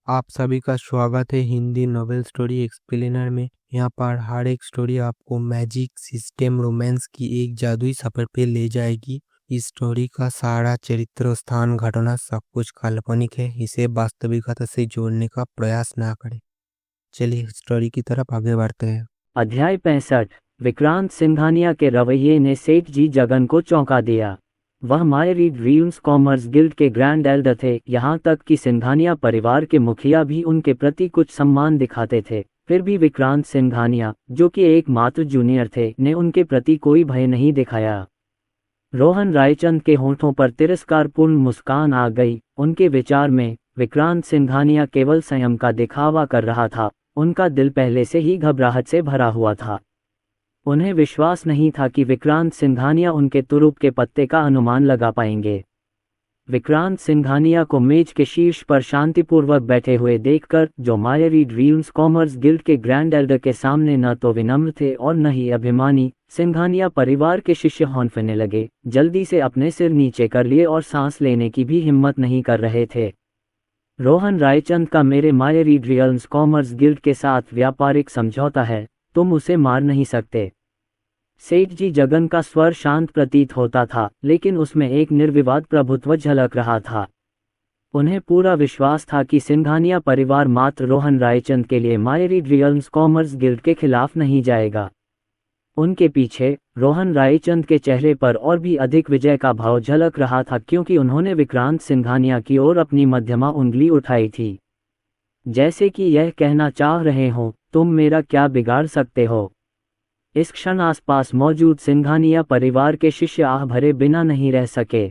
आप सभी का स्वागत है हिंदी नॉवेल स्टोरी एक्सप्लेनर में। यहाँ पर हर एक स्टोरी आपको मैजिक सिस्टम रोमांस की एक जादुई सफर पे ले जाएगी। इस स्टोरी का सारा चरित्र स्थान घटना सब कुछ काल्पनिक है। इसे वास्तविकता से जोड़ने का प्रयास ना करें। चलिए स्टोरी की तरफ आगे बढ़ते हैं। अध्याय 65। विक्रांत सिंघानिया के रवैये ने सेठ जी जगन को चौंका दिया। वह मायरी ड्रीम्स कॉमर्स गिल्ड के ग्रैंड एल्डर थे, यहाँ तक कि सिंघानिया परिवार के मुखिया भी उनके प्रति कुछ सम्मान दिखाते थे। फिर भी विक्रांत सिंघानिया, जो कि एकमात्र जूनियर थे, ने उनके प्रति कोई भय नहीं दिखाया। रोहन रायचंद के होठों पर तिरस्कारपूर्ण मुस्कान आ गई। उनके विचार में विक्रांत सिंघानिया केवल संयम का दिखावा कर रहा था। उनका दिल पहले से ही घबराहट से भरा हुआ था। उन्हें विश्वास नहीं था कि विक्रांत सिंघानिया उनके तुरुप के पत्ते का अनुमान लगा पाएंगे। विक्रांत सिंघानिया को मेज के शीर्ष पर शांतिपूर्वक बैठे हुए देखकर, जो मायरी ड्रीम्स कॉमर्स गिल्ड के ग्रैंड एल्डर के सामने न तो विनम्र थे और न ही अभिमानी, सिंघानिया परिवार के शिष्य हौंफने लगे। जल्दी से अपने सिर नीचे कर लिए और सांस लेने की भी हिम्मत नहीं कर रहे थे। रोहन रायचंद का मेरे मायरी ड्रीम्स कॉमर्स गिल्ड के साथ व्यापारिक समझौता है, तुम उसे मार नहीं सकते। सेठ जी जगन का स्वर शांत प्रतीत होता था, लेकिन उसमें एक निर्विवाद प्रभुत्व झलक रहा था। उन्हें पूरा विश्वास था कि सिंघानिया परिवार मात्र रोहन रायचंद के लिए मायरी ड्रीम्स कॉमर्स गिल्ड के खिलाफ नहीं जाएगा। उनके पीछे रोहन रायचंद के चेहरे पर और भी अधिक विजय का भाव झलक रहा था, क्योंकि उन्होंने विक्रांत सिंघानिया की ओर अपनी मध्यमा उंगली उठाई थी, जैसे कि यह कहना चाह रहे हों, तुम मेरा क्या बिगाड़ सकते हो। इस क्षण आसपास मौजूद सिंघानिया परिवार के शिष्य आह भरे बिना नहीं रह सके।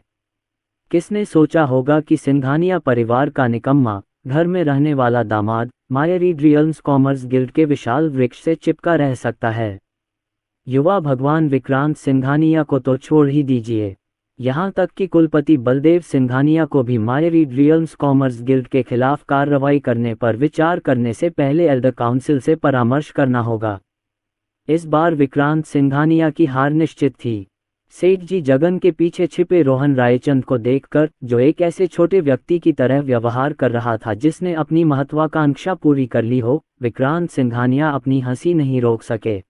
किसने सोचा होगा कि सिंघानिया परिवार का निकम्मा, घर में रहने वाला दामाद मायरी ड्रीम्स कॉमर्स गिल्ड के विशाल वृक्ष से चिपका रह सकता है। युवा भगवान विक्रांत सिंघानिया को तो छोड़ ही दीजिए, यहाँ तक कि कुलपति बलदेव सिंघानिया को भी मायरी ड्रीम्स कॉमर्स गिल्ड के खिलाफ कार्रवाई करने पर विचार करने से पहले एल्डर काउंसिल से परामर्श करना होगा। इस बार विक्रांत सिंघानिया की हार निश्चित थी। सेठ जी जगन के पीछे छिपे रोहन रायचंद को देखकर, जो एक ऐसे छोटे व्यक्ति की तरह व्यवहार कर रहा था जिसने अपनी महत्वाकांक्षा पूरी कर ली हो, विक्रांत सिंघानिया अपनी हंसी नहीं रोक सके।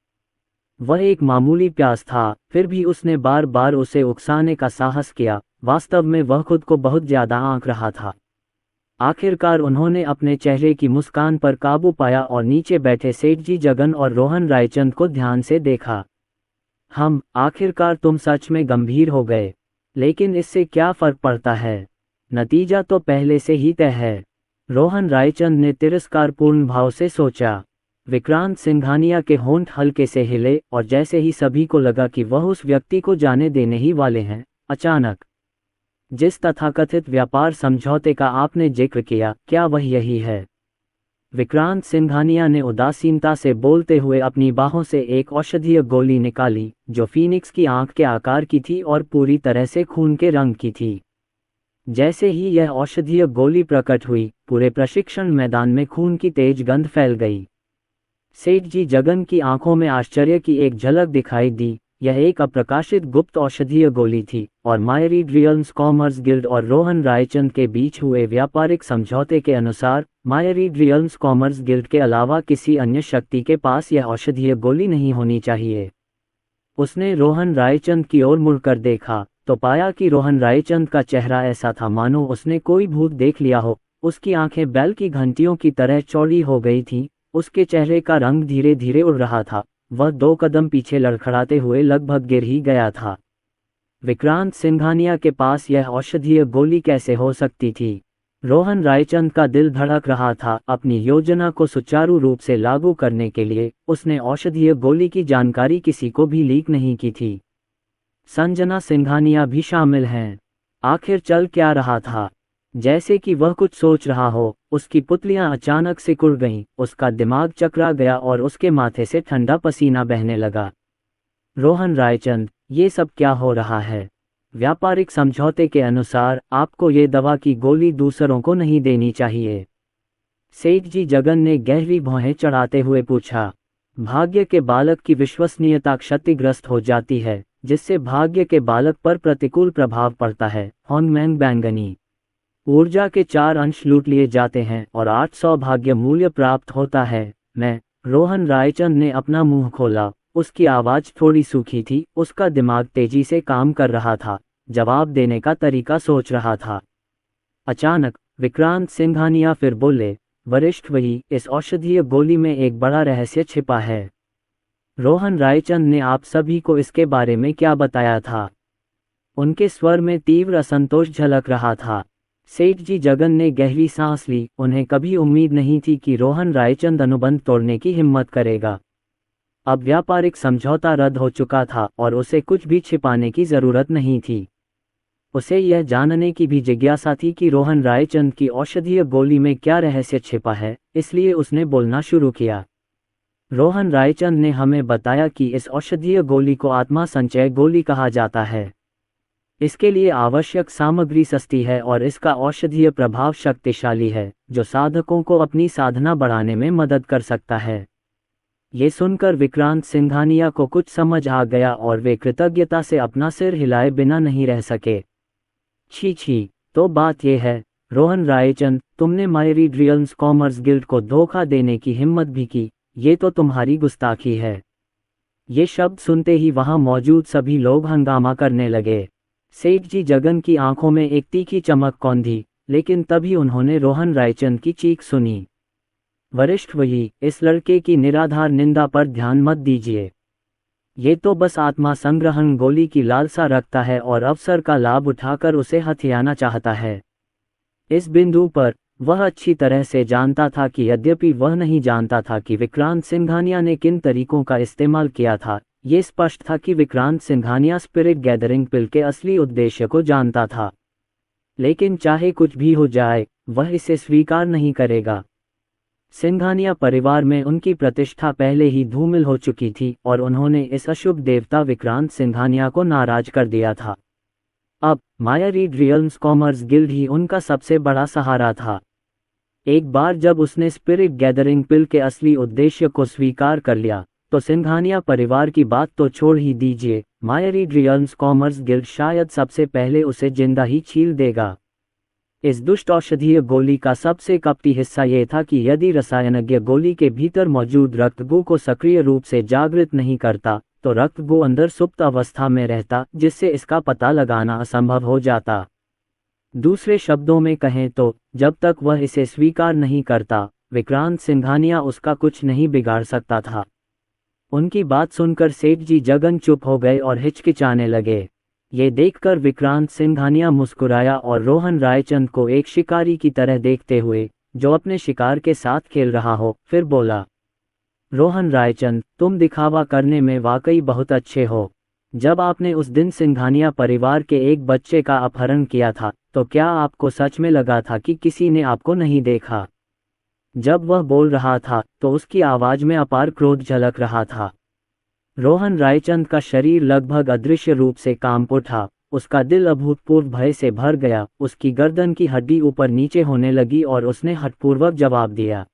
वह एक मामूली प्यास था, फिर भी उसने बार बार उसे उकसाने का साहस किया। वास्तव में वह खुद को बहुत ज्यादा आंक रहा था। आखिरकार उन्होंने अपने चेहरे की मुस्कान पर काबू पाया और नीचे बैठे सेठ जी जगन और रोहन रायचंद को ध्यान से देखा। आखिरकार तुम सच में गंभीर हो गए, लेकिन इससे क्या फर्क पड़ता है, नतीजा तो पहले से ही तय है। रोहन रायचंद ने तिरस्कारपूर्ण भाव से सोचा। विक्रांत सिंघानिया के होंठ हल्के से हिले, और जैसे ही सभी को लगा कि वह उस व्यक्ति को जाने देने ही वाले हैं, अचानक, जिस तथाकथित व्यापार समझौते का आपने जिक्र किया, क्या वह यही है? विक्रांत सिंघानिया ने उदासीनता से बोलते हुए अपनी बाहों से एक औषधीय गोली निकाली, जो फीनिक्स की आंख के आकार की थी और पूरी तरह से खून के रंग की थी। जैसे ही यह औषधीय गोली प्रकट हुई, पूरे प्रशिक्षण मैदान में खून की तेज गंध फैल गई। सेठ जी जगन की आंखों में आश्चर्य की एक झलक दिखाई दी। यह एक अप्रकाशित गुप्त औषधीय गोली थी, और मायरी ड्रीम्स कॉमर्स गिल्ड और रोहन रायचंद के बीच हुए व्यापारिक समझौते के अनुसार मायरी ड्रीम्स कॉमर्स गिल्ड के अलावा किसी अन्य शक्ति के पास यह औषधीय गोली नहीं होनी चाहिए। उसने रोहन रायचंद की ओर मुड़कर देखा तो पाया कि रोहन रायचंद का चेहरा ऐसा था मानो उसने कोई भूत देख लिया हो। उसकी आंखें बैल की घंटियों की तरह चौड़ी हो गई थीं। उसके चेहरे का रंग धीरे धीरे उड़ रहा था। वह 2 कदम पीछे लड़खड़ाते हुए लगभग गिर ही गया था। विक्रांत सिंघानिया के पास यह औषधीय गोली कैसे हो सकती थी? रोहन रायचंद का दिल धड़क रहा था। अपनी योजना को सुचारू रूप से लागू करने के लिए उसने औषधीय गोली की जानकारी किसी को भी लीक नहीं की थी। संजना सिंघानिया भी शामिल हैं। आखिर चल क्या रहा था? जैसे कि वह कुछ सोच रहा हो, उसकी पुतलियां अचानक सिकुड़ गईं, उसका दिमाग चकरा गया और उसके माथे से ठंडा पसीना बहने लगा। रोहन रायचंद, ये सब क्या हो रहा है? व्यापारिक समझौते के अनुसार आपको ये दवा की गोली दूसरों को नहीं देनी चाहिए। सेठ जी जगन ने गहरी भौहें चढ़ाते हुए पूछा। भाग्य के बालक की विश्वसनीयता क्षतिग्रस्त हो जाती है, जिससे भाग्य के बालक पर प्रतिकूल प्रभाव पड़ता है। हॉन्गमैंग बैंगनी। ऊर्जा के 4 अंश लूट लिए जाते हैं और 8 सौभाग्य मूल्य प्राप्त होता है। मैं, रोहन रायचंद ने अपना मुंह खोला। उसकी आवाज थोड़ी सूखी थी, उसका दिमाग तेजी से काम कर रहा था, जवाब देने का तरीका सोच रहा था। अचानक विक्रांत सिंघानिया फिर बोले, वरिष्ठ वही, इस औषधीय गोली में एक बड़ा रहस्य छिपा है। रोहन रायचंद ने आप सभी को इसके बारे में क्या बताया था? उनके स्वर में तीव्र असंतोष झलक रहा था। सेठ जी जगन ने गहरी सांस ली। उन्हें कभी उम्मीद नहीं थी कि रोहन रायचंद अनुबंध तोड़ने की हिम्मत करेगा। अब व्यापारिक समझौता रद्द हो चुका था और उसे कुछ भी छिपाने की जरूरत नहीं थी। उसे यह जानने की भी जिज्ञासा थी कि रोहन रायचंद की औषधीय गोली में क्या रहस्य छिपा है, इसलिए उसने बोलना शुरू किया। रोहन रायचंद ने हमें बताया कि इस औषधीय गोली को आत्मा संचय गोली कहा जाता है। इसके लिए आवश्यक सामग्री सस्ती है और इसका औषधीय प्रभाव शक्तिशाली है, जो साधकों को अपनी साधना बढ़ाने में मदद कर सकता है। ये सुनकर विक्रांत सिंघानिया को कुछ समझ आ गया और वे कृतज्ञता से अपना सिर हिलाए बिना नहीं रह सके। छी छी, तो बात यह है, रोहन रायचंद, तुमने मायरीड रियल्स कॉमर्स गिल्ड को धोखा देने की हिम्मत भी की। ये तो तुम्हारी गुस्ताखी है। ये शब्द सुनते ही वहां मौजूद सभी लोग हंगामा करने लगे। सेठ जी जगन की आंखों में एक तीखी चमक कौंधी, लेकिन तभी उन्होंने रोहन रायचंद की चीख सुनी। वरिष्ठ वही, इस लड़के की निराधार निंदा पर ध्यान मत दीजिए। ये तो बस आत्मा संग्रहण गोली की लालसा रखता है और अवसर का लाभ उठाकर उसे हथियाना चाहता है। इस बिंदु पर वह अच्छी तरह से जानता था कि यद्यपि वह नहीं जानता था कि विक्रांत सिंघानिया ने किन तरीकों का इस्तेमाल किया था, ये स्पष्ट था कि विक्रांत सिंघानिया स्पिरिट गैदरिंग पिल के असली उद्देश्य को जानता था। लेकिन चाहे कुछ भी हो जाए, वह इसे स्वीकार नहीं करेगा। सिंघानिया परिवार में उनकी प्रतिष्ठा पहले ही धूमिल हो चुकी थी और उन्होंने इस अशुभ देवता विक्रांत सिंघानिया को नाराज कर दिया था। अब मायरीड रियल्स कॉमर्स गिल्ड ही उनका सबसे बड़ा सहारा था। एक बार जब उसने स्पिरिट गैदरिंग पिल के असली उद्देश्य को स्वीकार कर लिया, तो सिंघानिया परिवार की बात तो छोड़ ही दीजिए, मायरीड रियल्स कॉमर्स गिल्ड शायद सबसे पहले उसे जिंदा ही छील देगा। इस दुष्ट औषधीय गोली का सबसे कपटी हिस्सा ये था कि यदि रसायनज्ञ गोली के भीतर मौजूद रक्तगु को सक्रिय रूप से जागृत नहीं करता, तो रक्तगु अंदर सुप्त अवस्था में रहता, जिससे इसका पता लगाना असंभव हो जाता। दूसरे शब्दों में कहें तो, जब तक वह इसे स्वीकार नहीं करता, विक्रांत सिंघानिया उसका कुछ नहीं बिगाड़ सकता था। उनकी बात सुनकर सेठ जी जगन चुप हो गए और हिचकिचाने लगे। ये देखकर विक्रांत सिंघानिया मुस्कुराया और रोहन रायचंद को एक शिकारी की तरह देखते हुए, जो अपने शिकार के साथ खेल रहा हो, फिर बोला, रोहन रायचंद, तुम दिखावा करने में वाकई बहुत अच्छे हो। जब आपने उस दिन सिंघानिया परिवार के एक बच्चे का अपहरण किया था, तो क्या आपको सच में लगा था कि किसी ने आपको नहीं देखा? जब वह बोल रहा था, तो उसकी आवाज में अपार क्रोध झलक रहा था। रोहन रायचंद का शरीर लगभग अदृश्य रूप से कांप उठा। उसका दिल अभूतपूर्व भय से भर गया। उसकी गर्दन की हड्डी ऊपर नीचे होने लगी और उसने हठपूर्वक जवाब दिया,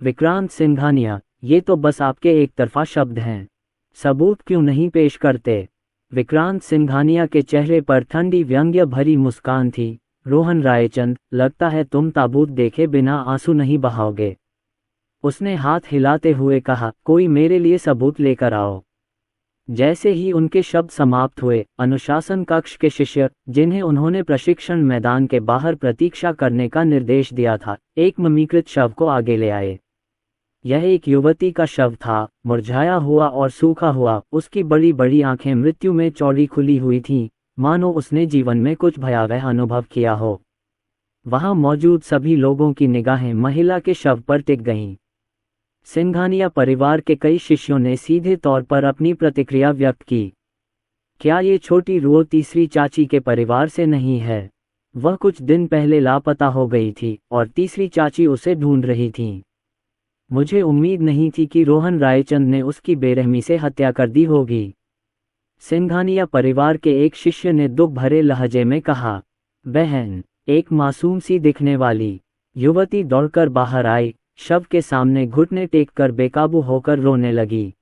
विक्रांत सिंघानिया, ये तो बस आपके एक तरफा शब्द हैं। सबूत क्यों नहीं पेश करते? विक्रांत सिंघानिया के चेहरे पर ठंडी व्यंग्य भरी मुस्कान थी। रोहन रायचंद, लगता है तुम ताबूत देखे बिना आंसू नहीं बहाओगे। उसने हाथ हिलाते हुए कहा, कोई मेरे लिए सबूत लेकर आओ। जैसे ही उनके शब्द समाप्त हुए, अनुशासन कक्ष के शिष्य, जिन्हें उन्होंने प्रशिक्षण मैदान के बाहर प्रतीक्षा करने का निर्देश दिया था, एक ममीकृत शव को आगे ले आए। यह एक युवती का शव था, मुरझाया हुआ और सूखा हुआ। उसकी बड़ी बड़ी आंखें मृत्यु में चौड़ी खुली हुई थीं, मानो उसने जीवन में कुछ भयावह अनुभव किया हो। वहां मौजूद सभी लोगों की निगाहें महिला के शव पर टिक गईं। सिंघानिया परिवार के कई शिष्यों ने सीधे तौर पर अपनी प्रतिक्रिया व्यक्त की। क्या ये छोटी रूह तीसरी चाची के परिवार से नहीं है? वह कुछ दिन पहले लापता हो गई थी और तीसरी चाची उसे ढूंढ रही थी। मुझे उम्मीद नहीं थी कि रोहन रायचंद ने उसकी बेरहमी से हत्या कर दी होगी। सिंघानिया परिवार के एक शिष्य ने दुख भरे लहजे में कहा। बहन, एक मासूम सी दिखने वाली युवती दौड़कर बाहर आई, शव के सामने घुटने टेककर बेकाबू होकर रोने लगी।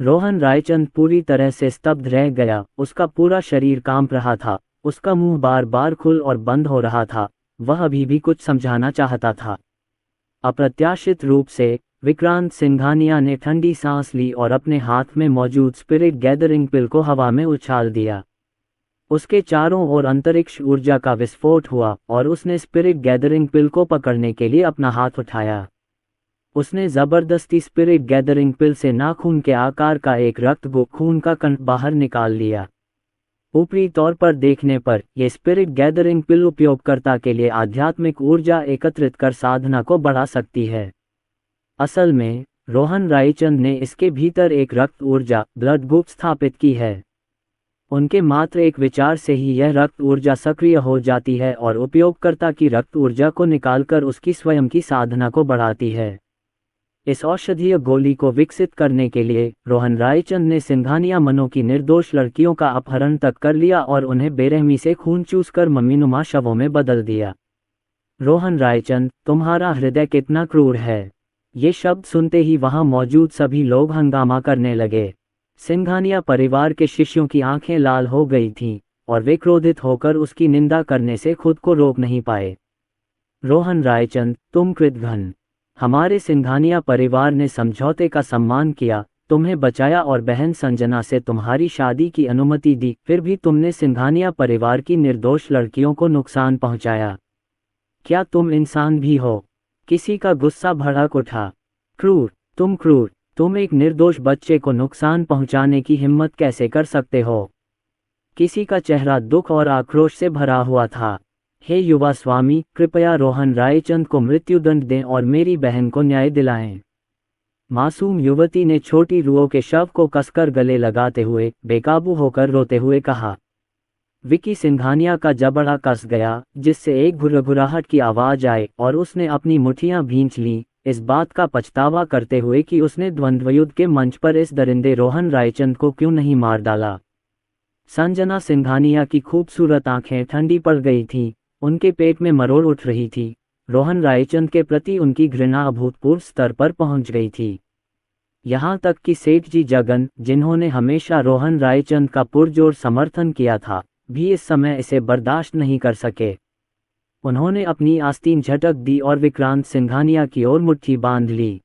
रोहन रायचंद पूरी तरह से स्तब्ध रह गया। उसका पूरा शरीर कांप रहा था, उसका मुंह बार बार खुल और बंद हो रहा था, वह अभी भी कुछ समझाना चाहता था। अप्रत्याशित रूप से विक्रांत सिंघानिया ने ठंडी सांस ली और अपने हाथ में मौजूद स्पिरिट गैदरिंग पिल को हवा में उछाल दिया। उसके चारों ओर अंतरिक्ष ऊर्जा का विस्फोट हुआ और उसने स्पिरिट गैदरिंग पिल को पकड़ने के लिए अपना हाथ उठाया। उसने जबरदस्ती स्पिरिट गैदरिंग पिल से नाखून के आकार का एक रक्त खून का कण बाहर निकाल लिया। ऊपरी तौर पर देखने पर यह स्पिरिट गैदरिंग पिल उपयोगकर्ता के लिए आध्यात्मिक ऊर्जा एकत्रित कर साधना को बढ़ा सकती है। असल में रोहन रायचंद ने इसके भीतर एक रक्त ऊर्जा ब्लड ग्रुप स्थापित की है। उनके मात्र एक विचार से ही यह रक्त ऊर्जा सक्रिय हो जाती है और उपयोगकर्ता की रक्त ऊर्जा को निकालकर उसकी स्वयं की साधना को बढ़ाती है। इस औषधीय गोली को विकसित करने के लिए रोहन रायचंद ने सिंघानिया मनों की निर्दोष लड़कियों का अपहरण तक कर लिया और उन्हें बेरहमी से खून चूसकर मम्मीनुमा शवों में बदल दिया। रोहन रायचंद, तुम्हारा हृदय कितना क्रूर है। ये शब्द सुनते ही वहां मौजूद सभी लोग हंगामा करने लगे। सिंघानिया परिवार के शिष्यों की आंखें लाल हो गई थीं और वे क्रोधित होकर उसकी निंदा करने से खुद को रोक नहीं पाए। रोहन रायचंद, तुम कृतघ्न। हमारे सिंघानिया परिवार ने समझौते का सम्मान किया, तुम्हें बचाया और बहन संजना से तुम्हारी शादी की अनुमति दी, फिर भी तुमने सिंघानिया परिवार की निर्दोष लड़कियों को नुकसान पहुंचाया। क्या तुम इंसान भी हो? किसी का गुस्सा भड़क उठा। क्रूर, तुम क्रूर, तुम एक निर्दोष बच्चे को नुकसान पहुंचाने की हिम्मत कैसे कर सकते हो? किसी का चेहरा दुख और आक्रोश से भरा हुआ था। हे युवा स्वामी, कृपया रोहन रायचंद को मृत्युदंड दें और मेरी बहन को न्याय दिलाएं। मासूम युवती ने छोटी रूओं के शव को कसकर गले लगाते हुए बेकाबू होकर रोते हुए कहा। विकी सिंघानिया का जबड़ा कस गया, जिससे एक घुरघुराहट की आवाज आए और उसने अपनी मुठियां भींच लीं, इस बात का पछतावा करते हुए कि उसने द्वंद्वयुद्ध के मंच पर इस दरिंदे रोहन रायचंद को क्यों नहीं मार डाला। संजना सिंघानिया की खूबसूरत आंखें ठंडी पड़ गई थीं, उनके पेट में मरोड़ उठ रही थी। रोहन रायचंद के प्रति उनकी घृणा अभूतपूर्व स्तर पर पहुंच गई थी। यहाँ तक कि सेठ जी जगन, जिन्होंने हमेशा रोहन रायचंद का पुरजोर समर्थन किया था, भी इस समय इसे बर्दाश्त नहीं कर सके। उन्होंने अपनी आस्तीन झटक दी और विक्रांत सिंघानिया की ओर मुट्ठी बांध ली।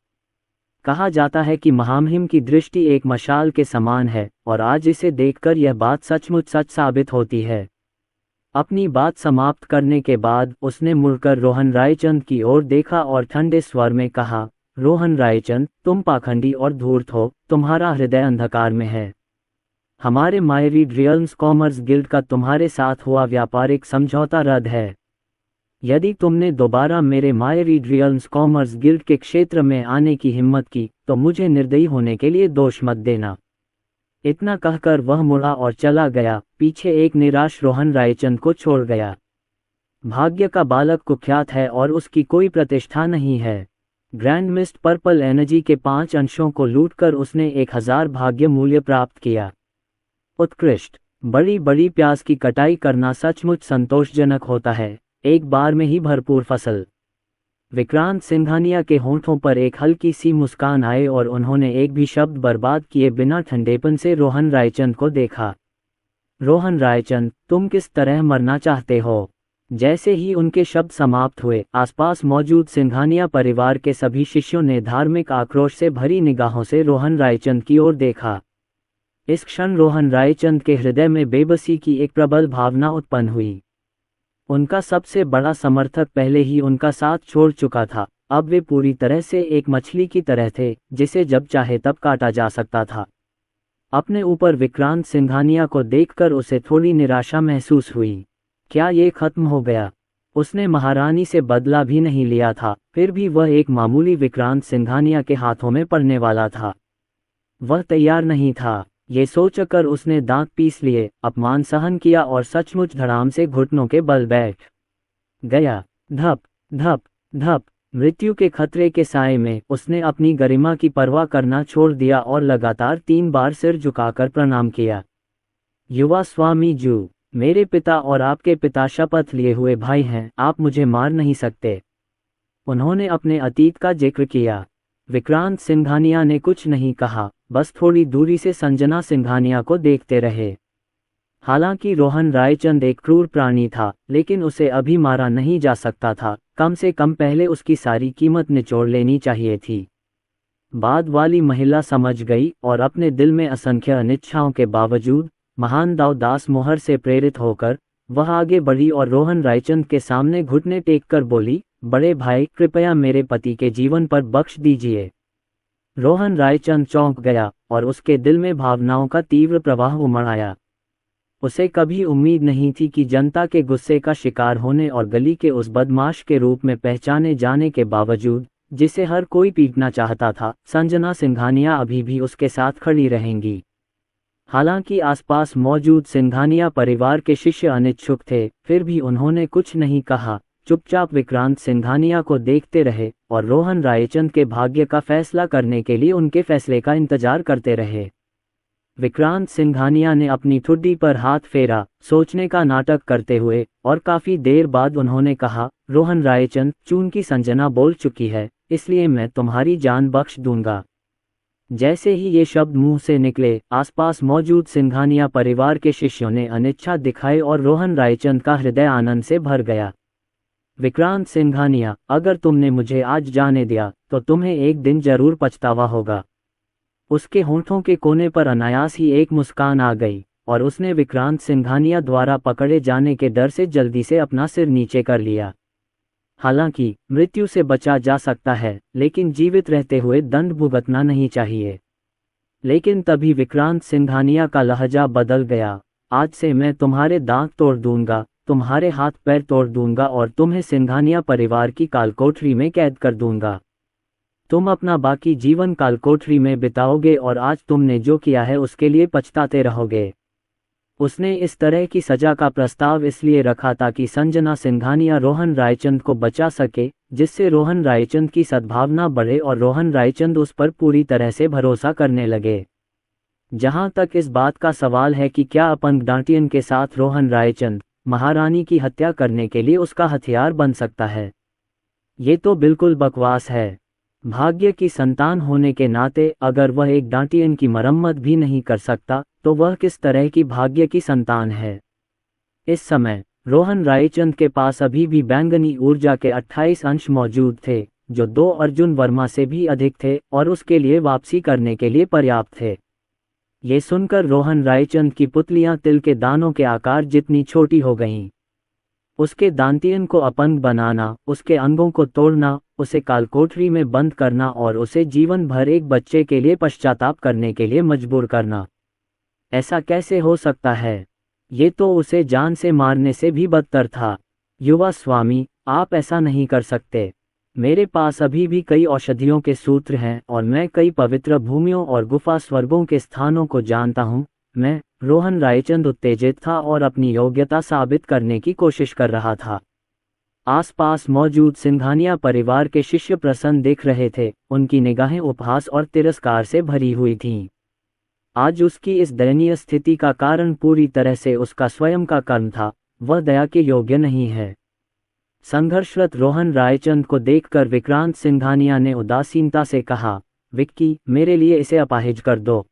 कहा जाता है कि महामहिम की दृष्टि एक मशाल के समान है और आज इसे देखकर यह बात सचमुच सच साबित होती है। अपनी बात समाप्त करने के बाद उसने मुड़कर रोहन रायचंद की ओर देखा और ठंडे स्वर में कहा, रोहन रायचंद, तुम पाखंडी और धूर्त हो, तुम्हारा हृदय अंधकार में है। हमारे मायरीड रियल्म्स कॉमर्स गिल्ड का तुम्हारे साथ हुआ व्यापारिक समझौता रद्द है। यदि तुमने दोबारा मेरे मायरीड रियल्म्स कॉमर्स गिल्ड के क्षेत्र में आने की हिम्मत की तो मुझे निर्दयी होने के लिए दोष मत देना। इतना कहकर वह मुड़ा और चला गया, पीछे एक निराश रोहन रायचंद को छोड़ गया। भाग्य का बालक कुख्यात है और उसकी कोई प्रतिष्ठा नहीं है। ग्रैंड मिस्ट पर्पल एनर्जी के 5 अंशों को लूटकर उसने 1000 भाग्य मूल्य प्राप्त किया। उत्कृष्ट। बड़ी बड़ी प्याज की कटाई करना सचमुच संतोषजनक होता है, एक बार में ही भरपूर फसल। विक्रांत सिंघानिया के होंठों पर एक हल्की सी मुस्कान आए और उन्होंने एक भी शब्द बर्बाद किए बिना ठंडेपन से रोहन रायचंद को देखा। रोहन रायचंद, तुम किस तरह मरना चाहते हो? जैसे ही उनके शब्द समाप्त हुए, आसपास मौजूद सिंघानिया परिवार के सभी शिष्यों ने धार्मिक आक्रोश से भरी निगाहों से रोहन रायचंद की ओर देखा। इस क्षण रोहन रायचंद के हृदय में बेबसी की एक प्रबल भावना उत्पन्न हुई। उनका सबसे बड़ा समर्थक पहले ही उनका साथ छोड़ चुका था, अब वे पूरी तरह से एक मछली की तरह थे, जिसे जब चाहे तब काटा जा सकता था। अपने ऊपर विक्रांत सिंघानिया को देखकर उसे थोड़ी निराशा महसूस हुई। क्या ये खत्म हो गया? उसने महारानी से बदला भी नहीं लिया था, फिर भी वह एक मामूली विक्रांत सिंघानिया के हाथों में पड़ने वाला था। वह तैयार नहीं था। ये सोचकर उसने दांत पीस लिए, अपमान सहन किया और सचमुच धड़ाम से घुटनों के बल बैठ गया। धप धप धप। मृत्यु के खतरे के साए में उसने अपनी गरिमा की परवाह करना छोड़ दिया और लगातार 3 बार सिर झुकाकर प्रणाम किया। युवा स्वामी जू, मेरे पिता और आपके पिता शपथ लिए हुए भाई हैं, आप मुझे मार नहीं सकते। उन्होंने अपने अतीत का जिक्र किया। विक्रांत सिंघानिया ने कुछ नहीं कहा, बस थोड़ी दूरी से संजना सिंघानिया को देखते रहे। हालांकि रोहन रायचंद एक क्रूर प्राणी था, लेकिन उसे अभी मारा नहीं जा सकता था। कम से कम पहले उसकी सारी कीमत निचोड़ लेनी चाहिए थी। बाद वाली महिला समझ गई और अपने दिल में असंख्य अनिच्छाओं के बावजूद महान दास मोहर से प्रेरित होकर वह आगे बढ़ी और रोहन रायचंद के सामने घुटने टेककर बोली, बड़े भाई, कृपया मेरे पति के जीवन पर बख्श दीजिए। रोहन रायचंद चौंक गया और उसके दिल में भावनाओं का तीव्र प्रवाह उमड़ आया। उसे कभी उम्मीद नहीं थी कि जनता के गुस्से का शिकार होने और गली के उस बदमाश के रूप में पहचाने जाने के बावजूद, जिसे हर कोई पीटना चाहता था, संजना सिंघानिया अभी भी उसके साथ खड़ी रहेंगी। हालांकि आसपास मौजूद सिंघानिया परिवार के शिष्य अनिच्छुक थे, फिर भी उन्होंने कुछ नहीं कहा। चुपचाप विक्रांत सिंघानिया को देखते रहे और रोहन रायचंद के भाग्य का फैसला करने के लिए उनके फैसले का इंतजार करते रहे। विक्रांत सिंघानिया ने अपनी ठुड्डी पर हाथ फेरा, सोचने का नाटक करते हुए, और काफी देर बाद उन्होंने कहा, रोहन रायचंद, चूंकि संजना बोल चुकी है, इसलिए मैं तुम्हारी जान बख्श दूंगा। जैसे ही ये शब्द मुंह से निकले, आसपास मौजूद सिंघानिया परिवार के शिष्यों ने अनिच्छा दिखाई और रोहन रायचंद का हृदय आनंद से भर गया। विक्रांत सिंघानिया, अगर तुमने मुझे आज जाने दिया तो तुम्हें एक दिन जरूर पछतावा होगा। उसके होंठों के कोने पर अनायास ही एक मुस्कान आ गई और उसने विक्रांत सिंघानिया द्वारा पकड़े जाने के डर से जल्दी से अपना सिर नीचे कर लिया। हालांकि मृत्यु से बचा जा सकता है, लेकिन जीवित रहते हुए दंड भुगतना नहीं चाहिए। लेकिन तभी विक्रांत सिंघानिया का लहजा बदल गया। आज से मैं तुम्हारे दांत तोड़ दूंगा, तुम्हारे हाथ पैर तोड़ दूंगा और तुम्हें सिंघानिया परिवार की कालकोठरी में कैद कर दूंगा। तुम अपना बाकी जीवन कालकोठरी में बिताओगे और आज तुमने जो किया है उसके लिए पछताते रहोगे। उसने इस तरह की सजा का प्रस्ताव इसलिए रखा ताकि संजना सिंघानिया रोहन रायचंद को बचा सके, जिससे रोहन रायचंद की सद्भावना बढ़े और रोहन रायचंद उस पर पूरी तरह से भरोसा करने लगे। जहां तक इस बात का सवाल है कि क्या अपंग डांटियन के साथ रोहन रायचंद महारानी की हत्या करने के लिए उसका हथियार बन सकता है, ये तो बिल्कुल बकवास है। भाग्य की संतान होने के नाते अगर वह एक डांटियन की मरम्मत भी नहीं कर सकता, तो वह किस तरह की भाग्य की संतान है। इस समय रोहन रायचंद के पास अभी भी बैंगनी ऊर्जा के 28 अंश मौजूद थे, जो 2 अर्जुन वर्मा से भी अधिक थे और उसके लिए वापसी करने के लिए पर्याप्त थे। ये सुनकर रोहन रायचंद की पुतलियां तिल के दानों के आकार जितनी छोटी हो गईं। उसके दांतियन को अपंग बनाना, उसके अंगों को तोड़ना, उसे कालकोठरी में बंद करना और उसे जीवन भर एक बच्चे के लिए पश्चाताप करने के लिए मजबूर करना, ऐसा कैसे हो सकता है? ये तो उसे जान से मारने से भी बदतर था। युवा स्वामी, आप ऐसा नहीं कर सकते। मेरे पास अभी भी कई औषधियों के सूत्र हैं और मैं कई पवित्र भूमियों और गुफा स्वर्गों के स्थानों को जानता हूँ। मैं, रोहन रायचंद उत्तेजित था और अपनी योग्यता साबित करने की कोशिश कर रहा था। आसपास मौजूद सिंघानिया परिवार के शिष्य प्रसन्न दिख रहे थे, उनकी निगाहें उपहास और तिरस्कार से भरी हुई थीं। आज उसकी इस दयनीय स्थिति का कारण पूरी तरह से उसका स्वयं का कर्म था, वह दया के योग्य नहीं है। संघर्षरत रोहन रायचंद को देखकर विक्रांत सिंघानिया ने उदासीनता से कहा, विक्की, मेरे लिए इसे अपाहिज कर दो।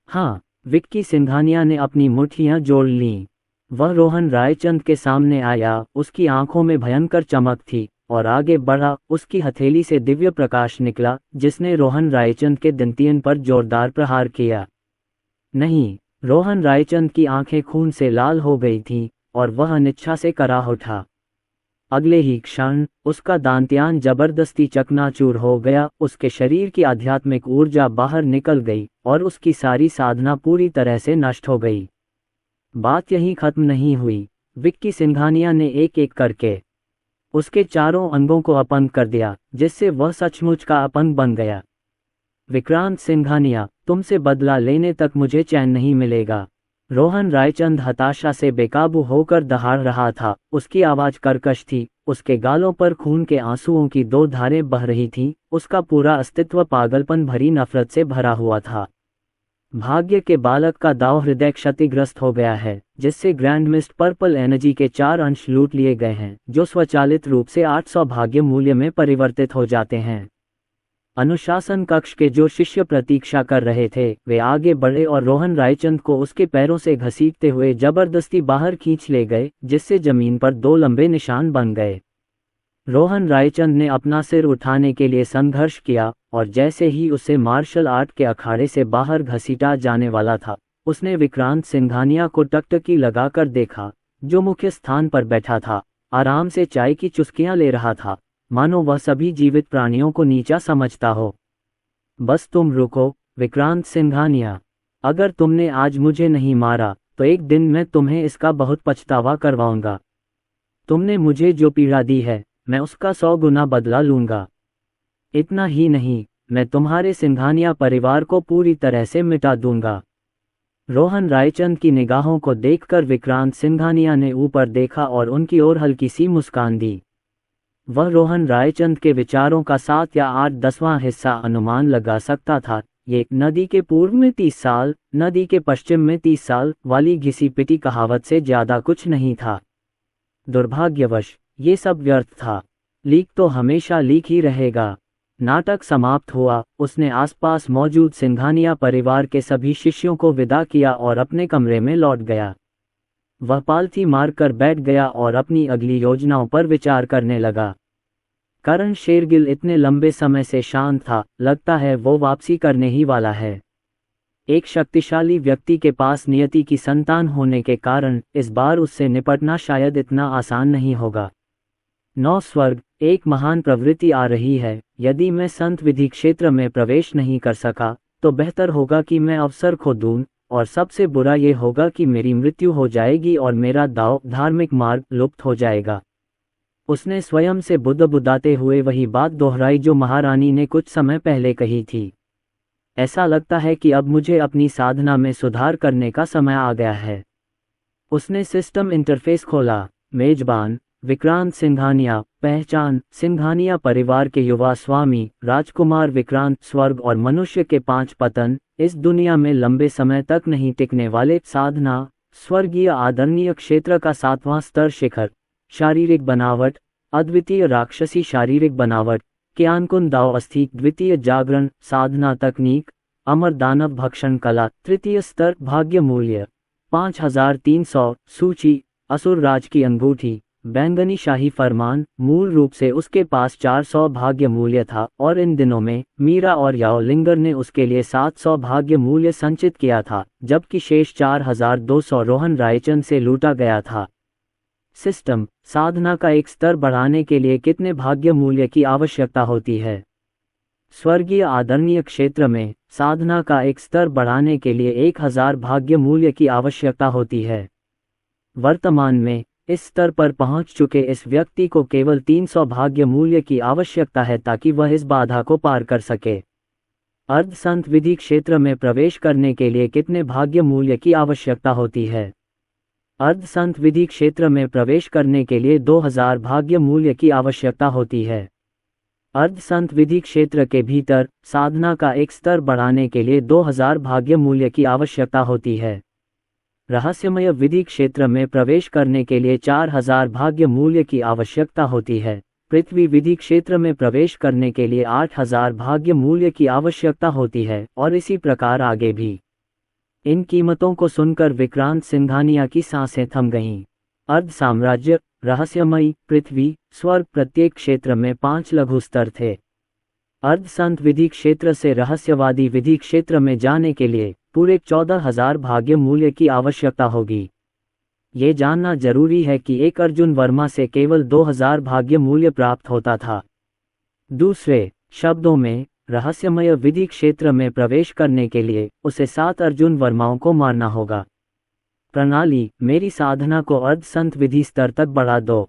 हाँ, विक्की सिंघानिया ने अपनी मुट्ठियां जोड़ लीं। वह रोहन रायचंद के सामने आया, उसकी आंखों में भयंकर चमक थी और आगे बढ़ा। उसकी हथेली से दिव्य प्रकाश निकला, जिसने रोहन रायचंद के दंतियन पर जोरदार प्रहार किया। नहीं, रोहन रायचंद की आंखें खून से लाल हो गई थीं और वह अनिच्छा से कराह उठा। अगले ही क्षण उसका दांत्यान जबरदस्ती चकनाचूर हो गया, उसके शरीर की आध्यात्मिक ऊर्जा बाहर निकल गई और उसकी सारी साधना पूरी तरह से नष्ट हो गई। बात यहीं खत्म नहीं हुई। विक्की सिंघानिया ने एक एक करके उसके चारों अंगों को अपंग कर दिया, जिससे वह सचमुच का अपंग बन गया। विक्रांत सिंघानिया, तुमसे बदला लेने तक मुझे चैन नहीं मिलेगा। रोहन रायचंद हताशा से बेकाबू होकर दहाड़ रहा था, उसकी आवाज कर्कश थी, उसके गालों पर खून के आंसुओं की 2 धारें बह रही थीं, उसका पूरा अस्तित्व पागलपन भरी नफरत से भरा हुआ था। भाग्य के बालक का दाव हृदय क्षतिग्रस्त हो गया है, जिससे ग्रैंड मिस्ट पर्पल एनर्जी के 4 अंश लूट लिए गए हैं, जो स्वचालित रूप से 800 भाग्य मूल्य में परिवर्तित हो जाते हैं। अनुशासन कक्ष के जो शिष्य प्रतीक्षा कर रहे थे वे आगे बढ़े और रोहन रायचंद को उसके पैरों से घसीटते हुए जबरदस्ती बाहर खींच ले गए, जिससे जमीन पर 2 लंबे निशान बन गए। रोहन रायचंद ने अपना सिर उठाने के लिए संघर्ष किया और जैसे ही उसे मार्शल आर्ट के अखाड़े से बाहर घसीटा जाने वाला था, उसने विक्रांत सिंघानिया को टकटकी लगाकर देखा, जो मुख्य स्थान पर बैठा था, आराम से चाय की चुस्कियां ले रहा था, मानो वह सभी जीवित प्राणियों को नीचा समझता हो। बस तुम रुको, विक्रांत सिंघानिया। अगर तुमने आज मुझे नहीं मारा तो एक दिन मैं तुम्हें इसका बहुत पछतावा करवाऊंगा। तुमने मुझे जो पीड़ा दी है, मैं उसका 100 गुना बदला लूंगा। इतना ही नहीं, मैं तुम्हारे सिंघानिया परिवार को पूरी तरह से मिटा दूंगा। रोहन रायचंद की निगाहों को देखकर विक्रांत सिंघानिया ने ऊपर देखा और उनकी ओर हल्की सी मुस्कान दी। वह रोहन रायचंद के विचारों का 7 या 8/10वां हिस्सा अनुमान लगा सकता था। ये नदी के पूर्व में 30 साल, नदी के पश्चिम में 30 साल वाली घिसी पिटी कहावत से ज्यादा कुछ नहीं था। दुर्भाग्यवश ये सब व्यर्थ था। लीक तो हमेशा लीक ही रहेगा। नाटक समाप्त हुआ। उसने आसपास मौजूद सिंघानिया परिवार के सभी शिष्यों को विदा किया और अपने कमरे में लौट गया। वह पालथी मारकर बैठ गया और अपनी अगली योजनाओं पर विचार करने लगा। करण शेरगिल इतने लंबे समय से शांत था, लगता है वो वापसी करने ही वाला है। एक शक्तिशाली व्यक्ति के पास नियति की संतान होने के कारण इस बार उससे निपटना शायद इतना आसान नहीं होगा। 9 स्वर्ग, एक महान प्रवृत्ति आ रही है। यदि मैं संत विधि क्षेत्र में प्रवेश नहीं कर सका तो बेहतर होगा कि मैं अवसर खो दूं, और सबसे बुरा ये होगा कि मेरी मृत्यु हो जाएगी और मेरा धार्मिक मार्ग लुप्त हो जाएगा। उसने स्वयं से बुदबुदाते हुए वही बात दोहराई जो महारानी ने कुछ समय पहले कही थी। ऐसा लगता है कि अब मुझे अपनी साधना में सुधार करने का समय आ गया है। उसने सिस्टम इंटरफेस खोला। मेजबान विक्रांत सिंघानिया। पहचान सिंघानिया परिवार के युवा स्वामी राजकुमार विक्रांत। स्वर्ग और मनुष्य के 5 पतन। इस दुनिया में लंबे समय तक नहीं टिकने वाले। साधना स्वर्गीय आदरणीय क्षेत्र का 7वां स्तर। शिखर शारीरिक बनावट अद्वितीय राक्षसी शारीरिक बनावट। ज्ञानकुंद दाव अस्थि। द्वितीय जागरण साधना तकनीक अमर दानव भक्षण कला। तृतीय स्तर भाग्य मूल्य 5300। सूची असुर राज की अंगूठी बैंगनी शाही फरमान। मूल रूप से उसके पास 400 भाग्य मूल्य था और इन दिनों में मीरा और याओ लिंगर ने उसके लिए 700 भाग्य मूल्य संचित किया था, जबकि शेष 4200 रोहन रायचंद से लूटा गया था। सिस्टम साधना का एक स्तर बढ़ाने के लिए कितने भाग्य मूल्य की आवश्यकता होती है? स्वर्गीय आदरणीय क्षेत्र में साधना का एक स्तर बढ़ाने के लिए 1000 भाग्य मूल्य की आवश्यकता होती है। वर्तमान में इस स्तर पर पहुंच चुके इस व्यक्ति को केवल 300 भाग्य मूल्य की आवश्यकता है ताकि वह इस बाधा को पार कर सके। अर्ध संत विधि क्षेत्र में प्रवेश करने के लिए कितने भाग्य मूल्य की आवश्यकता होती है? अर्ध संत विधि क्षेत्र में प्रवेश करने के लिए 2000 भाग्य मूल्य की आवश्यकता होती है। अर्ध संत विधि क्षेत्र के भीतर साधना का एक स्तर बढ़ाने के लिए 2000 भाग्य मूल्य की आवश्यकता होती है। रहस्यमय विधि क्षेत्र में प्रवेश करने के लिए 4000 भाग्य मूल्य की आवश्यकता होती है। पृथ्वी विधि क्षेत्र में प्रवेश करने के लिए 8000 भाग्य मूल्य की आवश्यकता होती है, और इसी प्रकार आगे भी। इन कीमतों को सुनकर विक्रांत सिंघानिया की सांसें थम गईं। अर्ध साम्राज्य रहस्यमयी पृथ्वी स्वर्ग प्रत्येक क्षेत्र में 5 लघु स्तर थे। अर्ध संत विधि क्षेत्र से रहस्यवादी विधि क्षेत्र में जाने के लिए पूरे 14000 भाग्य मूल्य की आवश्यकता होगी। ये जानना जरूरी है कि एक अर्जुन वर्मा से केवल 2000 भाग्य मूल्य प्राप्त होता था। दूसरे शब्दों में रहस्यमय विधि क्षेत्र में प्रवेश करने के लिए उसे 7 अर्जुन वर्माओं को मारना होगा। प्रणाली मेरी साधना को अर्ध संत विधि स्तर तक बढ़ा दो,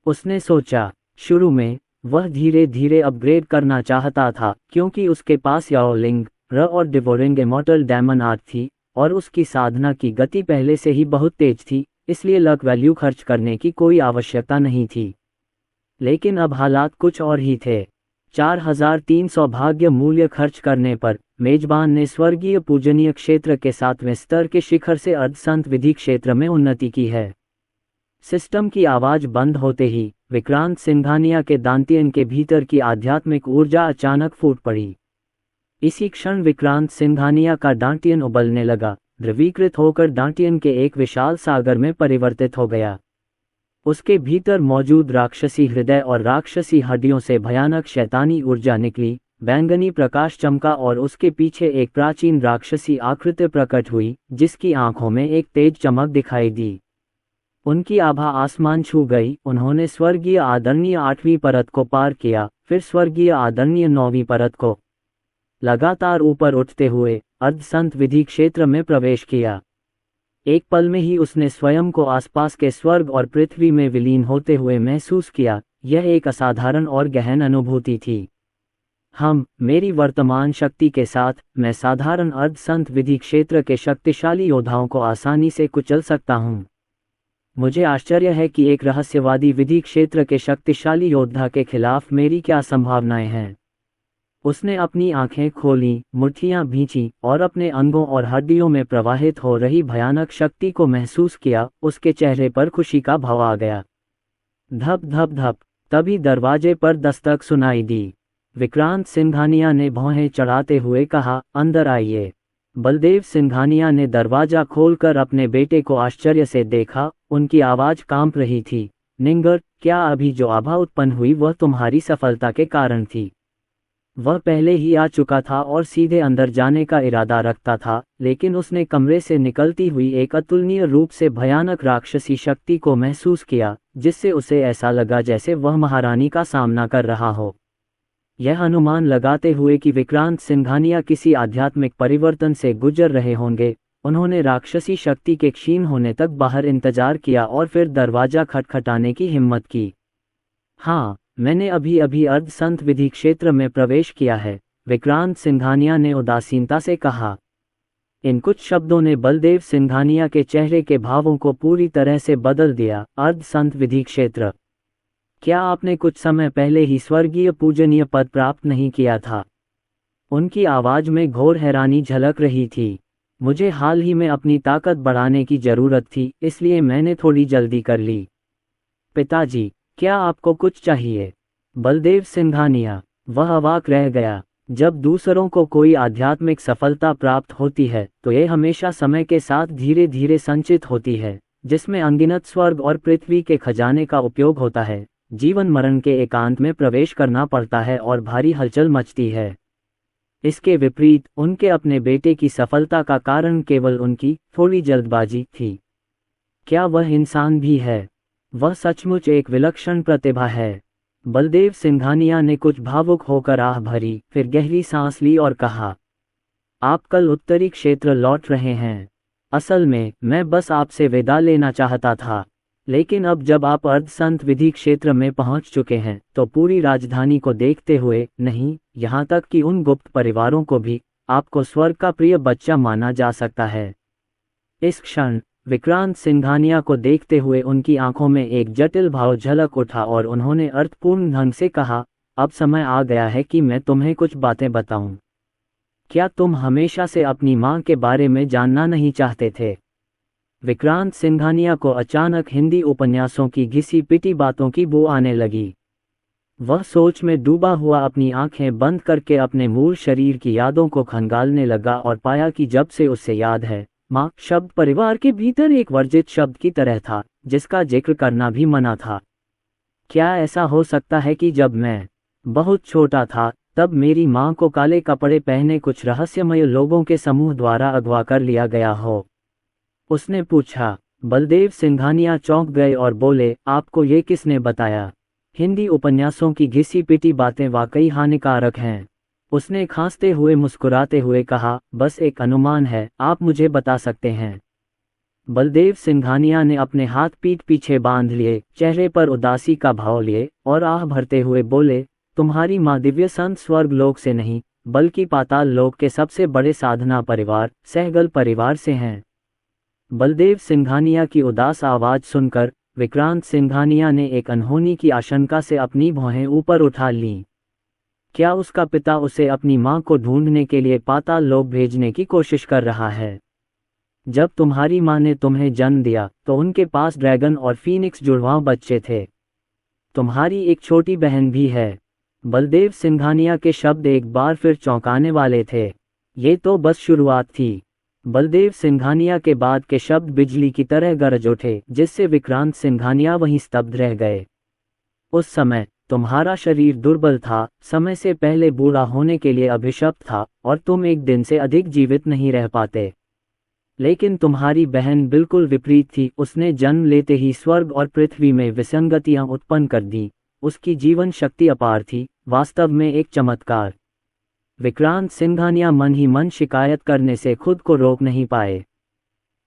उसने सोचा। शुरू में वह धीरे धीरे अपग्रेड करना चाहता था क्योंकि उसके पास याओ लिंग र और डिवोरिंग इमॉर्टल डेमन आर्ट थी और उसकी साधना की गति पहले से ही बहुत तेज थी, इसलिए लक वैल्यू खर्च करने की कोई आवश्यकता नहीं थी। लेकिन अब हालात कुछ और ही थे। 4300 भाग्य मूल्य खर्च करने पर मेजबान ने स्वर्गीय पूजनीय क्षेत्र के 7वें स्तर के शिखर से अर्ध संत विधि क्षेत्र में उन्नति की है। सिस्टम की आवाज बंद होते ही विक्रांत सिंघानिया के दांतियन के भीतर की आध्यात्मिक ऊर्जा अचानक फूट पड़ी। इसी क्षण विक्रांत सिंघानिया का दांतियन उबलने लगा, द्रवीकृत होकर दांतियन के एक विशाल सागर में परिवर्तित हो गया। उसके भीतर मौजूद राक्षसी हृदय और राक्षसी हड्डियों से भयानक शैतानी ऊर्जा निकली, बैंगनी प्रकाश चमका और उसके पीछे एक प्राचीन राक्षसी आकृति प्रकट हुई, जिसकी आंखों में एक तेज चमक दिखाई दी। उनकी आभा आसमान छू गई। उन्होंने स्वर्गीय आदरणीय 8वीं परत को पार किया, फिर स्वर्गीय आदरणीय 9वीं परत को लगातार ऊपर उठते हुए अर्धसंत विधि क्षेत्र में प्रवेश किया। एक पल में ही उसने स्वयं को आसपास के स्वर्ग और पृथ्वी में विलीन होते हुए महसूस किया। यह एक असाधारण और गहन अनुभूति थी। मेरी वर्तमान शक्ति के साथ मैं साधारण अर्धसंत विधि क्षेत्र के शक्तिशाली योद्धाओं को आसानी से कुचल सकता हूँ। मुझे आश्चर्य है कि एक रहस्यवादी विधि क्षेत्र के शक्तिशाली योद्धा के खिलाफ मेरी क्या संभावनाएं हैं। उसने अपनी आंखें खोलीं, मुट्ठियां भींची और अपने अंगों और हड्डियों में प्रवाहित हो रही भयानक शक्ति को महसूस किया। उसके चेहरे पर खुशी का भाव आ गया। धप धप धप, तभी दरवाजे पर दस्तक सुनाई दी। विक्रांत सिंघानिया ने भौहें चढ़ाते हुए कहा, अंदर आइए। बलदेव सिंघानिया ने दरवाजा खोलकर अपने बेटे को आश्चर्य से देखा। उनकी आवाज कांप रही थी। निंगर, क्या अभी जो आभा उत्पन्न हुई वह तुम्हारी सफलता के कारण थी? वह पहले ही आ चुका था और सीधे अंदर जाने का इरादा रखता था, लेकिन उसने कमरे से निकलती हुई एक अतुलनीय रूप से भयानक राक्षसी शक्ति को महसूस किया, जिससे उसे ऐसा लगा जैसे वह महारानी का सामना कर रहा हो। यह अनुमान लगाते हुए कि विक्रांत सिंघानिया किसी आध्यात्मिक परिवर्तन से गुजर रहे होंगे, उन्होंने राक्षसी शक्ति के क्षीण होने तक बाहर इंतजार किया और फिर दरवाजा खटखटाने की हिम्मत की। हाँ, मैंने अभी अभी अर्धसंत विधि क्षेत्र में प्रवेश किया है, विक्रांत सिंघानिया ने उदासीनता से कहा। इन कुछ शब्दों ने बलदेव सिंघानिया के चेहरे के भावों को पूरी तरह से बदल दिया। अर्धसंत विधि क्षेत्र? क्या आपने कुछ समय पहले ही स्वर्गीय पूजनीय पद प्राप्त नहीं किया था? उनकी आवाज में घोर हैरानी झलक रही थी। मुझे हाल ही में अपनी ताकत बढ़ाने की जरूरत थी, इसलिए मैंने थोड़ी जल्दी कर ली। पिताजी, क्या आपको कुछ चाहिए? बलदेव सिंघानिया, वह अवाक रह गया। जब दूसरों को कोई आध्यात्मिक सफलता प्राप्त होती है तो ये हमेशा समय के साथ धीरे धीरे संचित होती है, जिसमें अनगिनत स्वर्ग और पृथ्वी के खजाने का उपयोग होता है। जीवन मरण के एकांत में प्रवेश करना पड़ता है और भारी हलचल मचती है। इसके विपरीत उनके अपने बेटे की सफलता का कारण केवल उनकी थोड़ी जल्दबाजी थी। क्या वह इंसान भी है? वह सचमुच एक विलक्षण प्रतिभा है। बलदेव सिंघानिया ने कुछ भावुक होकर आह भरी, फिर गहरी सांस ली और कहा, आप कल उत्तरी क्षेत्र लौट रहे हैं। असल में मैं बस आपसे विदा लेना चाहता था, लेकिन अब जब आप अर्धसंत विधि क्षेत्र में पहुंच चुके हैं तो पूरी राजधानी को देखते हुए, नहीं, यहाँ तक कि उन गुप्त परिवारों को भी, आपको स्वर्ग का प्रिय बच्चा माना जा सकता है। इस क्षण विक्रांत सिंघानिया को देखते हुए उनकी आंखों में एक जटिल भाव झलक उठा और उन्होंने अर्थपूर्ण ढंग से कहा, अब समय आ गया है कि मैं तुम्हें कुछ बातें बताऊं। क्या तुम हमेशा से अपनी मां के बारे में जानना नहीं चाहते थे? विक्रांत सिंघानिया को अचानक हिंदी उपन्यासों की घिसी पिटी बातों की बू आने लगी। वह सोच में डूबा हुआ अपनी आंखें बंद करके अपने मूल शरीर की यादों को खंगालने लगा और पाया कि जब से उसे याद है, माँ शब्द परिवार के भीतर एक वर्जित शब्द की तरह था, जिसका जिक्र करना भी मना था। क्या ऐसा हो सकता है कि जब मैं बहुत छोटा था तब मेरी माँ को काले कपड़े पहने कुछ रहस्यमय लोगों के समूह द्वारा अगवा कर लिया गया हो? उसने पूछा। बलदेव सिंघानिया चौंक गए और बोले, आपको ये किसने बताया? हिंदी उपन्यासों की घिसी पिटी बातें वाकई हानिकारक हैं। उसने खांसते हुए मुस्कुराते हुए कहा, बस एक अनुमान है, आप मुझे बता सकते हैं? बलदेव सिंघानिया ने अपने हाथ पीठ पीछे बांध लिए, चेहरे पर उदासी का भाव लिए और आह भरते हुए बोले, तुम्हारी माँ दिव्य संत स्वर्ग लोक से नहीं, बल्कि पाताल लोक के सबसे बड़े साधना परिवार सहगल परिवार से हैं। बलदेव सिंघानिया की उदास आवाज सुनकर विक्रांत सिंघानिया ने एक अनहोनी की आशंका से अपनी भौहें ऊपर उठा लीं। क्या उसका पिता उसे अपनी मां को ढूंढने के लिए पाताल लोक भेजने की कोशिश कर रहा है? जब तुम्हारी मां ने तुम्हें जन्म दिया तो उनके पास ड्रैगन और फीनिक्स जुड़वां बच्चे थे। तुम्हारी एक छोटी बहन भी है। बलदेव सिंघानिया के शब्द एक बार फिर चौंकाने वाले थे। ये तो बस शुरुआत थी। बलदेव सिंघानिया के बाद के शब्द बिजली की तरह गरज उठे, जिससे विक्रांत सिंघानिया वहीं स्तब्ध रह गए। उस समय तुम्हारा शरीर दुर्बल था, समय से पहले बूढ़ा होने के लिए अभिशप्त था, और तुम एक दिन से अधिक जीवित नहीं रह पाते। लेकिन तुम्हारी बहन बिल्कुल विपरीत थी। उसने जन्म लेते ही स्वर्ग और पृथ्वी में विसंगतियां उत्पन्न कर दी। उसकी जीवन शक्ति अपार थी, वास्तव में एक चमत्कार। विक्रांत सिंघानिया मन ही मन शिकायत करने से खुद को रोक नहीं पाए।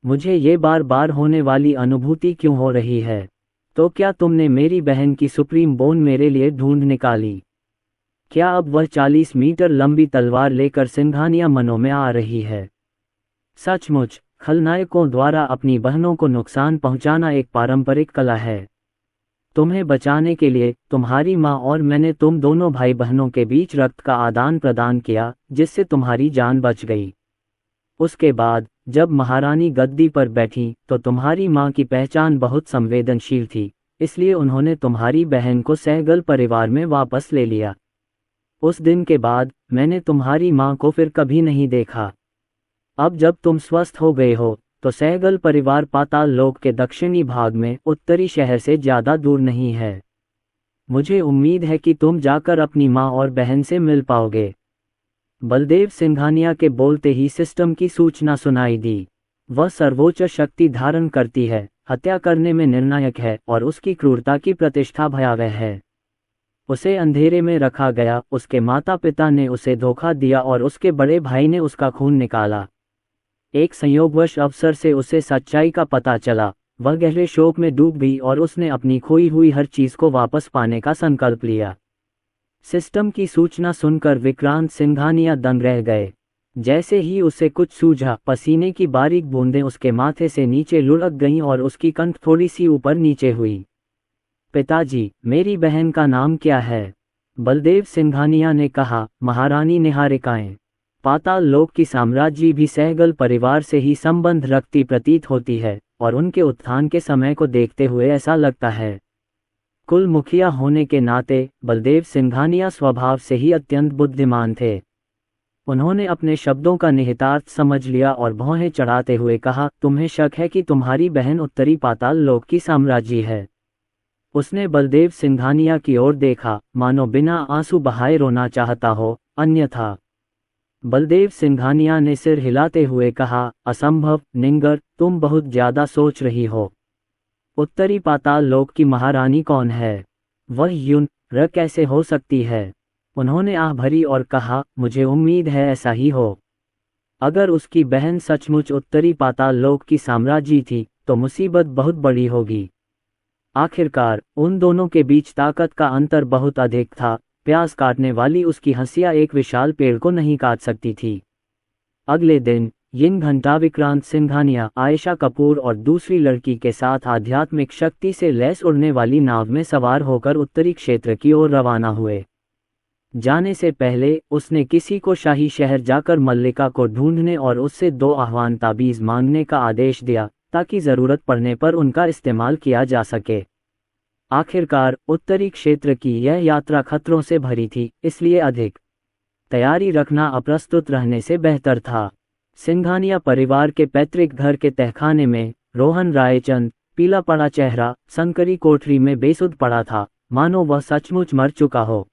मुझे ये बार बार होने वाली अनुभूति क्यों हो रही है? तो क्या तुमने मेरी बहन की सुप्रीम बोन मेरे लिए ढूंढ निकाली? क्या अब वह 40 मीटर लंबी तलवार लेकर सिंघानिया मनों में आ रही है? सचमुच खलनायकों द्वारा अपनी बहनों को नुकसान पहुंचाना एक पारंपरिक कला है। तुम्हें बचाने के लिए तुम्हारी माँ और मैंने तुम दोनों भाई बहनों के बीच रक्त का आदान प्रदान किया, जिससे तुम्हारी जान बच गई। उसके बाद जब महारानी गद्दी पर बैठी तो तुम्हारी माँ की पहचान बहुत संवेदनशील थी, इसलिए उन्होंने तुम्हारी बहन को सहगल परिवार में वापस ले लिया। उस दिन के बाद मैंने तुम्हारी माँ को फिर कभी नहीं देखा। अब जब तुम स्वस्थ हो गए हो तो सहगल परिवार पाताल लोक के दक्षिणी भाग में उत्तरी शहर से ज्यादा दूर नहीं है। मुझे उम्मीद है कि तुम जाकर अपनी माँ और बहन से मिल पाओगे। बलदेव सिंघानिया के बोलते ही सिस्टम की सूचना सुनाई दी। वह सर्वोच्च शक्ति धारण करती है, हत्या करने में निर्णायक है और उसकी क्रूरता की प्रतिष्ठा भयावह है। उसे अंधेरे में रखा गया, उसके माता पिता ने उसे धोखा दिया और उसके बड़े भाई ने उसका खून निकाला। एक संयोगवश अवसर से उसे सच्चाई का पता चला। वह गहरे शोक में डूब गई और उसने अपनी खोई हुई हर चीज को वापस पाने का संकल्प लिया। सिस्टम की सूचना सुनकर विक्रांत सिंघानिया दंग रह गए। जैसे ही उसे कुछ सूझा, पसीने की बारीक बूंदें उसके माथे से नीचे लुढ़क गईं और उसकी कंठ थोड़ी सी ऊपर नीचे हुई। पिताजी, मेरी बहन का नाम क्या है? बलदेव सिंघानिया ने कहा। महारानी निहारिकाएं। पाताल लोक की साम्राज्य भी सहगल परिवार से ही संबंध रखती प्रतीत होती है, और उनके उत्थान के समय को देखते हुए ऐसा लगता है। कुल मुखिया होने के नाते बलदेव सिंघानिया स्वभाव से ही अत्यंत बुद्धिमान थे। उन्होंने अपने शब्दों का निहितार्थ समझ लिया और भौहें चढ़ाते हुए कहा, तुम्हें शक है कि तुम्हारी बहन उत्तरी पाताल लोक की साम्राज्य है? उसने बलदेव सिंघानिया की ओर देखा, मानो बिना आंसू बहाए रोना चाहता हो, अन्यथा। बलदेव सिंघानिया ने सिर हिलाते हुए कहा, असंभव निंगर, तुम बहुत ज्यादा सोच रही हो। उत्तरी पाताल लोक की महारानी कौन है? वह यून र कैसे हो सकती है? उन्होंने आह भरी और कहा, मुझे उम्मीद है ऐसा ही हो। अगर उसकी बहन सचमुच उत्तरी पाताल लोक की साम्राज्य थी तो मुसीबत बहुत बड़ी होगी। आखिरकार उन दोनों के बीच ताकत का अंतर बहुत अधिक था। प्यास काटने वाली उसकी हंसिया एक विशाल पेड़ को नहीं काट सकती थी। अगले दिन यिन घंटा विक्रांत सिंघानिया, आयशा कपूर और दूसरी लड़की के साथ आध्यात्मिक शक्ति से लैस उड़ने वाली नाव में सवार होकर उत्तरी क्षेत्र की ओर रवाना हुए। जाने से पहले उसने किसी को शाही शहर जाकर मल्लिका को ढूंढने और उससे 2 आह्वान ताबीज मांगने का आदेश दिया, ताकि जरूरत पड़ने पर उनका इस्तेमाल किया जा सके। आखिरकार उत्तरी क्षेत्र की यह यात्रा खतरों से भरी थी, इसलिए अधिक तैयारी रखना अप्रस्तुत रहने से बेहतर था। सिंघानिया परिवार के पैतृक घर के तहखाने में रोहन रायचंद, पीला पड़ा चेहरा, संकरी कोठरी में बेसुध पड़ा था, मानो वह सचमुच मर चुका हो।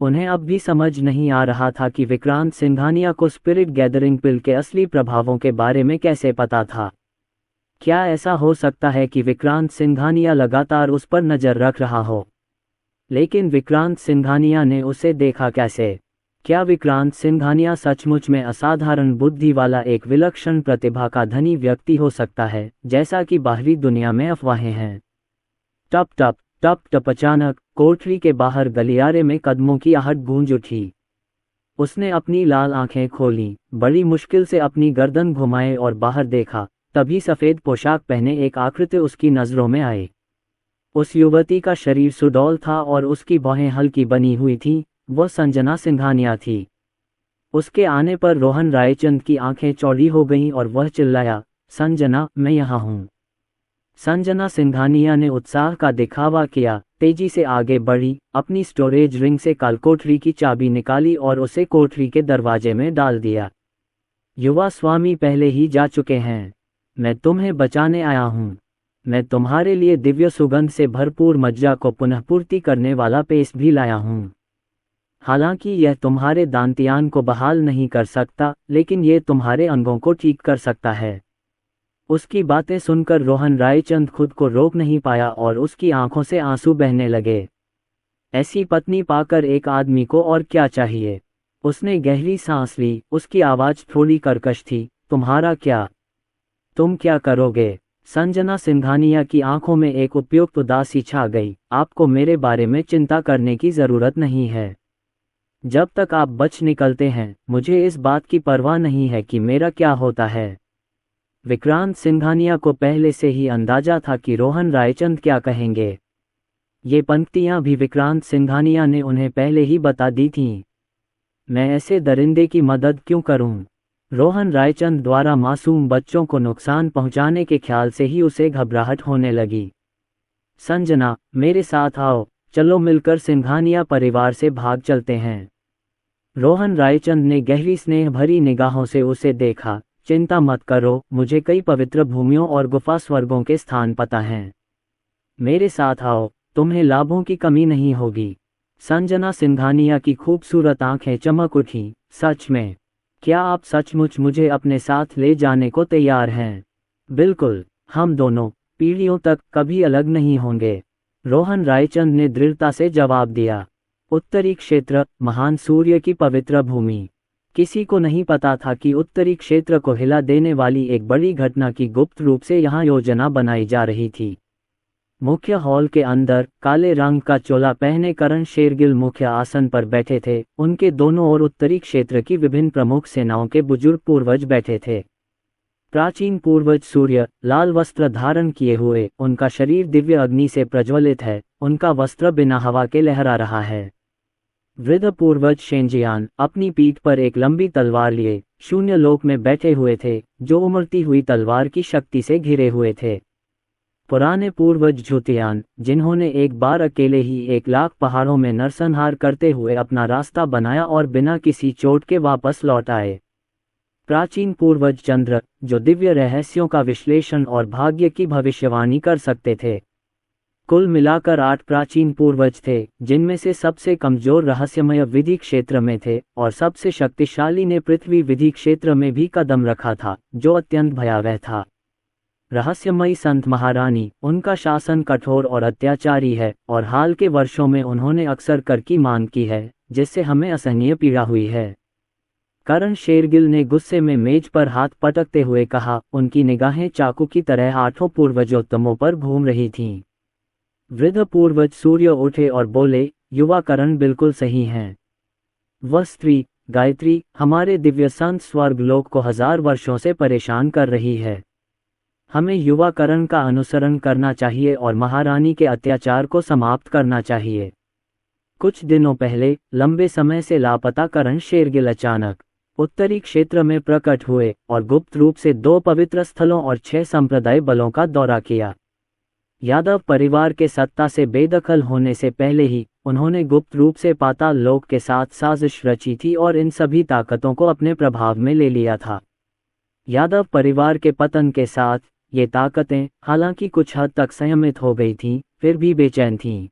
उन्हें अब भी समझ नहीं आ रहा था कि विक्रांत सिंघानिया को स्पिरिट गैदरिंग पिल के असली प्रभावों के बारे में कैसे पता था। क्या ऐसा हो सकता है कि विक्रांत सिंघानिया लगातार उस पर नजर रख रहा हो? लेकिन विक्रांत सिंघानिया ने उसे देखा कैसे? क्या विक्रांत सिंघानिया सचमुच में असाधारण बुद्धि वाला एक विलक्षण प्रतिभा का धनी व्यक्ति हो सकता है, जैसा कि बाहरी दुनिया में अफवाहें हैं? टप टप टप टप। अचानक कोठरी के बाहर गलियारे में कदमों की आहट गूंज उठी। उसने अपनी लाल आंखें खोलीं, बड़ी मुश्किल से अपनी गर्दन घुमाए और बाहर देखा। तभी सफेद पोशाक पहने एक आकृति उसकी नजरों में आई। उस युवती का शरीर सुडौल था और उसकी बाहें हल्की बनी हुई थीं। वह संजना सिंघानिया थी। उसके आने पर रोहन रायचंद की आंखें चौड़ी हो गईं और वह चिल्लाया, संजना, मैं यहाँ हूँ। संजना सिंघानिया ने उत्साह का दिखावा किया, तेजी से आगे बढ़ी, अपनी स्टोरेज रिंग से कोठरी की चाबी निकाली और उसे कोठरी के दरवाजे में डाल दिया। युवा स्वामी पहले ही जा चुके हैं। मैं तुम्हें बचाने आया हूँ। मैं तुम्हारे लिए दिव्य सुगंध से भरपूर मज्जा को पुनःपूर्ति करने वाला पेस्ट भी लाया हूँ। हालांकि यह तुम्हारे दांतियान को बहाल नहीं कर सकता, लेकिन यह तुम्हारे अंगों को ठीक कर सकता है। उसकी बातें सुनकर रोहन रायचंद खुद को रोक नहीं पाया और उसकी आंखों से आंसू बहने लगे। ऐसी पत्नी पाकर एक आदमी को और क्या चाहिए। उसने गहरी सांस ली, उसकी आवाज थोड़ी कर्कश थी। तुम्हारा क्या? तुम क्या करोगे? संजना सिंघानिया की आंखों में एक उपयुक्त उदासी छा गई। आपको मेरे बारे में चिंता करने की जरूरत नहीं है। जब तक आप बच निकलते हैं, मुझे इस बात की परवाह नहीं है कि मेरा क्या होता है। विक्रांत सिंघानिया को पहले से ही अंदाजा था कि रोहन रायचंद क्या कहेंगे। ये पंक्तियां भी विक्रांत सिंघानिया ने उन्हें पहले ही बता दी थीं। मैं ऐसे दरिंदे की मदद क्यों करूं? रोहन रायचंद द्वारा मासूम बच्चों को नुकसान पहुंचाने के ख्याल से ही उसे घबराहट होने लगी। संजना, मेरे साथ आओ, चलो मिलकर सिंघानिया परिवार से भाग चलते हैं। रोहन रायचंद ने गहरी स्नेह भरी निगाहों से उसे देखा। चिंता मत करो, मुझे कई पवित्र भूमियों और गुफा स्वर्गों के स्थान पता हैं। मेरे साथ आओ, तुम्हें लाभों की कमी नहीं होगी। संजना सिंघानिया की खूबसूरत आंखें चमक उठी। सच में? क्या आप सचमुच मुझे अपने साथ ले जाने को तैयार हैं? बिल्कुल, हम दोनों पीढ़ियों तक कभी अलग नहीं होंगे, रोहन रायचंद ने दृढ़ता से जवाब दिया। उत्तरी क्षेत्र, महान सूर्य की पवित्र भूमि। किसी को नहीं पता था कि उत्तरी क्षेत्र को हिला देने वाली एक बड़ी घटना की गुप्त रूप से यहाँ योजना बनाई जा रही थी। मुख्य हॉल के अंदर काले रंग का चोला पहने करण शेरगिल मुख्य आसन पर बैठे थे। उनके दोनों ओर उत्तरी क्षेत्र की विभिन्न प्रमुख सेनाओं के बुजुर्ग पूर्वज बैठे थे। प्राचीन पूर्वज सूर्य लाल वस्त्र धारण किए हुए, उनका शरीर दिव्य अग्नि से प्रज्वलित है, उनका वस्त्र बिना हवा के लहरा रहा है। वृद्ध पूर्वज शेंजियान अपनी पीठ पर एक लंबी तलवार लिए शून्य लोक में बैठे हुए थे, जो उमड़ती हुई तलवार की शक्ति से घिरे हुए थे। पुराने पूर्वज झुतियान, जिन्होंने एक बार अकेले ही 1,00,000 पहाड़ों में नरसंहार करते हुए अपना रास्ता बनाया और बिना किसी चोट के वापस लौट आए। प्राचीन पूर्वज चंद्र, जो दिव्य रहस्यों का विश्लेषण और भाग्य की भविष्यवाणी कर सकते थे। कुल मिलाकर 8 प्राचीन पूर्वज थे, जिनमें से सबसे कमजोर रहस्यमय विधि क्षेत्र में थे और सबसे शक्तिशाली ने पृथ्वी विधि क्षेत्र में भी कदम रखा था, जो अत्यंत भयावह था। रहस्यमयी संत महारानी, उनका शासन कठोर और अत्याचारी है और हाल के वर्षों में उन्होंने अक्सर कर की मांग की है, जिससे हमें असहनीय पीड़ा हुई है। करण शेरगिल ने गुस्से में मेज पर हाथ पटकते हुए कहा। उनकी निगाहें चाकू की तरह 8 पूर्वजोत्तमों पर घूम रही थीं। वृद्ध पूर्वज सूर्य उठे और बोले, युवा करण बिल्कुल सही हैं। वह स्त्री गायत्री हमारे दिव्य संत स्वर्गलोक को 1000 वर्षों से परेशान कर रही है। हमें युवा करण का अनुसरण करना चाहिए और महारानी के अत्याचार को समाप्त करना चाहिए। कुछ दिनों पहले लंबे समय से लापता करण शेरगिल अचानक उत्तरी क्षेत्र में प्रकट हुए और गुप्त रूप से 2 पवित्र स्थलों और 6 संप्रदाय बलों का दौरा किया। यादव परिवार के सत्ता से बेदखल होने से पहले ही उन्होंने गुप्त रूप से पाताल लोक के साथ साजिश रची थी और इन सभी ताकतों को अपने प्रभाव में ले लिया था। यादव परिवार के पतन के साथ ये ताकतें हालांकि कुछ हद तक संयमित हो गई थीं, फिर भी बेचैन थीं।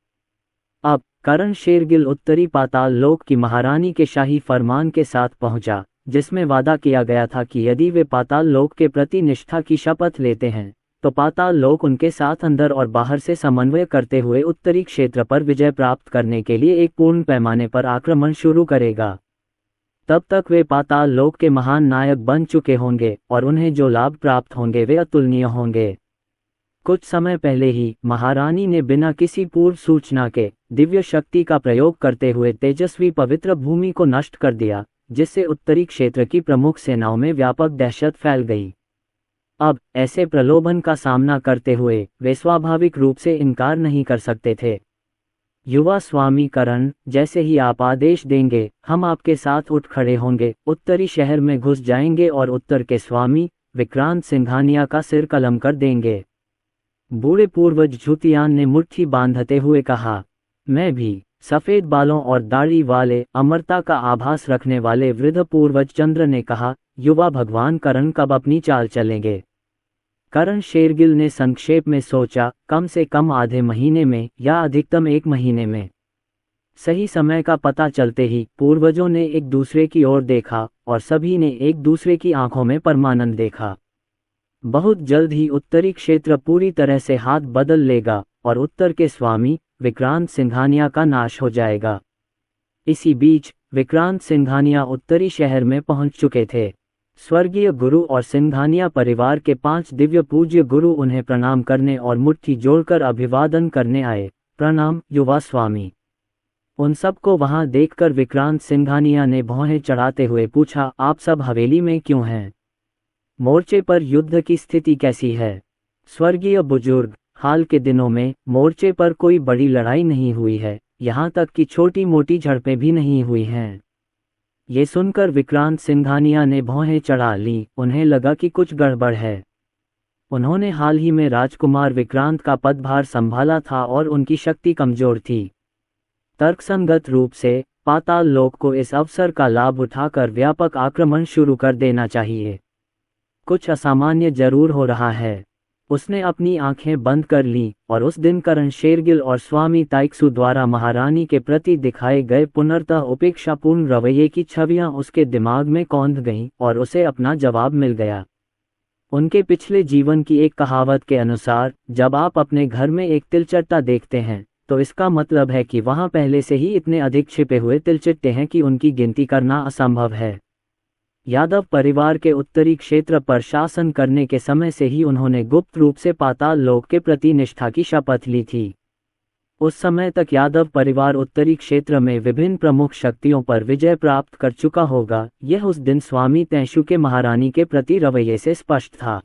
अब करण शेरगिल उत्तरी पाताल लोक की महारानी के शाही फरमान के साथ पहुंचा, जिसमें वादा किया गया था कि यदि वे पाताल लोक के प्रति निष्ठा की शपथ लेते हैं, तो पाताल लोक उनके साथ अंदर और बाहर से समन्वय करते हुए उत्तरी क्षेत्र पर विजय प्राप्त करने के लिए एक पूर्ण पैमाने पर आक्रमण शुरू करेगा। तब तक वे पाताल लोक के महान नायक बन चुके होंगे और उन्हें जो लाभ प्राप्त होंगे वे अतुलनीय होंगे। कुछ समय पहले ही महारानी ने बिना किसी पूर्व सूचना के दिव्य शक्ति का प्रयोग करते हुए तेजस्वी पवित्र भूमि को नष्ट कर दिया, जिससे उत्तरी क्षेत्र की प्रमुख सेनाओं में व्यापक दहशत फैल गई। अब ऐसे प्रलोभन का सामना करते हुए वे स्वाभाविक रूप से इनकार नहीं कर सकते थे। युवा स्वामी करण, जैसे ही आप आदेश देंगे, हम आपके साथ उठ खड़े होंगे, उत्तरी शहर में घुस जाएंगे और उत्तर के स्वामी विक्रांत सिंघानिया का सिर कलम कर देंगे। बूढ़े पूर्वज झुतियान ने मुट्ठी बांधते हुए कहा। मैं भी। सफेद बालों और दाढ़ी वाले, अमरता का आभास रखने वाले वृद्ध पूर्वज चंद्र ने कहा, युवा भगवान करण कब अपनी चाल चलेंगे? करण शेरगिल ने संक्षेप में सोचा, कम से कम आधे महीने में या अधिकतम 1 महीने में। सही समय का पता चलते ही पूर्वजों ने एक दूसरे की ओर देखा और सभी ने एक दूसरे की आंखों में परमानंद देखा। बहुत जल्द ही उत्तरी क्षेत्र पूरी तरह से हाथ बदल लेगा और उत्तर के स्वामी विक्रांत सिंघानिया का नाश हो जाएगा। इसी बीच विक्रांत सिंघानिया उत्तरी शहर में पहुंच चुके थे। स्वर्गीय गुरु और सिंघानिया परिवार के 5 दिव्य पूज्य गुरु उन्हें प्रणाम करने और मुट्ठी जोड़कर अभिवादन करने आए। प्रणाम युवा स्वामी। उन सबको वहां देखकर विक्रांत सिंघानिया ने भौहें चढ़ाते हुए पूछा, आप सब हवेली में क्यों हैं? मोर्चे पर युद्ध की स्थिति कैसी है? स्वर्गीय बुजुर्ग, हाल के दिनों में मोर्चे पर कोई बड़ी लड़ाई नहीं हुई है, यहाँ तक कि छोटी मोटी झड़पें भी नहीं हुई हैं। ये सुनकर विक्रांत सिंघानिया ने भौहें चढ़ा ली। उन्हें लगा कि कुछ गड़बड़ है। उन्होंने हाल ही में राजकुमार विक्रांत का पदभार संभाला था और उनकी शक्ति कमजोर थी। तर्कसंगत रूप से पाताल लोक को इस अवसर का लाभ उठाकर व्यापक आक्रमण शुरू कर देना चाहिए। कुछ असामान्य जरूर हो रहा है। उसने अपनी आंखें बंद कर लीं और उस दिन करण शेरगिल और स्वामी ताइक्सु द्वारा महारानी के प्रति दिखाए गए पुनर्तः उपेक्षापूर्ण रवैये की छवियां उसके दिमाग में कौंध गईं और उसे अपना जवाब मिल गया। उनके पिछले जीवन की एक कहावत के अनुसार, जब आप अपने घर में एक तिलचट्टा देखते हैं तो इसका मतलब है कि वहां पहले से ही इतने अधिक छिपे हुए तिलचट्टे हैं कि उनकी गिनती करना असंभव है। यादव परिवार के उत्तरी क्षेत्र पर शासन करने के समय से ही उन्होंने गुप्त रूप से पाताल लोक के प्रति निष्ठा की शपथ ली थी। उस समय तक यादव परिवार उत्तरी क्षेत्र में विभिन्न प्रमुख शक्तियों पर विजय प्राप्त कर चुका होगा। यह उस दिन स्वामी तैशु के महारानी के प्रति रवैये से स्पष्ट था।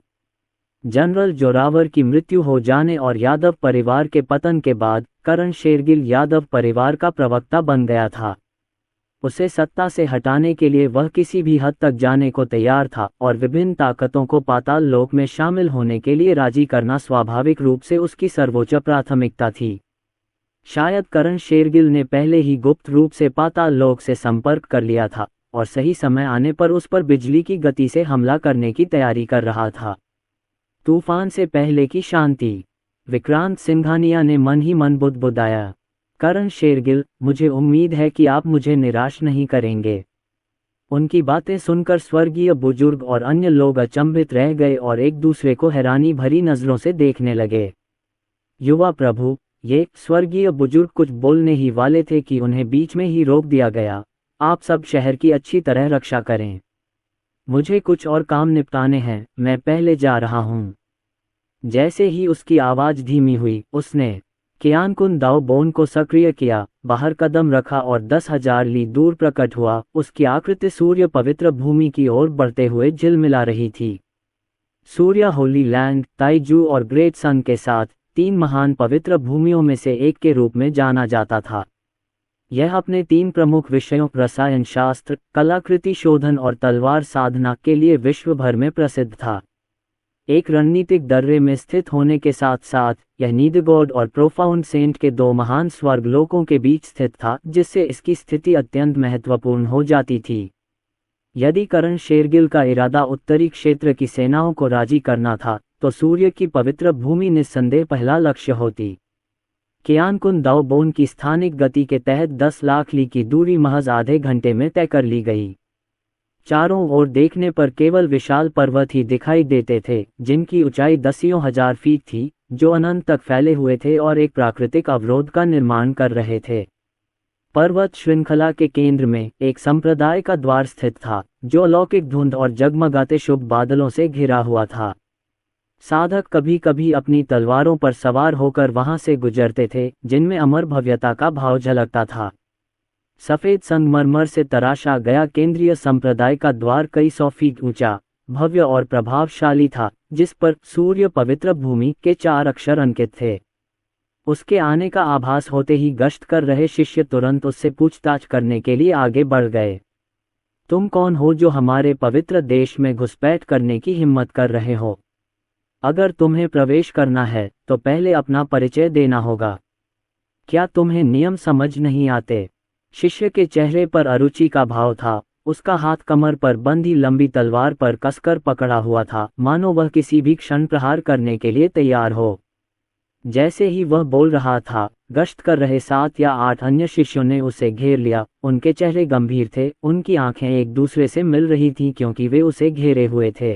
जनरल जोरावर की मृत्यु हो जाने और यादव परिवार के पतन के बाद करण शेरगिल यादव परिवार का प्रवक्ता बन गया था। उसे सत्ता से हटाने के लिए वह किसी भी हद तक जाने को तैयार था और विभिन्न ताकतों को पाताल लोक में शामिल होने के लिए राजी करना स्वाभाविक रूप से उसकी सर्वोच्च प्राथमिकता थी। शायद करण शेरगिल ने पहले ही गुप्त रूप से पाताल लोक से संपर्क कर लिया था और सही समय आने पर उस पर बिजली की गति से हमला करने की तैयारी कर रहा था। तूफान से पहले की शांति। विक्रांत सिंघानिया ने मन ही मन बुदबुदाया, करण शेरगिल, मुझे उम्मीद है कि आप मुझे निराश नहीं करेंगे। उनकी बातें सुनकर स्वर्गीय बुजुर्ग और अन्य लोग अचंभित रह गए और एक दूसरे को हैरानी भरी नजरों से देखने लगे। युवा प्रभु, ये स्वर्गीय बुजुर्ग कुछ बोलने ही वाले थे कि उन्हें बीच में ही रोक दिया गया। आप सब शहर की अच्छी तरह रक्षा करें। मुझे कुछ और काम निपटाने हैं, मैं पहले जा रहा हूँ। जैसे ही उसकी आवाज धीमी हुई, उसने कियानकुन दाओ बोन को सक्रिय किया, बाहर कदम रखा और 10,000 ली दूर प्रकट हुआ। उसकी आकृति सूर्य पवित्र भूमि की ओर बढ़ते हुए झिलमिला रही थी। सूर्य होली लैंड, ताइजू और ग्रेट सन के साथ 3 महान पवित्र भूमियों में से एक के रूप में जाना जाता था। यह अपने 3 प्रमुख विषयों रसायन शास्त्र, कलाकृति शोधन और तलवार साधना के लिए विश्व भर में प्रसिद्ध था। एक रणनीतिक दर्रे में स्थित होने के साथ साथ यह नीदगोड और प्रोफाउंड सेंट के 2 महान स्वर्गलोकों के बीच स्थित था, जिससे इसकी स्थिति अत्यंत महत्वपूर्ण हो जाती थी। यदि करण शेरगिल का इरादा उत्तरी क्षेत्र की सेनाओं को राजी करना था तो सूर्य की पवित्र भूमि निस्संदेह पहला लक्ष्य होती। कियानकुन दाओ बोन की स्थानिक गति के तहत 10 लाख ली की दूरी महज आधे घंटे में तय कर ली गई। चारों ओर देखने पर केवल विशाल पर्वत ही दिखाई देते थे, जिनकी ऊंचाई 10,000 फीट थी, जो अनंत तक फैले हुए थे और एक प्राकृतिक अवरोध का निर्माण कर रहे थे। पर्वत श्रृंखला के केंद्र में एक संप्रदाय का द्वार स्थित था, जो अलौकिक धुंध और जगमगाते शुभ बादलों से घिरा हुआ था। साधक कभी कभी अपनी तलवारों पर सवार होकर वहां से गुजरते थे, जिनमें अमर भव्यता का भाव झलकता था। सफेद संगमरमर से तराशा गया केंद्रीय संप्रदाय का द्वार कई 100 फीट ऊंचा, भव्य और प्रभावशाली था, जिस पर सूर्य पवित्र भूमि के 4 अक्षर अंकित थे। उसके आने का आभास होते ही गश्त कर रहे शिष्य तुरंत उससे पूछताछ करने के लिए आगे बढ़ गए। तुम कौन हो जो हमारे पवित्र देश में घुसपैठ करने की हिम्मत कर रहे हो? अगर तुम्हें प्रवेश करना है तो पहले अपना परिचय देना होगा। क्या तुम्हें नियम समझ नहीं आते? शिष्य के चेहरे पर अरुचि का भाव था। उसका हाथ कमर पर बंधी लंबी तलवार पर कसकर पकड़ा हुआ था, मानो वह किसी भी क्षण प्रहार करने के लिए तैयार हो। जैसे ही वह बोल रहा था, गश्त कर रहे 7 या 8 अन्य शिष्यों ने उसे घेर लिया। उनके चेहरे गंभीर थे, उनकी आंखें एक दूसरे से मिल रही थीं क्योंकि वे उसे घेरे हुए थे।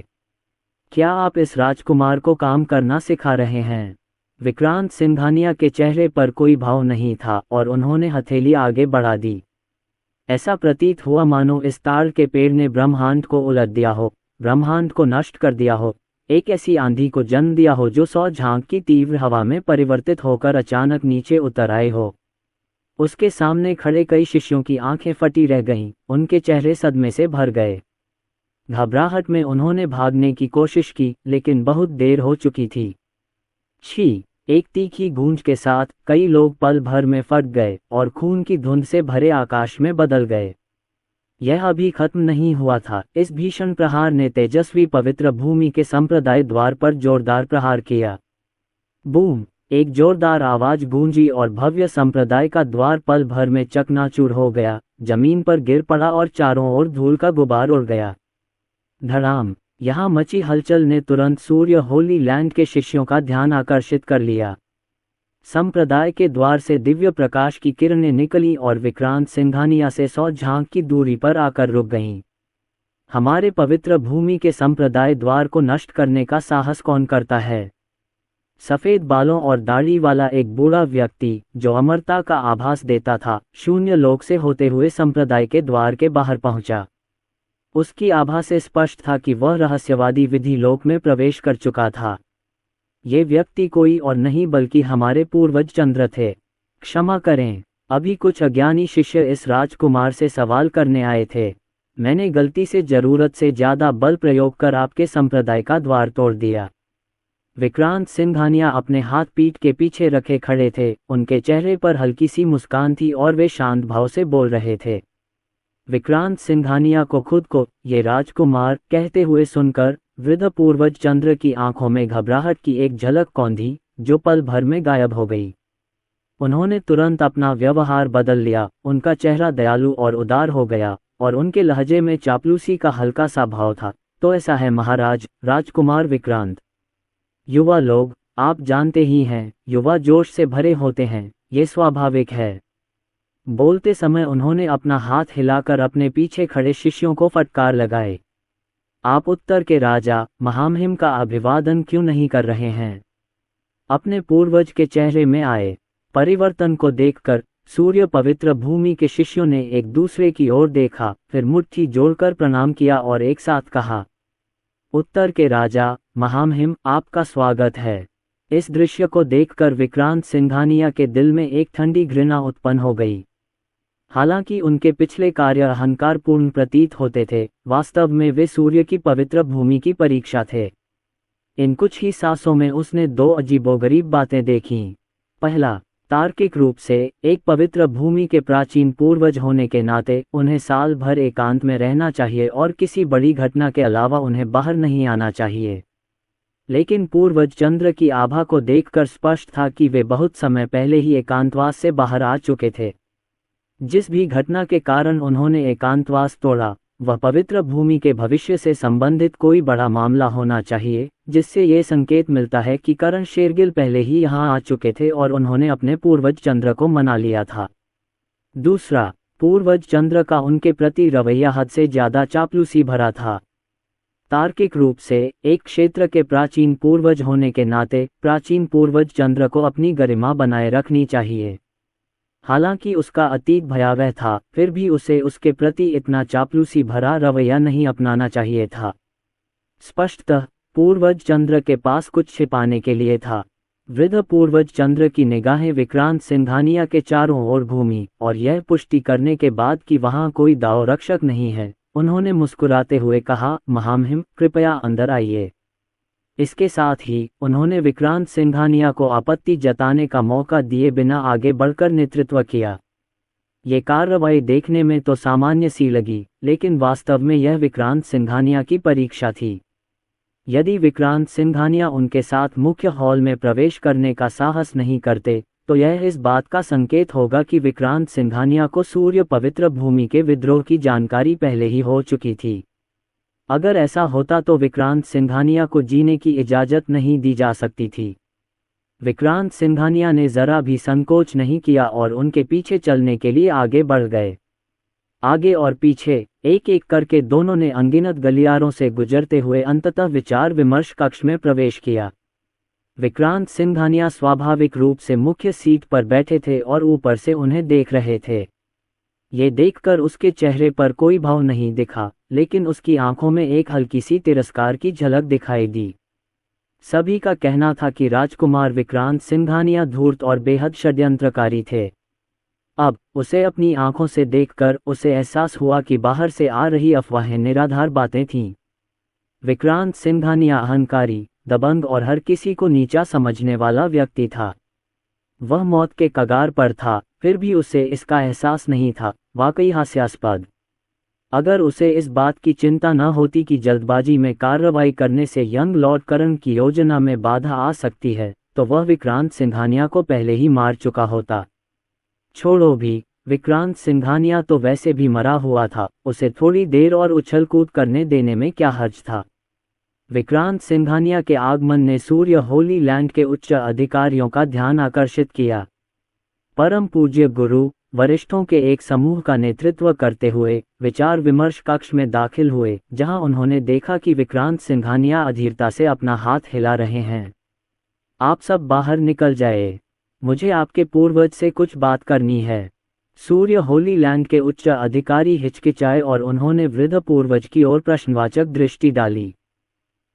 क्या आप इस राजकुमार को काम करना सिखा रहे हैं? विक्रांत सिंघानिया के चेहरे पर कोई भाव नहीं था और उन्होंने हथेली आगे बढ़ा दी। ऐसा प्रतीत हुआ मानो इस ताड़ के पेड़ ने ब्रह्मांड को उलट दिया हो, ब्रह्मांड को नष्ट कर दिया हो, एक ऐसी आंधी को जन्म दिया हो जो 100 झांक की तीव्र हवा में परिवर्तित होकर अचानक नीचे उतर आए हो। उसके सामने खड़े कई शिष्यों की आंखें फटी रह गईं, उनके चेहरे सदमे से भर गए। घबराहट में उन्होंने भागने की कोशिश की, लेकिन बहुत देर हो चुकी थी। छी! एक तीखी गूंज के साथ कई लोग पल भर में फट गए और खून की धुंध से भरे आकाश में बदल गए। यह अभी खत्म नहीं हुआ था। इस भीषण प्रहार ने तेजस्वी पवित्र भूमि के संप्रदाय द्वार पर जोरदार प्रहार किया। बूम! एक जोरदार आवाज गूंजी और भव्य संप्रदाय का द्वार पल भर में चकनाचूर हो गया, जमीन पर गिर पड़ा और चारों ओर धूल का गुबार उड़ गया। धड़ाम! यहाँ मची हलचल ने तुरंत सूर्य होली लैंड के शिष्यों का ध्यान आकर्षित कर लिया। संप्रदाय के द्वार से दिव्य प्रकाश की किरणें निकलीं और विक्रांत सिंघानिया से 100 झांक की दूरी पर आकर रुक गईं। हमारे पवित्र भूमि के संप्रदाय द्वार को नष्ट करने का साहस कौन करता है? सफेद बालों और दाढ़ी वाला एक बूढ़ा व्यक्ति, जो अमरता का आभास देता था, शून्य लोक से होते हुए संप्रदाय के द्वार के बाहर पहुंचा। उसकी आभा से स्पष्ट था कि वह रहस्यवादी विधि लोक में प्रवेश कर चुका था। ये व्यक्ति कोई और नहीं बल्कि हमारे पूर्वज चंद्र थे। क्षमा करें, अभी कुछ अज्ञानी शिष्य इस राजकुमार से सवाल करने आए थे। मैंने गलती से जरूरत से ज्यादा बल प्रयोग कर आपके संप्रदाय का द्वार तोड़ दिया। विक्रांत सिंघानिया अपने हाथ पीठ के पीछे रखे खड़े थे, उनके चेहरे पर हल्की सी मुस्कान थी और वे शांत भाव से बोल रहे थे। विक्रांत सिंघानिया को खुद को ये राजकुमार कहते हुए सुनकर वृद्ध पूर्वज चंद्र की आंखों में घबराहट की एक झलक कौंधी, जो पल भर में गायब हो गई। उन्होंने तुरंत अपना व्यवहार बदल लिया। उनका चेहरा दयालु और उदार हो गया और उनके लहजे में चापलूसी का हल्का सा भाव था। तो ऐसा है महाराज, राजकुमार विक्रांत। युवा लोग, आप जानते ही हैं, युवा जोश से भरे होते हैं, ये स्वाभाविक है। बोलते समय उन्होंने अपना हाथ हिलाकर अपने पीछे खड़े शिष्यों को फटकार लगाए। आप उत्तर के राजा महामहिम का अभिवादन क्यों नहीं कर रहे हैं? अपने पूर्वज के चेहरे में आए परिवर्तन को देखकर सूर्य पवित्र भूमि के शिष्यों ने एक दूसरे की ओर देखा, फिर मुट्ठी जोड़कर प्रणाम किया और एक साथ कहा, उत्तर के राजा महामहिम, आपका स्वागत है। इस दृश्य को देखकर विक्रांत सिंघानिया के दिल में एक ठंडी घृणा उत्पन्न हो गई। हालांकि उनके पिछले कार्य अहंकारपूर्ण प्रतीत होते थे, वास्तव में वे सूर्य की पवित्र भूमि की परीक्षा थे। इन कुछ ही सांसों में उसने 2 अजीबोगरीब बातें देखीं। पहला, तार्किक रूप से एक पवित्र भूमि के प्राचीन पूर्वज होने के नाते उन्हें साल भर एकांत में रहना चाहिए और किसी बड़ी घटना के अलावा उन्हें बाहर नहीं आना चाहिए। लेकिन पूर्वज चंद्र की आभा को देखकर स्पष्ट था कि वे बहुत समय पहले ही एकांतवास से बाहर आ चुके थे। जिस भी घटना के कारण उन्होंने एकांतवास तोड़ा, वह पवित्र भूमि के भविष्य से संबंधित कोई बड़ा मामला होना चाहिए, जिससे ये संकेत मिलता है कि करण शेरगिल पहले ही यहाँ आ चुके थे और उन्होंने अपने पूर्वज चंद्र को मना लिया था। दूसरा, पूर्वज चंद्र का उनके प्रति रवैया हद से ज्यादा चापलूसी भरा था। तार्किक रूप से एक क्षेत्र के प्राचीन पूर्वज होने के नाते प्राचीन पूर्वज चंद्र को अपनी गरिमा बनाए रखनी चाहिए। हालांकि उसका अतीत भयावह था, फिर भी उसे उसके प्रति इतना चापलूसी भरा रवैया नहीं अपनाना चाहिए था। स्पष्टतः पूर्वज चंद्र के पास कुछ छिपाने के लिए था। वृद्ध पूर्वज चंद्र की निगाहें विक्रांत सिंघानिया के चारों ओर घूमी और यह पुष्टि करने के बाद कि वहां कोई दाव रक्षक नहीं है, उन्होंने मुस्कुराते हुए कहा, महामहिम, कृपया अंदर आइए। इसके साथ ही उन्होंने विक्रांत सिंघानिया को आपत्ति जताने का मौका दिए बिना आगे बढ़कर नेतृत्व किया। ये कार्रवाई देखने में तो सामान्य सी लगी, लेकिन वास्तव में यह विक्रांत सिंघानिया की परीक्षा थी। यदि विक्रांत सिंघानिया उनके साथ मुख्य हॉल में प्रवेश करने का साहस नहीं करते तो यह इस बात का संकेत होगा कि विक्रांत सिंघानिया को सूर्य पवित्र भूमि के विद्रोह की जानकारी पहले ही हो चुकी थी। अगर ऐसा होता तो विक्रांत सिंघानिया को जीने की इजाज़त नहीं दी जा सकती थी। विक्रांत सिंघानिया ने जरा भी संकोच नहीं किया और उनके पीछे चलने के लिए आगे बढ़ गए। आगे और पीछे एक एक करके दोनों ने अनगिनत गलियारों से गुजरते हुए अंततः विचार विमर्श कक्ष में प्रवेश किया। विक्रांत सिंघानिया स्वाभाविक रूप से मुख्य सीट पर बैठे थे और ऊपर से उन्हें देख रहे थे। ये देखकर उसके चेहरे पर कोई भाव नहीं दिखा, लेकिन उसकी आंखों में एक हल्की सी तिरस्कार की झलक दिखाई दी। सभी का कहना था कि राजकुमार विक्रांत सिंघानिया धूर्त और बेहद षड्यंत्रकारी थे। अब उसे अपनी आंखों से देखकर उसे एहसास हुआ कि बाहर से आ रही अफवाहें निराधार बातें थीं। विक्रांत सिंघानिया अहंकारी, दबंग और हर किसी को नीचा समझने वाला व्यक्ति था। वह मौत के कगार पर था, फिर भी उसे इसका एहसास नहीं था। वाकई हास्यास्पद। अगर उसे इस बात की चिंता न होती कि जल्दबाजी में कार्रवाई करने से यंग लॉर्ड करण की योजना में बाधा आ सकती है, तो वह विक्रांत सिंघानिया को पहले ही मार चुका होता। छोड़ो भी, विक्रांत सिंघानिया तो वैसे भी मरा हुआ था, उसे थोड़ी देर और उछल कूद करने देने में क्या हर्ज था। विक्रांत सिंघानिया के आगमन ने सूर्य होली लैंड के उच्च अधिकारियों का ध्यान आकर्षित किया। परम पूज्य गुरु वरिष्ठों के एक समूह का नेतृत्व करते हुए विचार विमर्श कक्ष में दाखिल हुए, जहां उन्होंने देखा कि विक्रांत सिंघानिया अधीरता से अपना हाथ हिला रहे हैं। आप सब बाहर निकल जाए, मुझे आपके पूर्वज से कुछ बात करनी है। सूर्य होली लैंड के उच्च अधिकारी हिचकिचाए और उन्होंने वृद्ध पूर्वज की ओर प्रश्नवाचक दृष्टि डाली।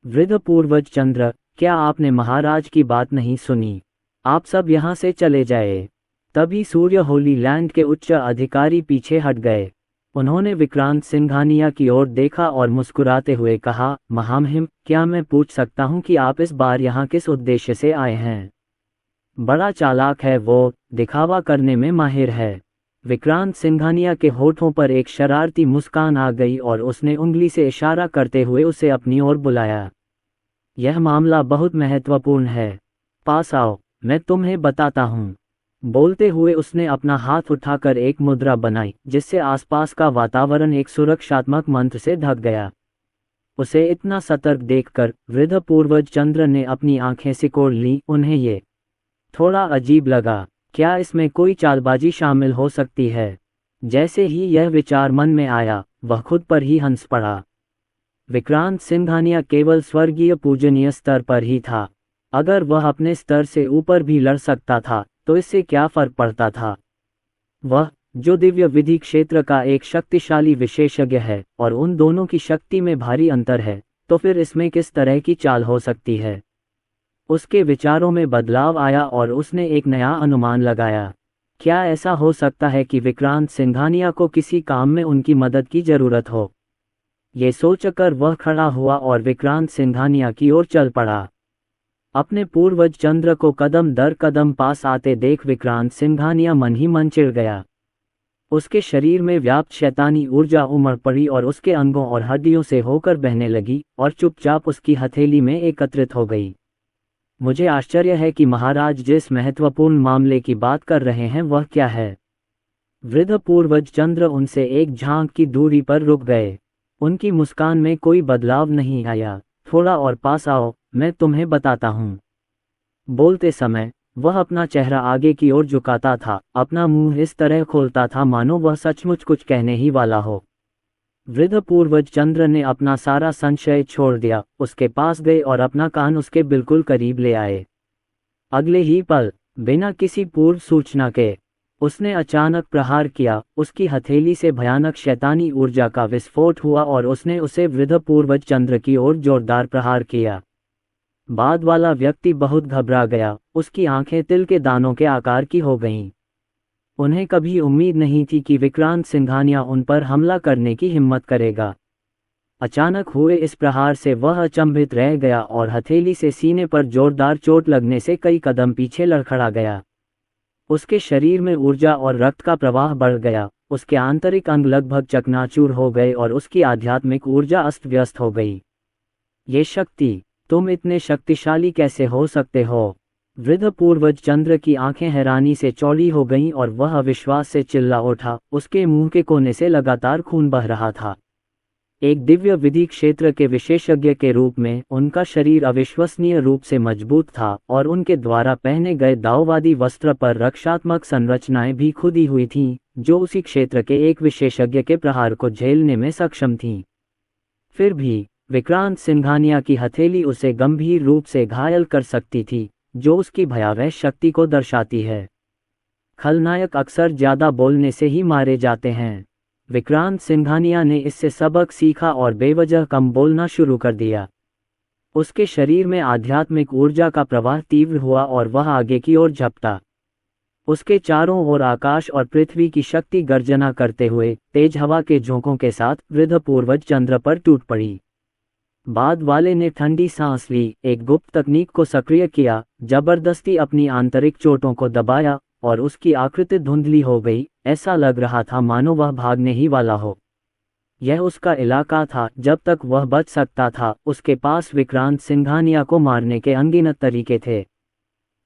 वृद्ध पूर्वज चंद्र, क्या आपने महाराज की बात नहीं सुनी? आप सब यहाँ से चले जाए। तभी सूर्य होली लैंड के उच्च अधिकारी पीछे हट गए। उन्होंने विक्रांत सिंघानिया की ओर देखा और मुस्कुराते हुए कहा, महामहिम, क्या मैं पूछ सकता हूँ कि आप इस बार यहाँ किस उद्देश्य से आए हैं? बड़ा चालाक है वो, दिखावा करने में माहिर है। विक्रांत सिंघानिया के होठों पर एक शरारती मुस्कान आ गई और उसने उंगली से इशारा करते हुए उसे अपनी ओर बुलाया। यह मामला बहुत महत्वपूर्ण है, पास आओ, मैं तुम्हें बताता हूँ। बोलते हुए उसने अपना हाथ उठाकर एक मुद्रा बनाई, जिससे आसपास का वातावरण एक सुरक्षात्मक मंत्र से ढक गया। उसे इतना सतर्क देखकर वृद्ध पूर्वज चंद्र ने अपनी आंखें सिकोड़ ली। उन्हें ये थोड़ा अजीब लगा। क्या इसमें कोई चालबाजी शामिल हो सकती है? जैसे ही यह विचार मन में आया, वह खुद पर ही हंस पड़ा। विक्रांत सिंघानिया केवल स्वर्गीय पूजनीय स्तर पर ही था। अगर वह अपने स्तर से ऊपर भी लड़ सकता था तो इससे क्या फर्क पड़ता था? वह, जो दिव्य विधि क्षेत्र का एक शक्तिशाली विशेषज्ञ है, और उन दोनों की शक्ति में भारी अंतर है, तो फिर इसमें किस तरह की चाल हो सकती है? उसके विचारों में बदलाव आया और उसने एक नया अनुमान लगाया। क्या ऐसा हो सकता है कि विक्रांत सिंघानिया को किसी काम में उनकी मदद की जरूरत हो? ये सोचकर वह खड़ा हुआ और विक्रांत सिंघानिया की ओर चल पड़ा। अपने पूर्वज चंद्र को कदम दर कदम पास आते देख विक्रांत सिंघानिया मन ही मन चिढ़ गया। उसके शरीर में व्याप्त शैतानी ऊर्जा उमड़ पड़ी और उसके अंगों और हड्डियों से होकर बहने लगी और चुपचाप उसकी हथेली में एकत्रित हो गई। मुझे आश्चर्य है कि महाराज जिस महत्वपूर्ण मामले की बात कर रहे हैं वह क्या है? वृद्ध पूर्वज चंद्र उनसे एक झांक की दूरी पर रुक गए। उनकी मुस्कान में कोई बदलाव नहीं आया। थोड़ा और पास आओ, मैं तुम्हें बताता हूँ। बोलते समय वह अपना चेहरा आगे की ओर झुकाता था, अपना मुंह इस तरह खोलता था मानो वह सचमुच कुछ कहने ही वाला हो। वृद्ध पूर्वज चंद्र ने अपना सारा संशय छोड़ दिया, उसके पास गए और अपना कान उसके बिल्कुल करीब ले आए। अगले ही पल, बिना किसी पूर्व सूचना के, उसने अचानक प्रहार किया। उसकी हथेली से भयानक शैतानी ऊर्जा का विस्फोट हुआ और उसने उसे वृद्ध पूर्वज चंद्र की ओर जोरदार प्रहार किया। बाद वाला व्यक्ति बहुत घबरा गया, उसकी आंखें तिल के दानों के आकार की हो गईं। उन्हें कभी उम्मीद नहीं थी कि विक्रांत सिंघानिया उन पर हमला करने की हिम्मत करेगा। अचानक हुए इस प्रहार से वह अचंभित रह गया और हथेली से सीने पर जोरदार चोट लगने से कई कदम पीछे लड़खड़ा गया। उसके शरीर में ऊर्जा और रक्त का प्रवाह बढ़ गया, उसके आंतरिक अंग लगभग चकनाचूर हो गए और उसकी आध्यात्मिक ऊर्जा अस्त व्यस्त हो गई। ये शक्ति, तुम इतने शक्तिशाली कैसे हो सकते हो? वृद्ध पूर्वज चंद्र की आंखें हैरानी से चौड़ी हो गईं और वह अविश्वास से चिल्ला उठा। उसके मुंह के कोने से लगातार खून बह रहा था। एक दिव्य विधि क्षेत्र के विशेषज्ञ के रूप में उनका शरीर अविश्वसनीय रूप से मजबूत था और उनके द्वारा पहने गए दाववादी वस्त्र पर रक्षात्मक संरचनाएं भी खुदी हुई थीं, जो उसी क्षेत्र के एक विशेषज्ञ के प्रहार को झेलने में सक्षम थीं। फिर भी विक्रांत सिंघानिया की हथेली उसे गंभीर रूप से घायल कर सकती थी, जो उसकी भयावह शक्ति को दर्शाती है। खलनायक अक्सर ज्यादा बोलने से ही मारे जाते हैं। विक्रांत सिंघानिया ने इससे सबक सीखा और बेवजह कम बोलना शुरू कर दिया। उसके शरीर में आध्यात्मिक ऊर्जा का प्रवाह तीव्र हुआ और वह आगे की ओर झपटा। उसके चारों ओर आकाश और पृथ्वी की शक्ति गर्जना करते हुए तेज हवा के झोंकों के साथ वृद्ध पूर्वज चंद्र पर टूट पड़ी। बाद वाले ने ठंडी सांस ली, एक गुप्त तकनीक को सक्रिय किया, जबरदस्ती अपनी आंतरिक चोटों को दबाया और उसकी आकृति धुंधली हो गई। ऐसा लग रहा था मानो वह भागने ही वाला हो। यह उसका इलाका था, जब तक वह बच सकता था। उसके पास विक्रांत सिंघानिया को मारने के अनगिनत तरीके थे।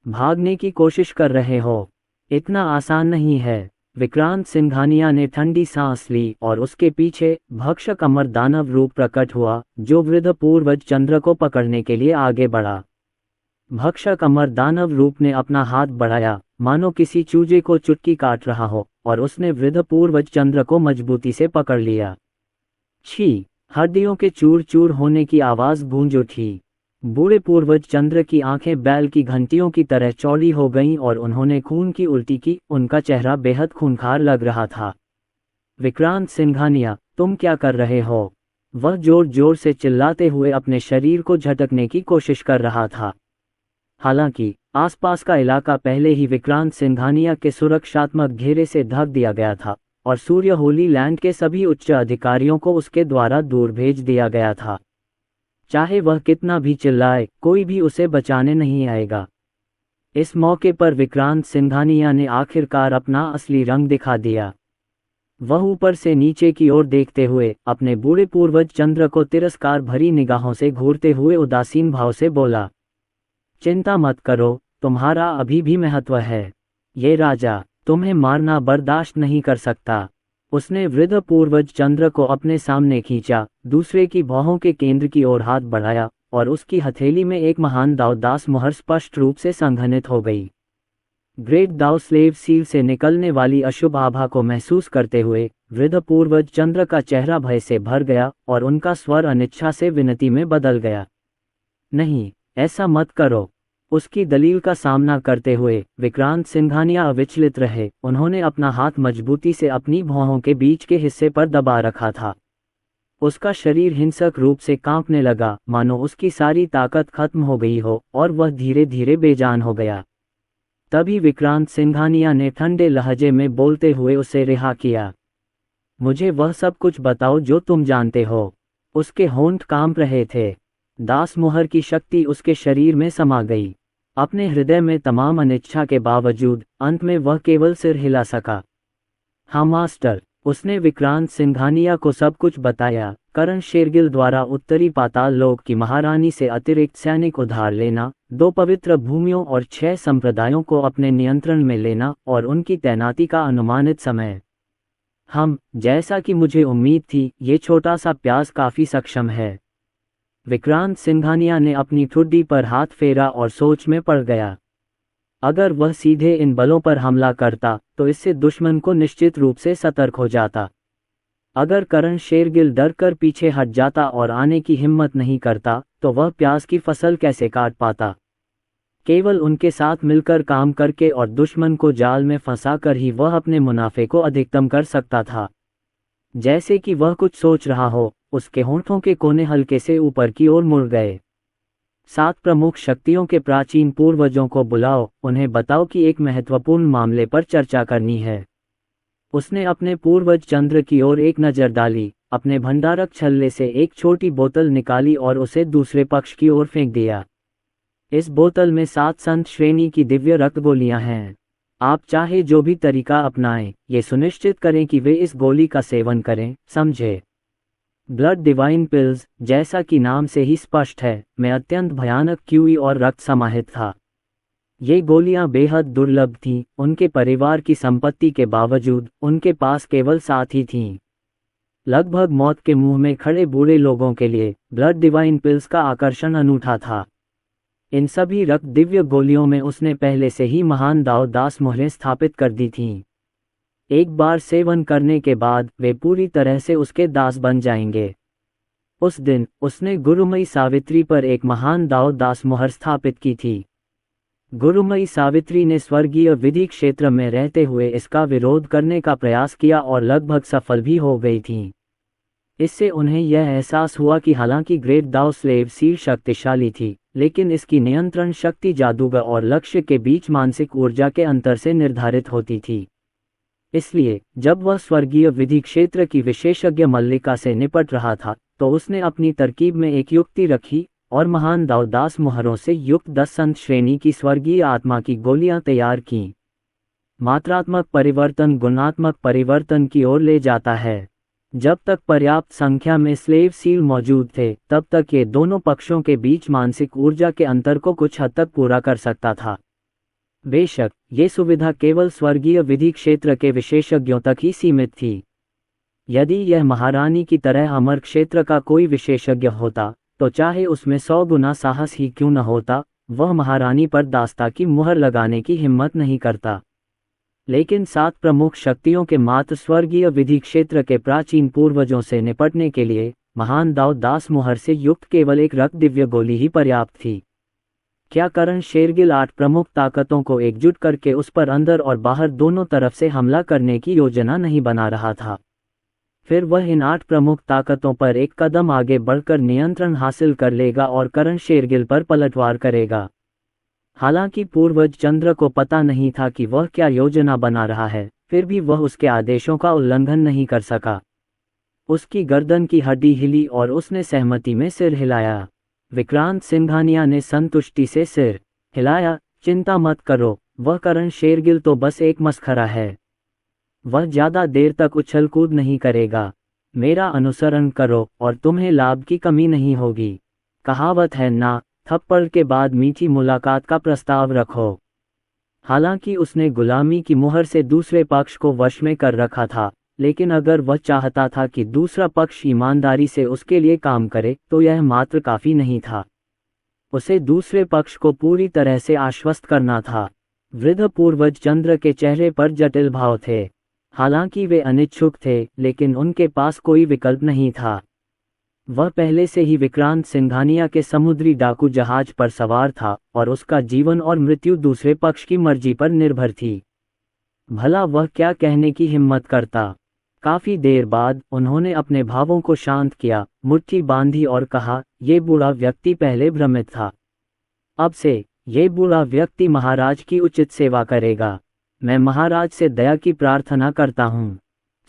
भागने की कोशिश कर रहे हो? इतना आसान नहीं है। विक्रांत सिंघानिया ने ठंडी सांस ली और उसके पीछे भक्षक अमर दानव रूप प्रकट हुआ, जो वृद्ध पूर्वज चंद्र को पकड़ने के लिए आगे बढ़ा। भक्षक अमर दानव रूप ने अपना हाथ बढ़ाया, मानो किसी चूजे को चुटकी काट रहा हो, और उसने वृद्ध पूर्वज चंद्र को मजबूती से पकड़ लिया। छी! हड्डियों के चूर चूर होने की आवाज गूंज उठी। बूढ़े पूर्वज चंद्र की आंखें बैल की घंटियों की तरह चौड़ी हो गईं और उन्होंने खून की उल्टी की। उनका चेहरा बेहद खूंखार लग रहा था। विक्रांत सिंघानिया, तुम क्या कर रहे हो? वह जोर जोर से चिल्लाते हुए अपने शरीर को झटकने की कोशिश कर रहा था। हालांकि आसपास का इलाका पहले ही विक्रांत सिंघानिया के सुरक्षात्मक घेरे से ढक दिया गया था और सूर्य होली लैंड के सभी उच्च अधिकारियों को उसके द्वारा दूर भेज दिया गया था। चाहे वह कितना भी चिल्लाए, कोई भी उसे बचाने नहीं आएगा। इस मौके पर विक्रांत सिंघानिया ने आखिरकार अपना असली रंग दिखा दिया। वह ऊपर से नीचे की ओर देखते हुए अपने बूढ़े पूर्वज चंद्र को तिरस्कार भरी निगाहों से घूरते हुए उदासीन भाव से बोला, चिंता मत करो, तुम्हारा अभी भी महत्व है। ये राजा तुम्हें मारना बर्दाश्त नहीं कर सकता। उसने वृद्ध पूर्वज चंद्र को अपने सामने खींचा, दूसरे की भौहों के केंद्र की ओर हाथ बढ़ाया और उसकी हथेली में एक महान दास मुहर स्पष्ट रूप से संघनित हो गई। ग्रेट दाव स्लेव सील से निकलने वाली अशुभ आभा को महसूस करते हुए वृद्ध पूर्वज चंद्र का चेहरा भय से भर गया और उनका स्वर अनिच्छा से विनती में बदल गया। नहीं, ऐसा मत करो। उसकी दलील का सामना करते हुए विक्रांत सिंघानिया अविचलित रहे। उन्होंने अपना हाथ मजबूती से अपनी भौहों के बीच के हिस्से पर दबा रखा था। उसका शरीर हिंसक रूप से कांपने लगा, मानो उसकी सारी ताकत खत्म हो गई हो और वह धीरे धीरे बेजान हो गया। तभी विक्रांत सिंघानिया ने ठंडे लहजे में बोलते हुए उसे रिहा किया। मुझे वह सब कुछ बताओ जो तुम जानते हो। उसके होंठ कांप रहे थे। दास मुहर की शक्ति उसके शरीर में समा गई। अपने हृदय में तमाम अनिच्छा के बावजूद अंत में वह केवल सिर हिला सका। हाँ मास्टर, उसने विक्रांत सिंघानिया को सब कुछ बताया। करण शेरगिल द्वारा उत्तरी पाताल लोक की महारानी से अतिरिक्त सैनिक उधार लेना, 2 पवित्र भूमियों और 6 संप्रदायों को अपने नियंत्रण में लेना और उनकी तैनाती का अनुमानित समय। जैसा कि मुझे उम्मीद थी, ये छोटा सा प्याज काफी सक्षम है। विक्रांत सिंघानिया ने अपनी ठुड्डी पर हाथ फेरा और सोच में पड़ गया। अगर वह सीधे इन बलों पर हमला करता तो इससे दुश्मन को निश्चित रूप से सतर्क हो जाता। अगर करण शेरगिल डर कर पीछे हट जाता और आने की हिम्मत नहीं करता तो वह प्याज की फसल कैसे काट पाता। केवल उनके साथ मिलकर काम करके और दुश्मन को जाल में फंसाकर ही वह अपने मुनाफे को अधिकतम कर सकता था। जैसे कि वह कुछ सोच रहा हो, उसके होंठों के कोने हल्के से ऊपर की ओर मुड़ गए। 7 प्रमुख शक्तियों के प्राचीन पूर्वजों को बुलाओ, उन्हें बताओ कि एक महत्वपूर्ण मामले पर चर्चा करनी है। उसने अपने पूर्वज चंद्र की ओर एक नज़र डाली, अपने भंडारक छल्ले से एक छोटी बोतल निकाली और उसे दूसरे पक्ष की ओर फेंक दिया। इस बोतल में 7 संत श्रेणी की दिव्य रक्त गोलियां हैं। आप चाहे जो भी तरीका अपनाएं, ये सुनिश्चित करें कि वे इस गोली का सेवन करें, समझे? ब्लड डिवाइन पिल्स, जैसा कि नाम से ही स्पष्ट है, में अत्यंत भयानक क्यूई और रक्त समाहित था। ये गोलियां बेहद दुर्लभ थीं, उनके परिवार की संपत्ति के बावजूद उनके पास केवल 7 ही थीं। लगभग मौत के मुंह में खड़े बूढ़े लोगों के लिए ब्लड डिवाइन पिल्स का आकर्षण अनूठा था। इन सभी रक्त दिव्य गोलियों में उसने पहले से ही महान दाव दास मोहरें स्थापित कर दी थीं। एक बार सेवन करने के बाद वे पूरी तरह से उसके दास बन जाएंगे। उस दिन उसने गुरुमयी सावित्री पर एक महान दाव दास मोहर स्थापित की थी। गुरुमयी सावित्री ने स्वर्गीय विधि क्षेत्र में रहते हुए इसका विरोध करने का प्रयास किया और लगभग सफल भी हो गई थीं। इससे उन्हें यह एहसास हुआ कि हालांकि ग्रेट दाव स्लेव सील शक्तिशाली थी, लेकिन इसकी नियंत्रण शक्ति जादूगर और लक्ष्य के बीच मानसिक ऊर्जा के अंतर से निर्धारित होती थी। इसलिए जब वह स्वर्गीय विधि क्षेत्र की विशेषज्ञ मल्लिका से निपट रहा था, तो उसने अपनी तरकीब में एक युक्ति रखी और महान दाव दास मोहरों से युक्त 10 संत श्रेणी की स्वर्गीय आत्मा की गोलियां तैयार कीं। मात्रात्मक परिवर्तन गुणात्मक परिवर्तन की ओर ले जाता है। जब तक पर्याप्त संख्या में स्लेव सील मौजूद थे, तब तक ये दोनों पक्षों के बीच मानसिक ऊर्जा के अंतर को कुछ हद तक पूरा कर सकता था। बेशक ये सुविधा केवल स्वर्गीय विधि क्षेत्र के विशेषज्ञों तक ही सीमित थी। यदि यह महारानी की तरह अमर क्षेत्र का कोई विशेषज्ञ होता, तो चाहे उसमें 100 गुना साहस ही क्यों न होता, वह महारानी पर दास्ता की मुहर लगाने की हिम्मत नहीं करता। लेकिन 7 प्रमुख शक्तियों के मात्र स्वर्गीय विधि क्षेत्र के प्राचीन पूर्वजों से निपटने के लिए महान दाव दास मुहर से युक्त केवल एक रक्त दिव्य गोली ही पर्याप्त थी। क्या करण शेरगिल 8 प्रमुख ताकतों को एकजुट करके उस पर अंदर और बाहर दोनों तरफ से हमला करने की योजना नहीं बना रहा था? फिर वह इन 8 प्रमुख ताकतों पर एक कदम आगे बढ़कर नियंत्रण हासिल कर लेगा और करण शेरगिल पर पलटवार करेगा। हालांकि पूर्वज चंद्र को पता नहीं था कि वह क्या योजना बना रहा है, फिर भी वह उसके आदेशों का उल्लंघन नहीं कर सका। उसकी गर्दन की हड्डी हिली और उसने सहमति में सिर हिलाया। विक्रांत सिंघानिया ने संतुष्टि से सिर हिलाया। चिंता मत करो, वह करण शेरगिल तो बस एक मस्खरा है। वह ज्यादा देर तक उछल कूद नहीं करेगा। मेरा अनुसरण करो और तुम्हें लाभ की कमी नहीं होगी। कहावत है ना, थप्पड़ के बाद मीठी मुलाकात का प्रस्ताव रखो। हालांकि उसने गुलामी की मुहर से दूसरे पक्ष को वश में कर रखा था, लेकिन अगर वह चाहता था कि दूसरा पक्ष ईमानदारी से उसके लिए काम करे, तो यह मात्र काफी नहीं था। उसे दूसरे पक्ष को पूरी तरह से आश्वस्त करना था। वृद्ध पूर्वज चंद्र के चेहरे पर जटिल भाव थे। हालांकि वे अनिच्छुक थे, लेकिन उनके पास कोई विकल्प नहीं था। वह पहले से ही विक्रांत सिंघानिया के समुद्री डाकू जहाज पर सवार था और उसका जीवन और मृत्यु दूसरे पक्ष की मर्जी पर निर्भर थी। भला वह क्या कहने की हिम्मत करता? काफी देर बाद उन्होंने अपने भावों को शांत किया, मुट्ठी बांधी और कहा, ये बूढ़ा व्यक्ति पहले भ्रमित था। अब से ये बूढ़ा व्यक्ति महाराज की उचित सेवा करेगा। मैं महाराज से दया की प्रार्थना करता हूँ।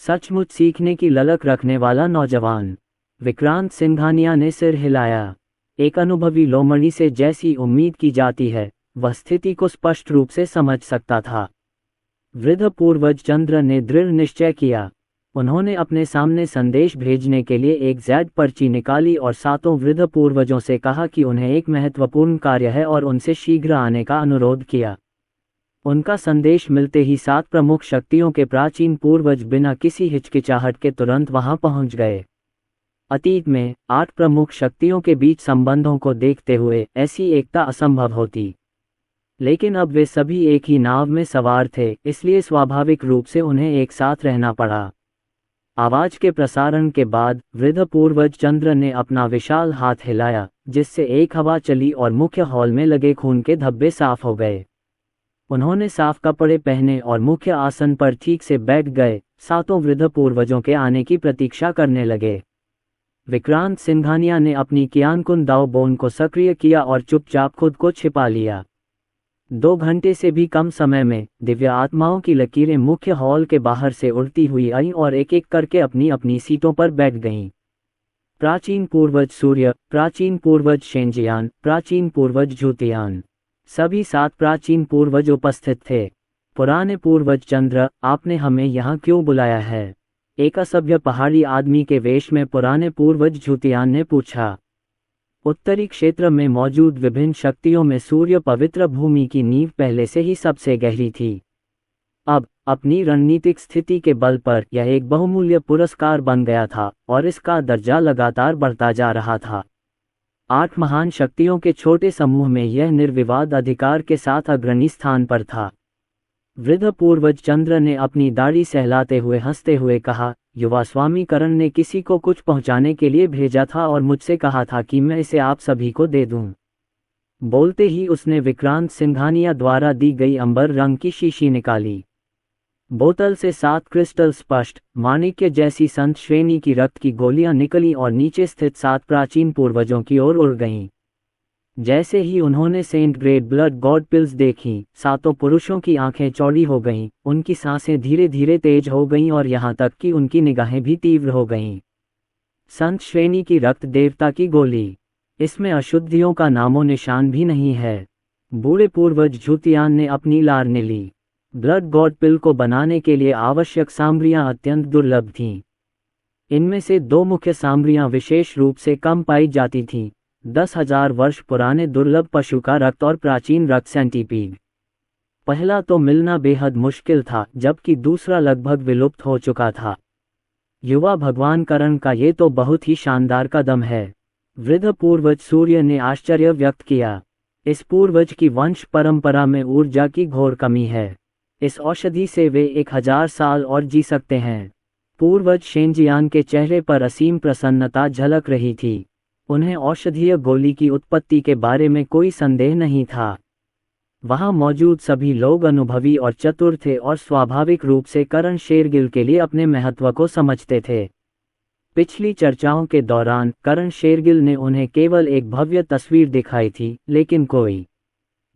सचमुच सीखने की ललक रखने वाला नौजवान। विक्रांत सिंघानिया ने सिर हिलाया। एक अनुभवी लोमड़ी से जैसी उम्मीद की जाती है, वह स्थिति को स्पष्ट रूप से समझ सकता था। वृद्ध पूर्वज चंद्र ने दृढ़ निश्चय किया। उन्होंने अपने सामने संदेश भेजने के लिए एक ज़ेड पर्ची निकाली और 7 वृद्ध पूर्वजों से कहा कि उन्हें एक महत्वपूर्ण कार्य है और उनसे शीघ्र आने का अनुरोध किया। उनका संदेश मिलते ही 7 प्रमुख शक्तियों के प्राचीन पूर्वज बिना किसी हिचकिचाहट के तुरंत वहां पहुंच गए। अतीत में 8 प्रमुख शक्तियों के बीच संबंधों को देखते हुए ऐसी एकता असंभव होती, लेकिन अब वे सभी एक ही नाव में सवार थे, इसलिए स्वाभाविक रूप से उन्हें एक साथ रहना पड़ा। आवाज के प्रसारण के बाद वृद्ध पूर्वज चंद्र ने अपना विशाल हाथ हिलाया, जिससे एक हवा चली और मुख्य हॉल में लगे खून के धब्बे साफ हो गए। उन्होंने साफ कपड़े पहने और मुख्य आसन पर ठीक से बैठ गए। 7 वृद्ध पूर्वजों के आने की प्रतीक्षा करने लगे। विक्रांत सिंघानिया ने अपनी कियानकुन दाव बोन को सक्रिय किया और चुपचाप खुद को छिपा लिया। 2 घंटे से भी कम समय में दिव्य आत्माओं की लकीरें मुख्य हॉल के बाहर से उड़ती हुई आईं और एक एक करके अपनी अपनी सीटों पर बैठ गईं। प्राचीन पूर्वज सूर्य, प्राचीन पूर्वज शेंजियान, प्राचीन पूर्वज झूतियान, सभी 7 प्राचीन पूर्वज उपस्थित थे। पुराने पूर्वज चंद्र, आपने हमें यहाँ क्यों बुलाया है? एक असभ्य पहाड़ी आदमी के वेश में पुराने पूर्वज झूतियान ने पूछा। उत्तरी क्षेत्र में मौजूद विभिन्न शक्तियों में सूर्य पवित्र भूमि की नींव पहले से ही सबसे गहरी थी। अब अपनी रणनीतिक स्थिति के बल पर यह एक बहुमूल्य पुरस्कार बन गया था और इसका दर्जा लगातार बढ़ता जा रहा था। 8 महान शक्तियों के छोटे समूह में यह निर्विवाद अधिकार के साथ अग्रणी स्थान पर था। वृद्ध पूर्वज चंद्र ने अपनी दाढ़ी सहलाते हुए हंसते हुए कहा, युवा स्वामी करण ने किसी को कुछ पहुंचाने के लिए भेजा था और मुझसे कहा था कि मैं इसे आप सभी को दे दूं। बोलते ही उसने विक्रांत सिंघानिया द्वारा दी गई अंबर रंग की शीशी निकाली। बोतल से 7 क्रिस्टल स्पष्ट माणिक्य जैसी संत श्रेणी की रक्त की गोलियां निकली और नीचे स्थित 7 प्राचीन पूर्वजों की ओर उड़ गईं। जैसे ही उन्होंने saint grade blood god pills देखीं, 7 पुरुषों की आंखें चौड़ी हो गईं, उनकी सांसें धीरे धीरे तेज हो गईं और यहाँ तक कि उनकी निगाहें भी तीव्र हो गईं। संत श्रेणी की रक्त देवता की गोली, इसमें अशुद्धियों का नामो निशान भी नहीं है। बूढ़े पूर्वज झूतियान ने अपनी लार ने ली। ब्लड गॉड पिल को बनाने के लिए आवश्यक सामग्रियां अत्यंत दुर्लभ थीं। इनमें से 2 मुख्य सामग्रियां विशेष रूप से कम पाई जाती थीं, 10,000 वर्ष पुराने दुर्लभ पशु का रक्त और प्राचीन रक्त सेंटीपीड। पहला तो मिलना बेहद मुश्किल था, जबकि दूसरा लगभग विलुप्त हो चुका था। युवा भगवान करण का ये तो बहुत ही शानदार कदम है। वृद्ध पूर्वज सूर्य ने आश्चर्य व्यक्त किया। इस पूर्वज की वंश परंपरा में ऊर्जा की घोर कमी है। इस औषधि से वे 1000 साल और जी सकते हैं। पूर्वज शेंजियान के चेहरे पर असीम प्रसन्नता झलक रही थी। उन्हें औषधीय गोली की उत्पत्ति के बारे में कोई संदेह नहीं था। वहां मौजूद सभी लोग अनुभवी और चतुर थे और स्वाभाविक रूप से करण शेरगिल के लिए अपने महत्व को समझते थे। पिछली चर्चाओं के दौरान करण शेरगिल ने उन्हें केवल एक भव्य तस्वीर दिखाई थी, लेकिन कोई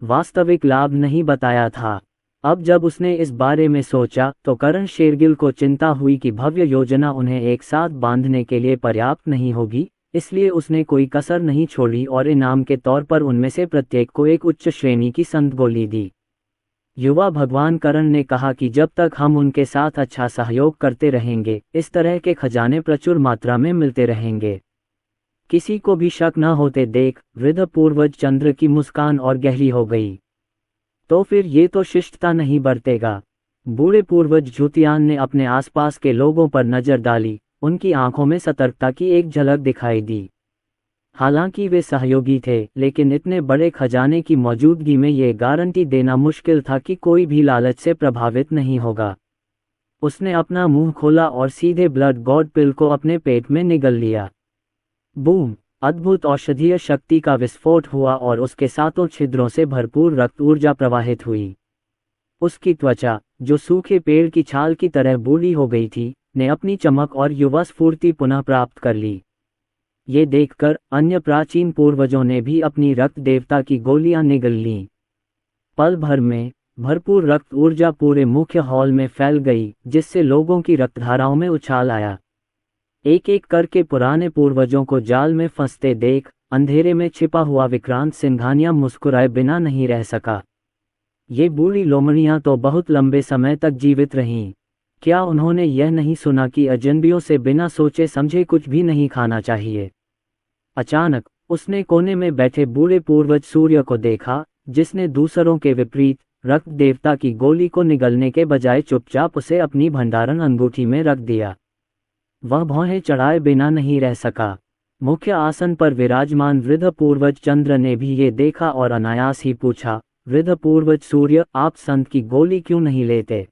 वास्तविक लाभ नहीं बताया था। अब जब उसने इस बारे में सोचा तो करण शेरगिल को चिंता हुई कि भव्य योजना उन्हें एक साथ बांधने के लिए पर्याप्त नहीं होगी, इसलिए उसने कोई कसर नहीं छोड़ी और इनाम के तौर पर उनमें से प्रत्येक को एक उच्च श्रेणी की संत गोली दी। युवा भगवान करण ने कहा कि जब तक हम उनके साथ अच्छा सहयोग करते रहेंगे, इस तरह के खजाने प्रचुर मात्रा में मिलते रहेंगे। किसी को भी शक न होते देख वृद्ध पूर्वज चंद्र की मुस्कान और गहरी हो गई। तो फिर ये तो शिष्टता नहीं बरतेगा। बूढ़े पूर्वज झूतियान ने अपने आसपास के लोगों पर नजर डाली। उनकी आंखों में सतर्कता की एक झलक दिखाई दी। हालांकि वे सहयोगी थे, लेकिन इतने बड़े खजाने की मौजूदगी में ये गारंटी देना मुश्किल था कि कोई भी लालच से प्रभावित नहीं होगा। उसने अपना मुंह खोला और सीधे ब्लड गॉड पिल को अपने पेट में निगल लिया। बूम! अद्भुत औषधीय शक्ति का विस्फोट हुआ और उसके 7 छिद्रों से भरपूर रक्त ऊर्जा प्रवाहित हुई। उसकी त्वचा, जो सूखे पेड़ की छाल की तरह बूढ़ी हो गई थी, ने अपनी चमक और युवा स्फूर्ति पुनः प्राप्त कर ली। ये देखकर अन्य प्राचीन पूर्वजों ने भी अपनी रक्त देवता की गोलियां निगल लीं। पल भर में भरपूर रक्त ऊर्जा पूरे मुख्य हॉल में फैल गई, जिससे लोगों की रक्तधाराओं में उछाल आया। एक एक करके पुराने पूर्वजों को जाल में फंसते देख अंधेरे में छिपा हुआ विक्रांत सिंघानिया मुस्कुराए बिना नहीं रह सका। ये बूढ़ी लोमड़ियां तो बहुत लंबे समय तक जीवित रहीं। क्या उन्होंने यह नहीं सुना कि अजनबियों से बिना सोचे समझे कुछ भी नहीं खाना चाहिए? अचानक उसने कोने में बैठे बूढ़े पूर्वज सूर्य को देखा, जिसने दूसरों के विपरीत रक्त देवता की गोली को निगलने के बजाय चुपचाप उसे अपनी भंडारण अंगूठी में रख दिया। वह भौहें चढ़ाए बिना नहीं रह सका। मुख्य आसन पर विराजमान वृद्ध पूर्वज चंद्र ने भी ये देखा और अनायास ही पूछा, वृद्ध पूर्वज सूर्य, आप संत की गोली क्यों नहीं लेते?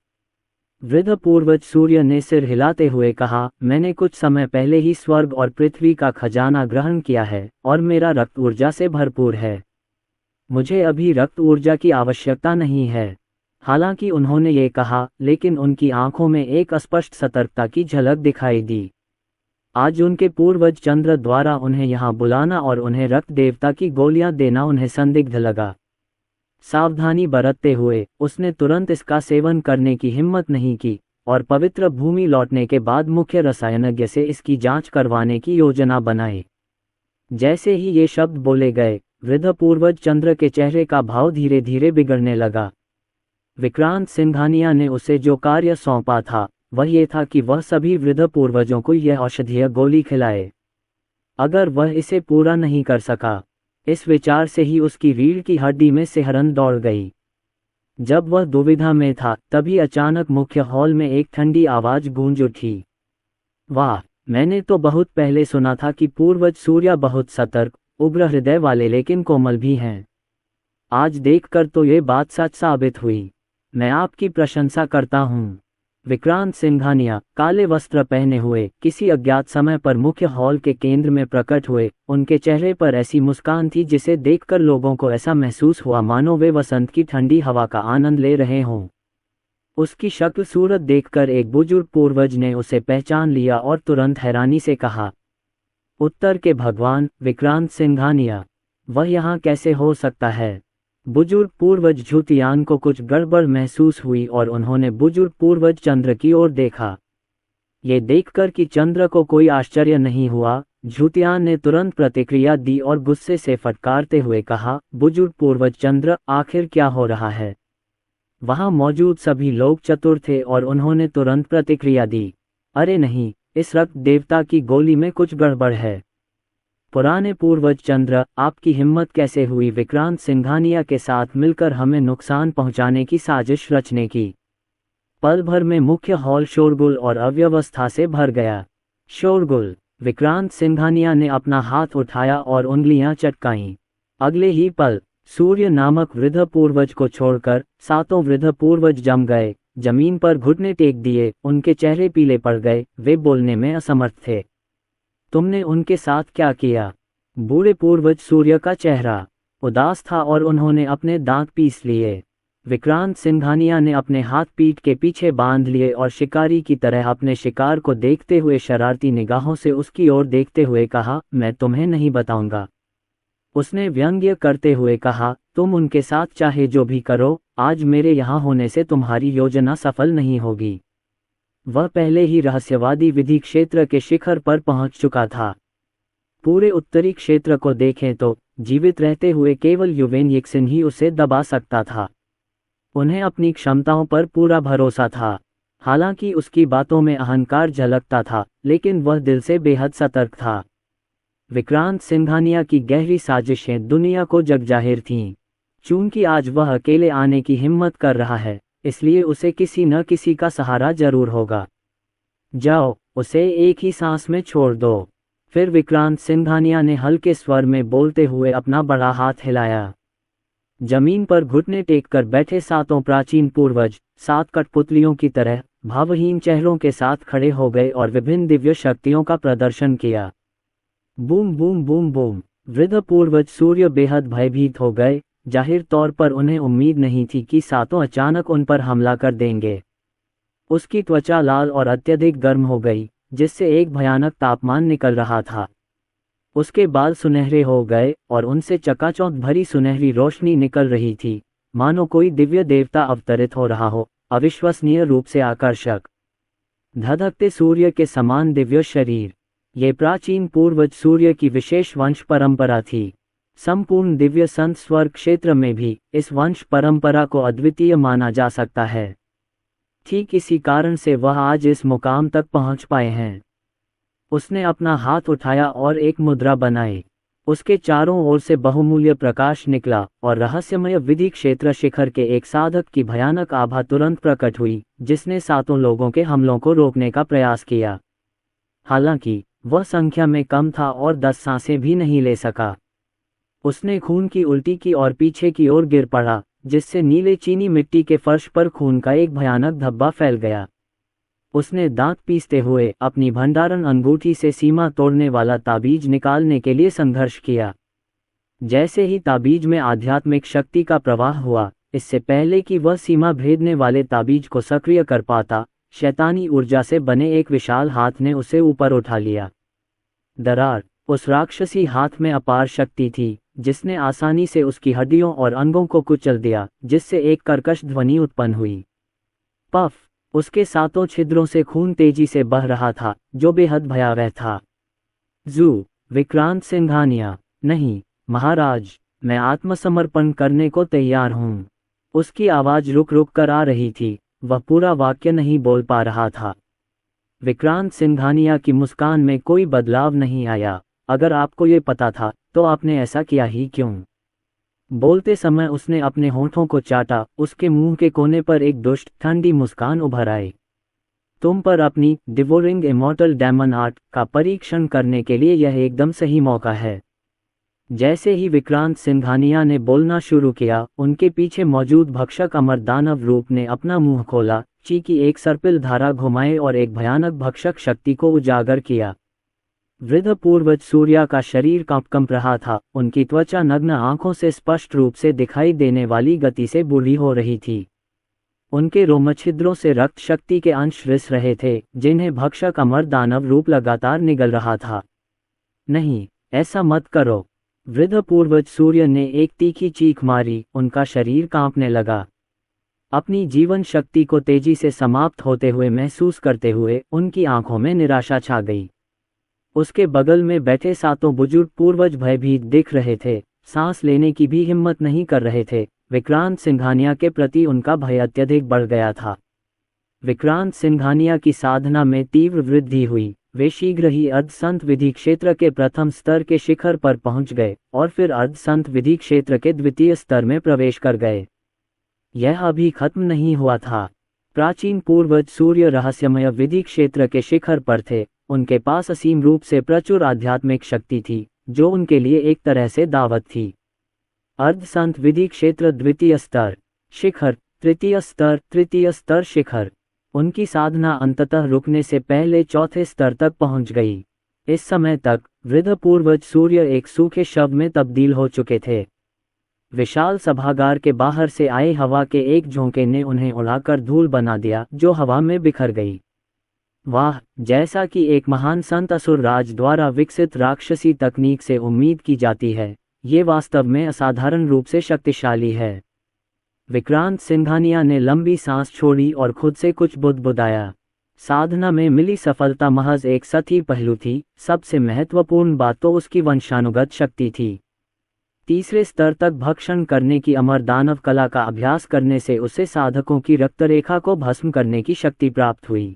वृद्ध पूर्वज सूर्य ने सिर हिलाते हुए कहा, मैंने कुछ समय पहले ही स्वर्ग और पृथ्वी का खजाना ग्रहण किया है और मेरा रक्त ऊर्जा से भरपूर है। मुझे अभी रक्त ऊर्जा की आवश्यकता नहीं है। हालांकि उन्होंने ये कहा, लेकिन उनकी आंखों में एक स्पष्ट सतर्कता की झलक दिखाई दी। आज उनके पूर्वज चंद्र द्वारा उन्हें यहाँ बुलाना और उन्हें रक्त देवता की गोलियां देना उन्हें संदिग्ध लगा। सावधानी बरतते हुए उसने तुरंत इसका सेवन करने की हिम्मत नहीं की और पवित्र भूमि लौटने के बाद मुख्य रसायनज्ञ से इसकी जांच करवाने की योजना बनाई। जैसे ही ये शब्द बोले गए, वृद्ध पूर्वज चंद्र के चेहरे का भाव धीरे धीरे बिगड़ने लगा। विक्रांत सिंघानिया ने उसे जो कार्य सौंपा था, वह ये था कि वह सभी वृद्ध पूर्वजों को यह औषधीय गोली खिलाए। अगर वह इसे पूरा नहीं कर सका, इस विचार से ही उसकी रीढ़ की हड्डी में सिहरन दौड़ गई। जब वह दुविधा में था, तभी अचानक मुख्य हॉल में एक ठंडी आवाज गूंज उठी। वाह, मैंने तो बहुत पहले सुना था कि पूर्वज सूर्य बहुत सतर्क, उग्र हृदय वाले लेकिन कोमल भी हैं। आज देखकर तो ये बात सच साबित हुई। मैं आपकी प्रशंसा करता हूँ। विक्रांत सिंघानिया, काले वस्त्र पहने हुए, किसी अज्ञात समय पर मुख्य हॉल के केंद्र में प्रकट हुए। उनके चेहरे पर ऐसी मुस्कान थी जिसे देखकर लोगों को ऐसा महसूस हुआ मानो वे वसंत की ठंडी हवा का आनंद ले रहे हों। उसकी शक्ल सूरत देखकर एक बुजुर्ग पूर्वज ने उसे पहचान लिया और तुरंत हैरानी से कहा, उत्तर के भगवान, विक्रांत सिंघानिया, वह यहाँ कैसे हो सकता है? बुजुर्ग पूर्वज झूतियान को कुछ गड़बड़ महसूस हुई और उन्होंने बुजुर्ग पूर्वज चंद्र की ओर देखा। ये देखकर कि चंद्र को कोई आश्चर्य नहीं हुआ, झूतियान ने तुरंत प्रतिक्रिया दी और गुस्से से फटकारते हुए कहा, बुजुर्ग पूर्वज चंद्र, आखिर क्या हो रहा है? वहां मौजूद सभी लोग चतुर थे और उन्होंने तुरंत प्रतिक्रिया दी, अरे नहीं, इस रक्त देवता की गोली में कुछ गड़बड़ है। पुराने पूर्वज चंद्र, आपकी हिम्मत कैसे हुई विक्रांत सिंघानिया के साथ मिलकर हमें नुकसान पहुंचाने की साजिश रचने की? पल भर में मुख्य हॉल शोरगुल और अव्यवस्था से भर गया। शोरगुल। विक्रांत सिंघानिया ने अपना हाथ उठाया और उंगलियां चटकाईं। अगले ही पल सूर्य नामक वृद्ध पूर्वज को छोड़कर सातों वृद्ध पूर्वज जम गए, जमीन पर घुटने टेक दिए, उनके चेहरे पीले पड़ गए, वे बोलने में असमर्थ थे। तुमने उनके साथ क्या किया? बूढ़े पूर्वज सूर्य का चेहरा उदास था और उन्होंने अपने दांत पीस लिए। विक्रांत सिंघानिया ने अपने हाथ पीठ के पीछे बांध लिए और शिकारी की तरह अपने शिकार को देखते हुए शरारती निगाहों से उसकी ओर देखते हुए कहा, मैं तुम्हें नहीं बताऊंगा। उसने व्यंग्य करते हुए कहा, तुम उनके साथ चाहे जो भी करो, आज मेरे यहाँ होने से तुम्हारी योजना सफल नहीं होगी। वह पहले ही रहस्यवादी विधि क्षेत्र के शिखर पर पहुंच चुका था। पूरे उत्तरी क्षेत्र को देखें तो जीवित रहते हुए केवल युवेन यिक्सिन ही उसे दबा सकता था। उन्हें अपनी क्षमताओं पर पूरा भरोसा था। हालांकि उसकी बातों में अहंकार झलकता था, लेकिन वह दिल से बेहद सतर्क था। विक्रांत सिंघानिया की गहरी साजिशें दुनिया को जगजाहिर थीं। चूंकि आज वह अकेले आने की हिम्मत कर रहा है, इसलिए उसे किसी न किसी का सहारा जरूर होगा। जाओ, उसे एक ही सांस में छोड़ दो। फिर विक्रांत सिंघानिया ने हल्के स्वर में बोलते हुए अपना बड़ा हाथ हिलाया। जमीन पर घुटने टेककर बैठे सातों प्राचीन पूर्वज 7 कठपुतलियों की तरह भावहीन चेहरों के साथ खड़े हो गए और विभिन्न दिव्य शक्तियों का प्रदर्शन किया। Boom boom boom boom. वृद्ध पूर्वज सूर्य बेहद भयभीत हो गए। जाहिर तौर पर उन्हें उम्मीद नहीं थी कि सातों अचानक उन पर हमला कर देंगे। उसकी त्वचा लाल और अत्यधिक गर्म हो गई, जिससे एक भयानक तापमान निकल रहा था। उसके बाल सुनहरे हो गए और उनसे चकाचौंध भरी सुनहरी रोशनी निकल रही थी, मानो कोई दिव्य देवता अवतरित हो रहा हो, अविश्वसनीय रूप से आकर्षक। धधकते सूर्य के समान दिव्य शरीर। ये प्राचीन पूर्वज सूर्य की विशेष वंश परंपरा थी। संपूर्ण दिव्य संत स्वर्ग क्षेत्र में भी इस वंश परंपरा को अद्वितीय माना जा सकता है। ठीक इसी कारण से वह आज इस मुकाम तक पहुंच पाए हैं। उसने अपना हाथ उठाया और एक मुद्रा बनाई। उसके चारों ओर से बहुमूल्य प्रकाश निकला और रहस्यमय विधि क्षेत्र शिखर के एक साधक की भयानक आभा तुरंत प्रकट हुई, जिसने सातों लोगों के हमलों को रोकने का प्रयास किया। हालांकि वह संख्या में कम था और 10 सांसें भी नहीं ले सका। उसने खून की उल्टी की और पीछे की ओर गिर पड़ा, जिससे नीले चीनी मिट्टी के फर्श पर खून का एक भयानक धब्बा फैल गया। उसने दांत पीसते हुए अपनी भंडारण अंगूठी से सीमा तोड़ने वाला ताबीज निकालने के लिए संघर्ष किया। जैसे ही ताबीज में आध्यात्मिक शक्ति का प्रवाह हुआ, इससे पहले कि वह सीमा भेदने वाले ताबीज को सक्रिय कर पाता, शैतानी ऊर्जा से बने एक विशाल हाथ ने उसे ऊपर उठा लिया। दरार। उस राक्षसी हाथ में अपार शक्ति थी, जिसने आसानी से उसकी हड्डियों और अंगों को कुचल दिया, जिससे एक कर्कश ध्वनि उत्पन्न हुई। पफ। उसके सातों छिद्रों से खून तेजी से बह रहा था, जो बेहद भयावह था। जू। विक्रांत सिंघानिया। नहीं महाराज, मैं आत्मसमर्पण करने को तैयार हूँ। उसकी आवाज रुक रुक कर आ रही थी, वह पूरा वाक्य नहीं बोल पा रहा था। विक्रांत सिंघानिया की मुस्कान में कोई बदलाव नहीं आया। अगर आपको ये पता था तो आपने ऐसा किया ही क्यों? बोलते समय उसने अपने होंठों को चाटा। उसके मुंह के कोने पर एक दुष्ट ठंडी मुस्कान उभर आई। तुम पर अपनी डिवोरिंग इमॉर्टल डेमन आर्ट का परीक्षण करने के लिए यह एकदम सही मौका है। जैसे ही विक्रांत सिंघानिया ने बोलना शुरू किया, उनके पीछे मौजूद भक्षक अमर दानव रूप ने अपना मुंह खोला, ची की एक सर्पिल धारा घुमाए और एक भयानक भक्षक शक्ति को उजागर किया। वृद्ध पूर्वज सूर्या का शरीर कंप रहा था। उनकी त्वचा नग्न आंखों से स्पष्ट रूप से दिखाई देने वाली गति से बूढ़ी हो रही थी। उनके रोमछिद्रों से रक्त शक्ति के अंश रिस रहे थे, जिन्हें भक्षक अमर दानव रूप लगातार निगल रहा था। नहीं, ऐसा मत करो। वृद्ध पूर्वज सूर्य ने एक तीखी चीख मारी। उनका शरीर कांपने लगा। अपनी जीवन शक्ति को तेजी से समाप्त होते हुए महसूस करते हुए उनकी आंखों में निराशा छा गई। उसके बगल में बैठे सातों बुजुर्ग पूर्वज भयभीत दिख रहे थे, सांस लेने की भी हिम्मत नहीं कर रहे थे। विक्रांत सिंघानिया के प्रति उनका भय अत्यधिक बढ़ गया था। विक्रांत सिंघानिया की साधना में तीव्र वृद्धि हुई। वे शीघ्र ही अर्धसंत विधि क्षेत्र के प्रथम स्तर के शिखर पर पहुंच गए और फिर अर्धसंत विधि क्षेत्र के द्वितीय स्तर में प्रवेश कर गए। यह अभी खत्म नहीं हुआ था। प्राचीन पूर्वज सूर्य रहस्यमय विधि क्षेत्र के शिखर पर थे। उनके पास असीम रूप से प्रचुर आध्यात्मिक शक्ति थी, जो उनके लिए एक तरह से दावत थी। अर्धसंत विधि क्षेत्र द्वितीय स्तर शिखर, तृतीय स्तर शिखर। उनकी साधना अंततः रुकने से पहले चौथे स्तर तक पहुंच गई। इस समय तक वृद्ध पूर्वज सूर्य एक सूखे शव में तब्दील हो चुके थे। विशाल सभागार के बाहर से आए हवा के एक झोंके ने उन्हें उड़ाकर धूल बना दिया, जो हवा में बिखर गई। वाह, जैसा कि एक महान संत असुर राज द्वारा विकसित राक्षसी तकनीक से उम्मीद की जाती है, ये वास्तव में असाधारण रूप से शक्तिशाली है। विक्रांत सिंघानिया ने लंबी सांस छोड़ी और खुद से कुछ बुदबुदाया। साधना में मिली सफलता महज एक सतही पहलू थी, सबसे महत्वपूर्ण बात तो उसकी वंशानुगत शक्ति थी। तीसरे स्तर तक भक्षण करने की अमर दानव कला का अभ्यास करने से उसे साधकों की रक्तरेखा को भस्म करने की शक्ति प्राप्त हुई।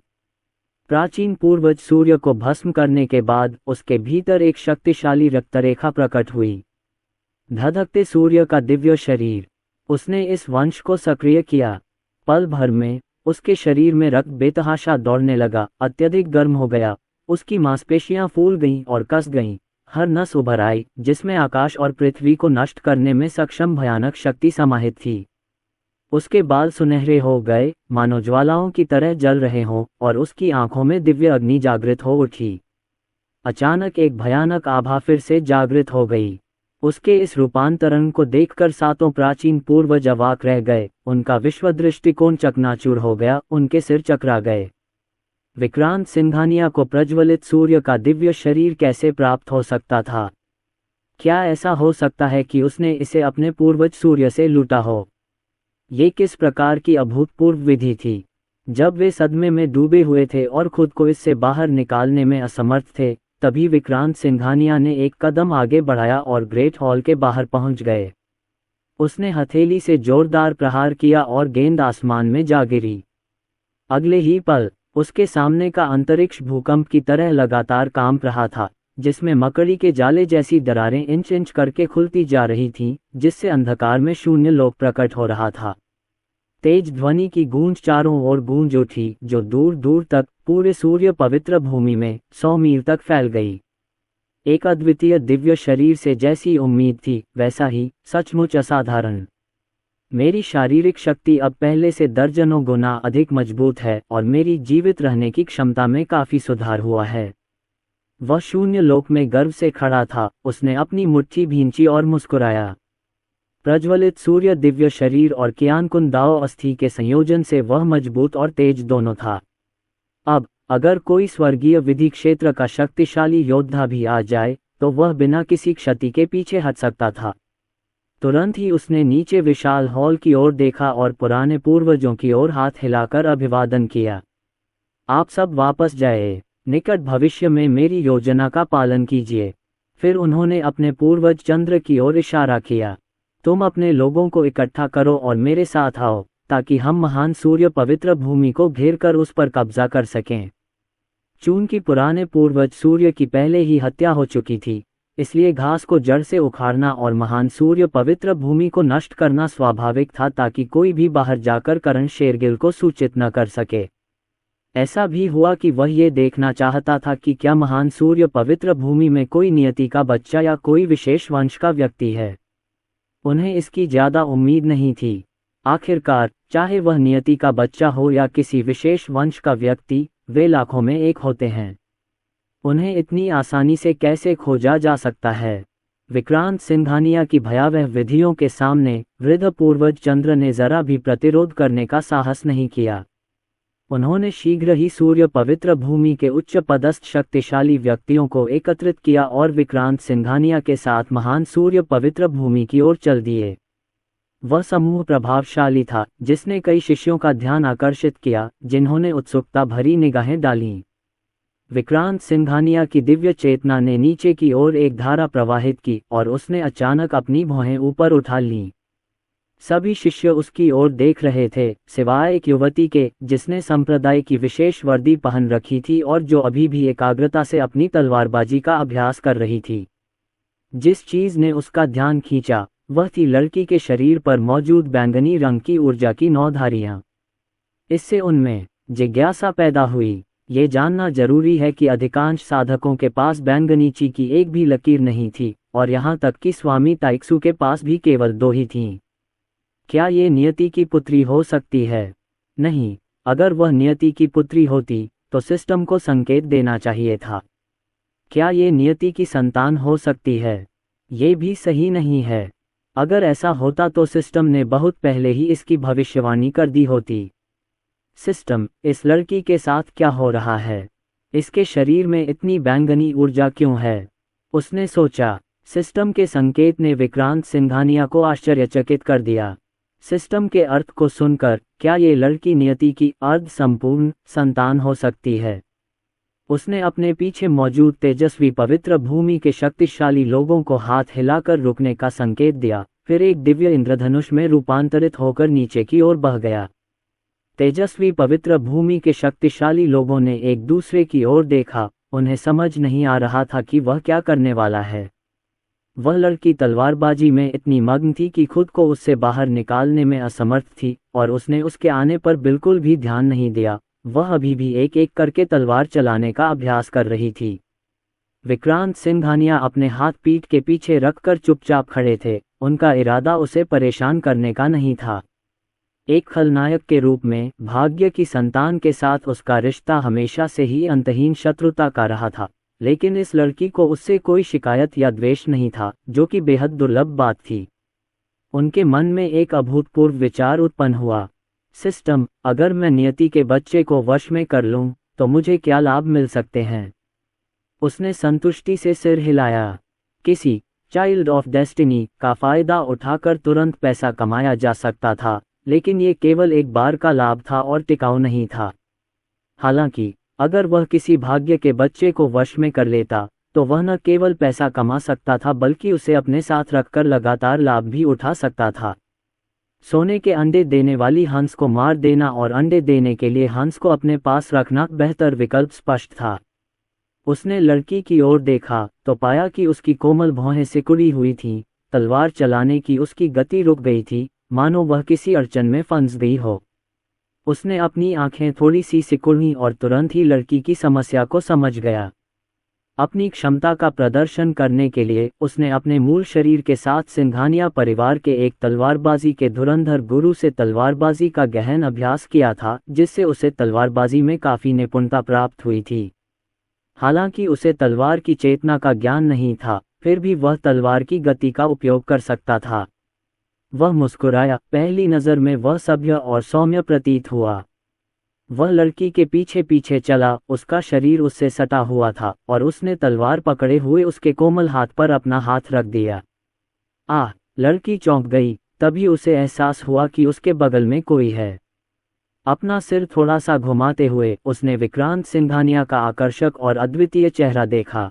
प्राचीन पूर्वज सूर्य को भस्म करने के बाद उसके भीतर एक शक्तिशाली रक्तरेखा प्रकट हुई। धधकते सूर्य का दिव्य शरीर। उसने इस वंश को सक्रिय किया। पल भर में उसके शरीर में रक्त बेतहाशा दौड़ने लगा, अत्यधिक गर्म हो गया। उसकी मांसपेशियां फूल गईं और कस गईं। हर नस उभर आई, जिसमें आकाश और पृथ्वी को नष्ट करने में सक्षम भयानक शक्ति समाहित थी। उसके बाल सुनहरे हो गए, मानो ज्वालाओं की तरह जल रहे हों, और उसकी आंखों में दिव्य अग्नि जागृत हो उठी। अचानक एक भयानक आभा फिर से जागृत हो गई। उसके इस रूपांतरण को देखकर सातों प्राचीन पूर्वज अवाक रह गए। उनका विश्व दृष्टिकोण चकनाचूर हो गया, उनके सिर चकरा गए। विक्रांत सिंघानिया को प्रज्वलित सूर्य का दिव्य शरीर कैसे प्राप्त हो सकता था? क्या ऐसा हो सकता है कि उसने इसे अपने पूर्वज सूर्य से लूटा हो? ये किस प्रकार की अभूतपूर्व विधि थी? जब वे सदमे में डूबे हुए थे और खुद को इससे बाहर निकालने में असमर्थ थे, तभी विक्रांत सिंघानिया ने एक कदम आगे बढ़ाया और ग्रेट हॉल के बाहर पहुंच गए। उसने हथेली से जोरदार प्रहार किया और गेंद आसमान में जा गिरी। अगले ही पल उसके सामने का अंतरिक्ष भूकंप की तरह लगातार कांप रहा था, जिसमें मकड़ी के जाले जैसी दरारें इंच इंच करके खुलती जा रही थीं, जिससे अंधकार में शून्य लोक प्रकट हो रहा था। तेज ध्वनि की गूंज चारों ओर गूंज उठी, जो दूर दूर तक पूरे सूर्य पवित्र भूमि में 100 मील तक फैल गई। एक अद्वितीय दिव्य शरीर से जैसी उम्मीद थी, वैसा ही सचमुच असाधारण। मेरी शारीरिक शक्ति अब पहले से दर्जनों गुना अधिक मजबूत है और मेरी जीवित रहने की क्षमता में काफी सुधार हुआ है। वह शून्य लोक में गर्व से खड़ा था। उसने अपनी मुट्ठी भींची और मुस्कुराया। प्रज्वलित सूर्य दिव्य शरीर और कियानकुन दाओ अस्थि के संयोजन से वह मजबूत और तेज दोनों था। अब अगर कोई स्वर्गीय विधि क्षेत्र का शक्तिशाली योद्धा भी आ जाए, तो वह बिना किसी क्षति के पीछे हट सकता था। तुरंत ही उसने नीचे विशाल हॉल की ओर देखा और पुराने पूर्वजों की ओर हाथ हिलाकर अभिवादन किया। आप सब वापस जाए, निकट भविष्य में मेरी योजना का पालन कीजिए। फिर उन्होंने अपने पूर्वज चंद्र की ओर इशारा किया। तुम अपने लोगों को इकट्ठा करो और मेरे साथ आओ, ताकि हम महान सूर्य पवित्र भूमि को घेर कर उस पर कब्जा कर सकें। चूंकि पुराने पूर्वज सूर्य की पहले ही हत्या हो चुकी थी, इसलिए घास को जड़ से उखाड़ना और महान सूर्य पवित्र भूमि को नष्ट करना स्वाभाविक था ताकि कोई भी बाहर जाकर करण शेरगिल को सूचित न कर सके। ऐसा भी हुआ कि वह ये देखना चाहता था कि क्या महान सूर्य पवित्र भूमि में कोई नियति का बच्चा या कोई विशेष वंश का व्यक्ति है। उन्हें इसकी ज्यादा उम्मीद नहीं थी। आखिरकार, चाहे वह नियति का बच्चा हो या किसी विशेष वंश का व्यक्ति, वे लाखों में एक होते हैं। उन्हें इतनी आसानी से कैसे खोजा जा सकता है? विक्रांत सिंघानिया की भयावह विधियों के सामने वृद्ध पूर्वज चंद्र ने जरा भी प्रतिरोध करने का साहस नहीं किया। उन्होंने शीघ्र ही सूर्य पवित्र भूमि के उच्च पदस्थ शक्तिशाली व्यक्तियों को एकत्रित किया और विक्रांत सिंघानिया के साथ महान सूर्य पवित्र भूमि की ओर चल दिए। वह समूह प्रभावशाली था, जिसने कई शिष्यों का ध्यान आकर्षित किया, जिन्होंने उत्सुकता भरी निगाहें डालीं। विक्रांत सिंघानिया की दिव्य चेतना ने नीचे की ओर एक धारा प्रवाहित की और उसने अचानक अपनी भौहें ऊपर उठा लीं। सभी शिष्य उसकी ओर देख रहे थे, सिवाय एक युवती के, जिसने संप्रदाय की विशेष वर्दी पहन रखी थी और जो अभी भी एकाग्रता से अपनी तलवारबाजी का अभ्यास कर रही थी। जिस चीज ने उसका ध्यान खींचा, वह थी लड़की के शरीर पर मौजूद बैंगनी रंग की ऊर्जा की 9 धारियां। इससे उनमें जिज्ञासा पैदा हुई। ये जानना जरूरी है कि अधिकांश साधकों के पास बैंगनी ची की एक भी लकीर नहीं थी, और यहाँ तक कि स्वामी ताइक्सू के पास भी केवल 2 ही थीं। क्या ये नियति की पुत्री हो सकती है? नहीं, अगर वह नियति की पुत्री होती तो सिस्टम को संकेत देना चाहिए था। क्या ये नियति की संतान हो सकती है? ये भी सही नहीं है। अगर ऐसा होता तो सिस्टम ने बहुत पहले ही इसकी भविष्यवाणी कर दी होती। सिस्टम, इस लड़की के साथ क्या हो रहा है? इसके शरीर में इतनी बैंगनी ऊर्जा क्यों है? उसने सोचा। सिस्टम के संकेत ने विक्रांत सिंघानिया को आश्चर्यचकित कर दिया। सिस्टम के अर्थ को सुनकर, क्या ये लड़की नियति की अर्ध संपूर्ण संतान हो सकती है? उसने अपने पीछे मौजूद तेजस्वी पवित्र भूमि के शक्तिशाली लोगों को हाथ हिलाकर रुकने का संकेत दिया, फिर एक दिव्य इंद्रधनुष में रूपांतरित होकर नीचे की ओर बह गया। तेजस्वी पवित्र भूमि के शक्तिशाली लोगों ने एक दूसरे की ओर देखा। उन्हें समझ नहीं आ रहा था कि वह क्या करने वाला है। वह लड़की तलवारबाजी में इतनी मग्न थी कि खुद को उससे बाहर निकालने में असमर्थ थी, और उसने उसके आने पर बिल्कुल भी ध्यान नहीं दिया। वह अभी भी एक एक करके तलवार चलाने का अभ्यास कर रही थी। विक्रांत सिंघानिया अपने हाथ पीठ के पीछे रखकर चुपचाप खड़े थे। उनका इरादा उसे परेशान करने का नहीं था। एक खलनायक के रूप में भाग्य की संतान के साथ उसका रिश्ता हमेशा से ही अंतहीन शत्रुता का रहा था, लेकिन इस लड़की को उससे कोई शिकायत या द्वेष नहीं था, जो कि बेहद दुर्लभ बात थी। उनके मन में एक अभूतपूर्व विचार उत्पन्न हुआ। सिस्टम, अगर मैं नियति के बच्चे को वश में कर लूं, तो मुझे क्या लाभ मिल सकते हैं? उसने संतुष्टि से सिर हिलाया। किसी चाइल्ड ऑफ डेस्टिनी का फायदा उठाकर तुरंत पैसा कमाया जा सकता था, लेकिन ये केवल एक बार का लाभ था और टिकाऊ नहीं था। हालांकि अगर वह किसी भाग्य के बच्चे को वश में कर लेता, तो वह न केवल पैसा कमा सकता था बल्कि उसे अपने साथ रखकर लगातार लाभ भी उठा सकता था। सोने के अंडे देने वाली हंस को मार देना और अंडे देने के लिए हंस को अपने पास रखना बेहतर विकल्प स्पष्ट था। उसने लड़की की ओर देखा तो पाया कि उसकी कोमल भौहें सिकुड़ी हुई थीं। तलवार चलाने की उसकी गति रुक गई थी, मानो वह किसी अड़चन में फंस गई हो। उसने अपनी आंखें थोड़ी सी सिकुड़ी और तुरंत ही लड़की की समस्या को समझ गया। अपनी क्षमता का प्रदर्शन करने के लिए उसने अपने मूल शरीर के साथ सिंघानिया परिवार के एक तलवारबाजी के धुरंधर गुरु से तलवारबाजी का गहन अभ्यास किया था, जिससे उसे तलवारबाजी में काफी निपुणता प्राप्त हुई थी। हालांकि उसे तलवार की चेतना का ज्ञान नहीं था, फिर भी वह तलवार की गति का उपयोग कर सकता था। वह मुस्कुराया। पहली नज़र में वह सभ्य और सौम्य प्रतीत हुआ। वह लड़की के पीछे पीछे चला, उसका शरीर उससे सटा हुआ था और उसने तलवार पकड़े हुए उसके कोमल हाथ पर अपना हाथ रख दिया। आह! लड़की चौंक गई। तभी उसे एहसास हुआ कि उसके बगल में कोई है। अपना सिर थोड़ा सा घुमाते हुए उसने विक्रांत सिंघानिया का आकर्षक और अद्वितीय चेहरा देखा।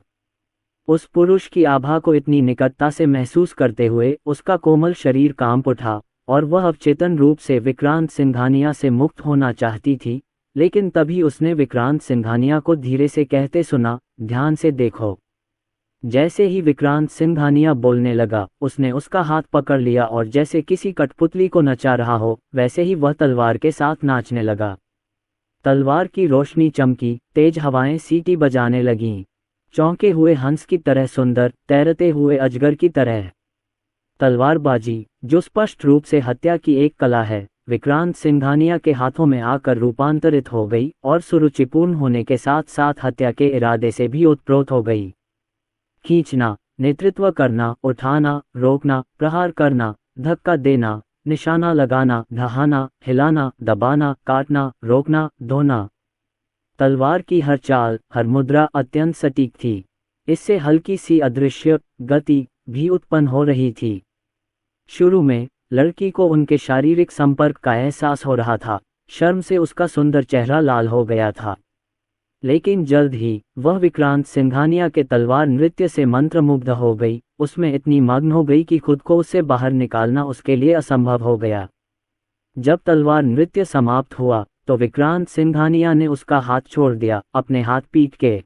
उस पुरुष की आभा को इतनी निकटता से महसूस करते हुए उसका कोमल शरीर कांप उठा, और वह अवचेतन रूप से विक्रांत सिंघानिया से मुक्त होना चाहती थी, लेकिन तभी उसने विक्रांत सिंघानिया को धीरे से कहते सुना, ध्यान से देखो। जैसे ही विक्रांत सिंघानिया बोलने लगा, उसने उसका हाथ पकड़ लिया और जैसे किसी कठपुतली को नचा रहा हो, वैसे ही वह तलवार के साथ नाचने लगा। तलवार की रोशनी चमकी, तेज हवाएं सीटी बजाने लगीं। चौंके हुए हंस की तरह सुंदर, तैरते हुए अजगर की तरह। तलवारबाजी, जो स्पष्ट रूप से हत्या की एक कला है, विक्रांत सिंघानिया के हाथों में आकर रूपांतरित हो गई और सुरुचिपूर्ण होने के साथ साथ हत्या के इरादे से भी ओतप्रोत हो गई। खींचना, नेतृत्व करना, उठाना, रोकना, प्रहार करना, धक्का देना, निशाना लगाना, ढहाना, हिलाना, दबाना, काटना, रोकना, धोना। तलवार की हर चाल, हर मुद्रा अत्यंत सटीक थी। इससे हल्की सी अदृश्य गति भी उत्पन्न हो रही थी। शुरू में लड़की को उनके शारीरिक संपर्क का एहसास हो रहा था। शर्म से उसका सुंदर चेहरा लाल हो गया था। लेकिन जल्द ही वह विक्रांत सिंघानिया के तलवार नृत्य से मंत्रमुग्ध हो गई। उसमें इतनी मग्न हो गई कि खुद को उससे बाहर निकालना उसके लिए असंभव हो गया। जब तलवार नृत्य समाप्त हुआ तो विक्रांत सिंघानिया ने उसका हाथ छोड़ दिया, अपने हाथ पीठ के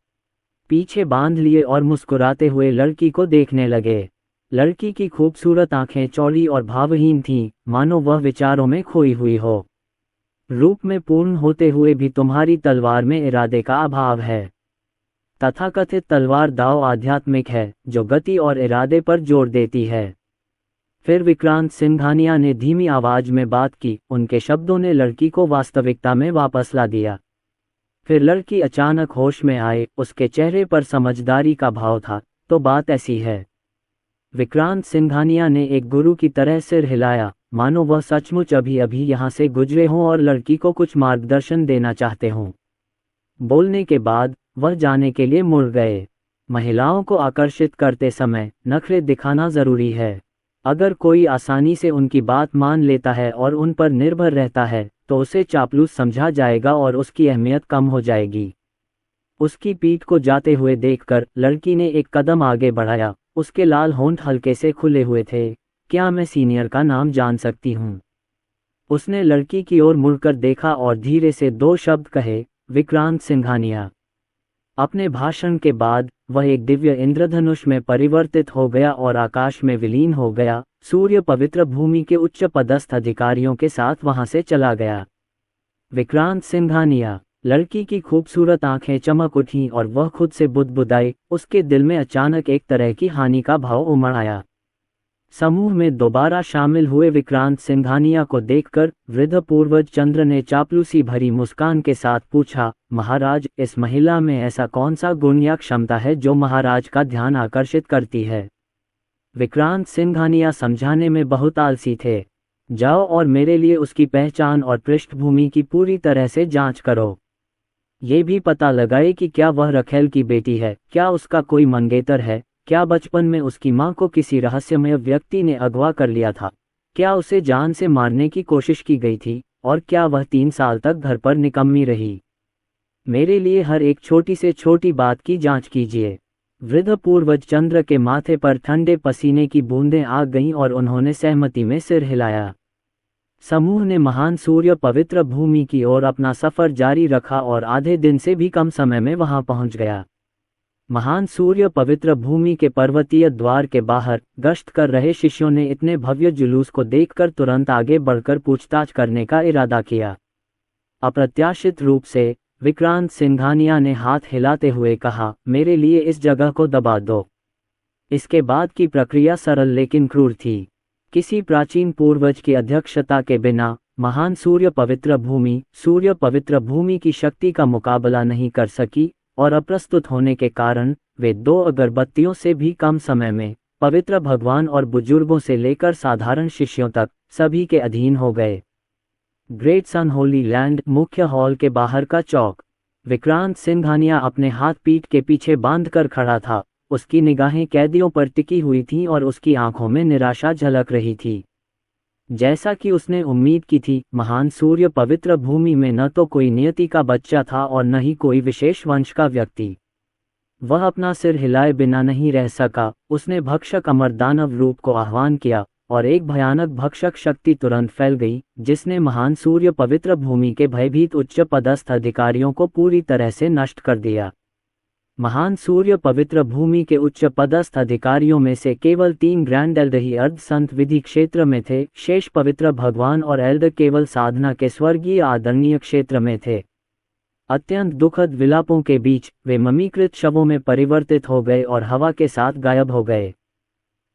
पीछे बांध लिए और मुस्कुराते हुए लड़की को देखने लगे। लड़की की खूबसूरत आंखें चौड़ी और भावहीन थीं, मानो वह विचारों में खोई हुई हो। रूप में पूर्ण होते हुए भी तुम्हारी तलवार में इरादे का अभाव है। तथाकथित तलवार दाव आध्यात्मिक है, जो गति और इरादे पर जोर देती है। फिर विक्रांत सिंघानिया ने धीमी आवाज में बात की। उनके शब्दों ने लड़की को वास्तविकता में वापस ला दिया। फिर लड़की अचानक होश में आए। उसके चेहरे पर समझदारी का भाव था। तो बात ऐसी है। विक्रांत सिंघानिया ने एक गुरु की तरह सिर हिलाया, मानो वह सचमुच अभी अभी यहाँ से गुजरे हों और लड़की को कुछ मार्गदर्शन देना चाहते हों। बोलने के बाद वह जाने के लिए मुड़ गए। महिलाओं को आकर्षित करते समय नखरे दिखाना जरूरी है। अगर कोई आसानी से उनकी बात मान लेता है और उन पर निर्भर रहता है, तो उसे चापलूस समझा जाएगा और उसकी अहमियत कम हो जाएगी। उसकी पीठ को जाते हुए देखकर लड़की ने एक कदम आगे बढ़ाया। उसके लाल होंठ हल्के से खुले हुए थे। क्या मैं सीनियर का नाम जान सकती हूँ? उसने लड़की की ओर मुड़कर देखा और धीरे से दो शब्द कहे, विक्रांत सिंघानिया। अपने भाषण के बाद वह एक दिव्य इंद्रधनुष में परिवर्तित हो गया और आकाश में विलीन हो गया। सूर्य पवित्र भूमि के उच्च पदस्थ अधिकारियों के साथ वहां से चला गया। विक्रांत सिंघानिया। लड़की की खूबसूरत आंखें चमक उठीं और वह खुद से बुदबुदाई। उसके दिल में अचानक एक तरह की हानि का भाव उमड़ आया। समूह में दोबारा शामिल हुए विक्रांत सिंघानिया को देखकर वृद्ध पूर्वज चंद्र ने चापलूसी भरी मुस्कान के साथ पूछा, महाराज, इस महिला में ऐसा कौन सा गुण या क्षमता है जो महाराज का ध्यान आकर्षित करती है? विक्रांत सिंघानिया समझाने में बहुत आलसी थे। जाओ और मेरे लिए उसकी पहचान और पृष्ठभूमि की पूरी तरह से जांच करो। ये भी पता लगाए कि क्या वह रखेल की बेटी है, क्या उसका कोई मंगेतर है, क्या बचपन में उसकी मां को किसी रहस्यमय व्यक्ति ने अगवा कर लिया था, क्या उसे जान से मारने की कोशिश की गई थी, और क्या वह 3 साल तक घर पर निकम्मी रही। मेरे लिए हर एक छोटी से छोटी बात की जांच कीजिए। वृद्ध पूर्वज चंद्र के माथे पर ठंडे पसीने की बूंदें आ गईं और उन्होंने सहमति में सिर हिलाया। समूह ने महान सूर्य पवित्र भूमि की ओर अपना सफर जारी रखा और आधे दिन से भी कम समय में वहां पहुंच गया। महान सूर्य पवित्र भूमि के पर्वतीय द्वार के बाहर गश्त कर रहे शिष्यों ने इतने भव्य जुलूस को देखकर तुरंत आगे बढ़कर पूछताछ करने का इरादा किया। अप्रत्याशित रूप से विक्रांत सिंघानिया ने हाथ हिलाते हुए कहा, मेरे लिए इस जगह को दबा दो। इसके बाद की प्रक्रिया सरल लेकिन क्रूर थी। किसी प्राचीन पूर्वज की अध्यक्षता के बिना महान सूर्य पवित्र भूमि की शक्ति का मुकाबला नहीं कर सकी और अप्रस्तुत होने के कारण वे 2 अगरबत्तियों से भी कम समय में पवित्र भगवान और बुजुर्गों से लेकर साधारण शिष्यों तक सभी के अधीन हो गए। ग्रेट सन होली लैंड मुख्य हॉल के बाहर का चौक। विक्रांत सिंघानिया अपने हाथ पीठ के पीछे बांधकर खड़ा था। उसकी निगाहें कैदियों पर टिकी हुई थीं और उसकी आंखों में निराशा झलक रही थी। जैसा कि उसने उम्मीद की थी, महान सूर्य पवित्र भूमि में न तो कोई नियति का बच्चा था और न ही कोई विशेष वंश का व्यक्ति। वह अपना सिर हिलाए बिना नहीं रह सका। उसने भक्षक अमर दानव रूप को आह्वान किया, और एक भयानक भक्षक शक्ति तुरंत फैल गई, जिसने महान सूर्य पवित्र भूमि के भयभीत उच्च पदस्थ अधिकारियों को पूरी तरह से नष्ट कर दिया। महान सूर्य पवित्र भूमि के उच्च पदस्थ अधिकारियों में से केवल 3 ग्रैंड एल्डर ही अर्ध संत विधि क्षेत्र में थे, शेष पवित्र भगवान और एल्डर केवल साधना के स्वर्गीय आदरणीय क्षेत्र में थे। अत्यंत दुखद विलापों के बीच वे ममीकृत शवों में परिवर्तित हो गए और हवा के साथ गायब हो गए।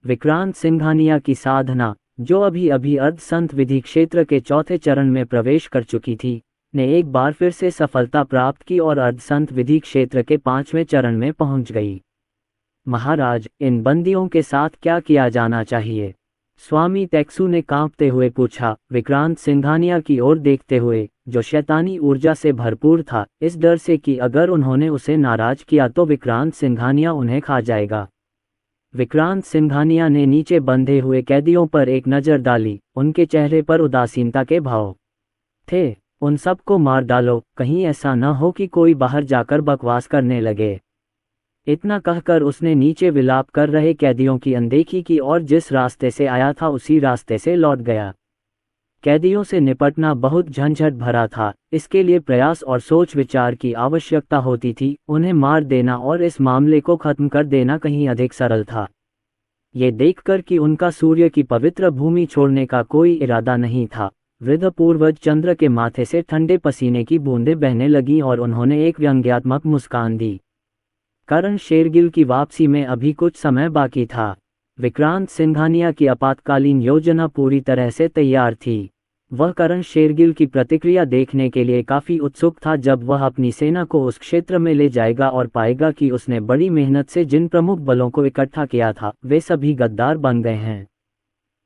विक्रांत सिंघानिया की साधना, जो अभी अभी अर्ध संत विधि क्षेत्र के चौथे चरण में प्रवेश कर चुकी थी, ने एक बार फिर से सफलता प्राप्त की और अर्ध संत विधि क्षेत्र के 5वें चरण में पहुंच गई। महाराज, इन बंदियों के साथ क्या किया जाना चाहिए? स्वामी तेक्सू ने कांपते हुए पूछा, विक्रांत सिंघानिया की ओर देखते हुए, जो शैतानी ऊर्जा से भरपूर था, इस डर से कि अगर उन्होंने उसे नाराज किया तो विक्रांत सिंघानिया उन्हें खा जाएगा। विक्रांत सिंघानिया ने नीचे बंधे हुए कैदियों पर एक नज़र डाली। उनके चेहरे पर उदासीनता के भाव थे। उन सबको मार डालो, कहीं ऐसा न हो कि कोई बाहर जाकर बकवास करने लगे। इतना कहकर उसने नीचे विलाप कर रहे कैदियों की अनदेखी की और जिस रास्ते से आया था उसी रास्ते से लौट गया। कैदियों से निपटना बहुत झंझट भरा था, इसके लिए प्रयास और सोच विचार की आवश्यकता होती थी। उन्हें मार देना और इस मामले को खत्म कर देना कहीं अधिक सरल था। ये देखकर कि उनका सूर्य की पवित्र भूमि छोड़ने का कोई इरादा नहीं था, वृद्ध पूर्वज चंद्र के माथे से ठंडे पसीने की बूंदें बहने लगीं और उन्होंने एक व्यंग्यात्मक मुस्कान दी। करण शेरगिल की वापसी में अभी कुछ समय बाकी था। विक्रांत सिंघानिया की आपातकालीन योजना पूरी तरह से तैयार थी। वह करण शेरगिल की प्रतिक्रिया देखने के लिए काफी उत्सुक था जब वह अपनी सेना को उस क्षेत्र में ले जाएगा और पाएगा कि उसने बड़ी मेहनत से जिन प्रमुख बलों को इकट्ठा किया था वे सभी गद्दार बन गए हैं।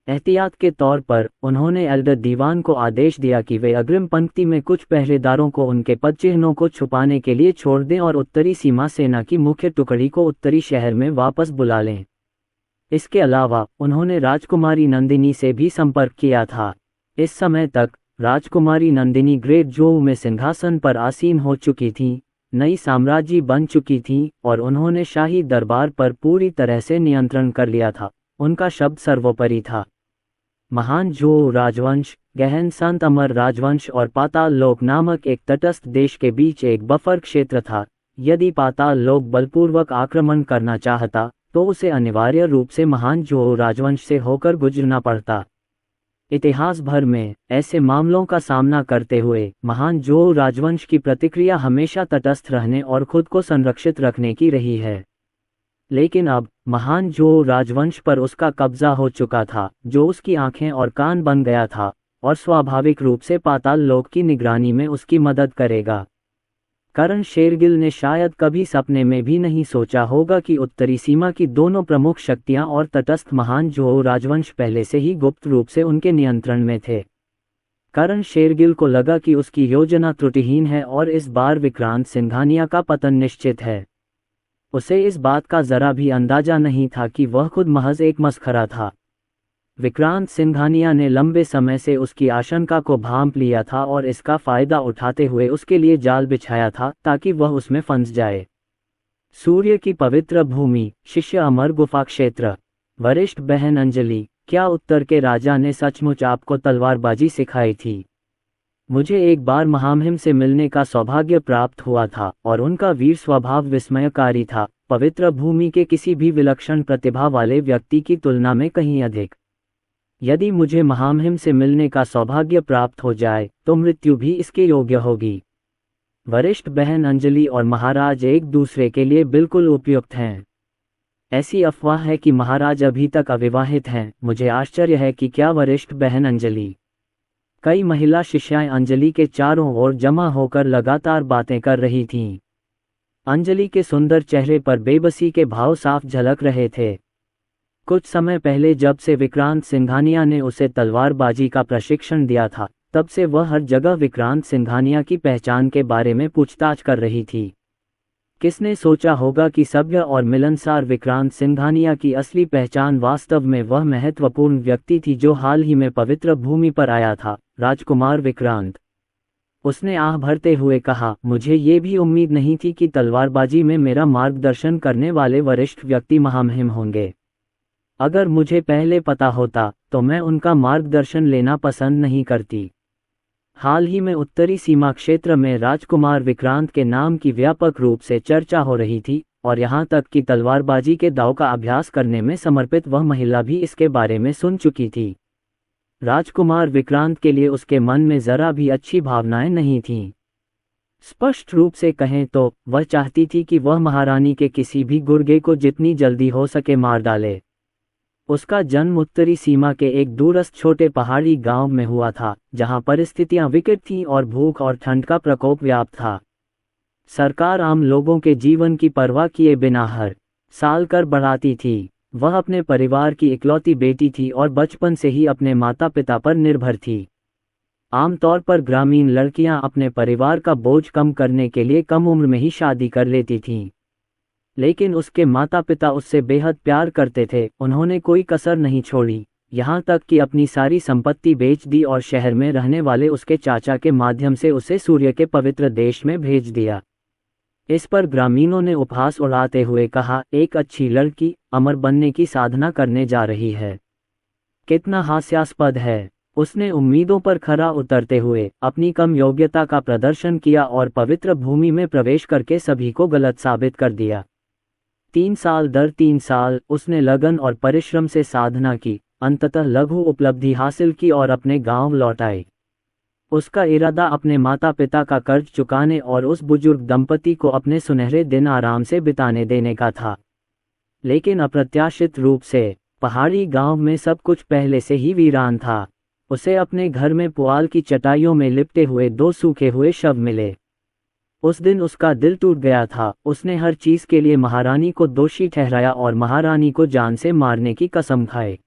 एहतियात के तौर पर उन्होंने एल्डर दीवान को आदेश दिया कि वे अग्रिम पंक्ति में कुछ पहरेदारों को उनके पदचिह्नों को छुपाने के लिए छोड़ दें और उत्तरी सीमा सेना की मुख्य टुकड़ी को उत्तरी शहर में वापस बुला लें। इसके अलावा उन्होंने राजकुमारी नंदिनी से भी संपर्क किया था। इस समय तक राजकुमारी नंदिनी ग्रेट जोऊ में सिंहासन पर आसीन हो चुकी थीं, नई साम्राज्य बन चुकी थीं और उन्होंने शाही दरबार पर पूरी तरह से नियंत्रण कर लिया था। उनका शब्द सर्वोपरि था। महान जोऊ राजवंश, गहन संत अमर राजवंश और पाताल लोक नामक एक तटस्थ देश के बीच एक बफर क्षेत्र था। यदि पाताल लोक बलपूर्वक आक्रमण करना चाहता तो उसे अनिवार्य रूप से महान जोऊ राजवंश से होकर गुजरना पड़ता। इतिहास भर में ऐसे मामलों का सामना करते हुए महान जोऊ राजवंश की प्रतिक्रिया हमेशा तटस्थ रहने और खुद को संरक्षित रखने की रही है। लेकिन अब महान जोऊ राजवंश पर उसका कब्जा हो चुका था, जो उसकी आंखें और कान बन गया था और स्वाभाविक रूप से पाताल लोक की निगरानी में उसकी मदद करेगा। करण शेरगिल ने शायद कभी सपने में भी नहीं सोचा होगा कि उत्तरी सीमा की दोनों प्रमुख शक्तियां और तटस्थ महान जोऊ राजवंश पहले से ही गुप्त रूप से उनके नियंत्रण में थे। करण शेरगिल को लगा कि उसकी योजना त्रुटिहीन है और इस बार विक्रांत सिंघानिया का पतन निश्चित है। उसे इस बात का जरा भी अंदाजा नहीं था कि वह खुद महज एक मस्खरा था। विक्रांत सिंघानिया ने लंबे समय से उसकी आशंका को भांप लिया था और इसका फायदा उठाते हुए उसके लिए जाल बिछाया था ताकि वह उसमें फंस जाए। सूर्य की पवित्र भूमि, शिष्य अमर गुफा क्षेत्र। वरिष्ठ बहन अंजलि, क्या उत्तर के राजा ने सचमुच आपको तलवारबाजी सिखाई थी? मुझे एक बार महामहिम से मिलने का सौभाग्य प्राप्त हुआ था और उनका वीर स्वभाव विस्मयकारी था, पवित्र भूमि के किसी भी विलक्षण प्रतिभा वाले व्यक्ति की तुलना में कहीं अधिक। यदि मुझे महामहिम से मिलने का सौभाग्य प्राप्त हो जाए तो मृत्यु भी इसके योग्य होगी। वरिष्ठ बहन अंजलि और महाराज एक दूसरे के लिए बिल्कुल उपयुक्त हैं। ऐसी अफवाह है कि महाराज अभी तक अविवाहित हैं। मुझे आश्चर्य है कि क्या वरिष्ठ बहन अंजलि। कई महिला शिष्याएं अंजलि के चारों ओर जमा होकर लगातार बातें कर रही थीं। अंजलि के सुंदर चेहरे पर बेबसी के भाव साफ झलक रहे थे। कुछ समय पहले जब से विक्रांत सिंघानिया ने उसे तलवारबाजी का प्रशिक्षण दिया था, तब से वह हर जगह विक्रांत सिंघानिया की पहचान के बारे में पूछताछ कर रही थी। किसने सोचा होगा कि सभ्य और मिलनसार विक्रांत सिंघानिया की असली पहचान वास्तव में वह महत्वपूर्ण व्यक्ति थी जो हाल ही में पवित्र भूमि पर आया था, राजकुमार विक्रांत। उसने आह भरते हुए कहा, मुझे ये भी उम्मीद नहीं थी कि तलवारबाजी में मेरा मार्गदर्शन करने वाले वरिष्ठ व्यक्ति महामहिम होंगे। अगर मुझे पहले पता होता तो मैं उनका मार्गदर्शन लेना पसंद नहीं करती। हाल ही में उत्तरी सीमा क्षेत्र में राजकुमार विक्रांत के नाम की व्यापक रूप से चर्चा हो रही थी, और यहाँ तक कि तलवारबाजी के दांव का अभ्यास करने में समर्पित वह महिला भी इसके बारे में सुन चुकी थी। राजकुमार विक्रांत के लिए उसके मन में जरा भी अच्छी भावनाएं नहीं थीं। स्पष्ट रूप से कहें तो वह चाहती थी कि वह महारानी के किसी भी गुर्गे को जितनी जल्दी हो सके मार डाले। उसका जन्म उत्तरी सीमा के एक दूरस्थ छोटे पहाड़ी गांव में हुआ था, जहां परिस्थितियां विकट थीं और भूख और ठंड का प्रकोप व्याप्त था। सरकार आम लोगों के जीवन की परवाह किए बिना हर साल कर बढ़ाती थी। वह अपने परिवार की इकलौती बेटी थी और बचपन से ही अपने माता पिता पर निर्भर थी। आमतौर पर ग्रामीण लड़कियां अपने परिवार का बोझ कम करने के लिए कम उम्र में ही शादी कर लेती थीं। लेकिन उसके माता पिता उससे बेहद प्यार करते थे। उन्होंने कोई कसर नहीं छोड़ी, यहाँ तक कि अपनी सारी संपत्ति बेच दी और शहर में रहने वाले उसके चाचा के माध्यम से उसे सूर्य के पवित्र देश में भेज दिया। इस पर ग्रामीणों ने उपहास उड़ाते हुए कहा, एक अच्छी लड़की अमर बनने की साधना करने जा रही है। कितना हास्यास्पद है। उसने उम्मीदों पर खरा उतरते हुए अपनी कम योग्यता का प्रदर्शन किया और पवित्र भूमि में प्रवेश करके सभी को गलत साबित कर दिया। 3 साल दर 3 साल उसने लगन और परिश्रम से साधना की, अंततः लघु उपलब्धि हासिल की और अपने गांव लौट आई। उसका इरादा अपने माता पिता का कर्ज चुकाने और उस बुजुर्ग दंपति को अपने सुनहरे दिन आराम से बिताने देने का था। लेकिन अप्रत्याशित रूप से पहाड़ी गांव में सब कुछ पहले से ही वीरान था। उसे अपने घर में पुआल की चटाइयों में लिपटे हुए 2 सूखे हुए शव मिले। उस दिन उसका दिल टूट गया था। उसने हर चीज के लिए महारानी को दोषी ठहराया और महारानी को जान से मारने की कसम खाई।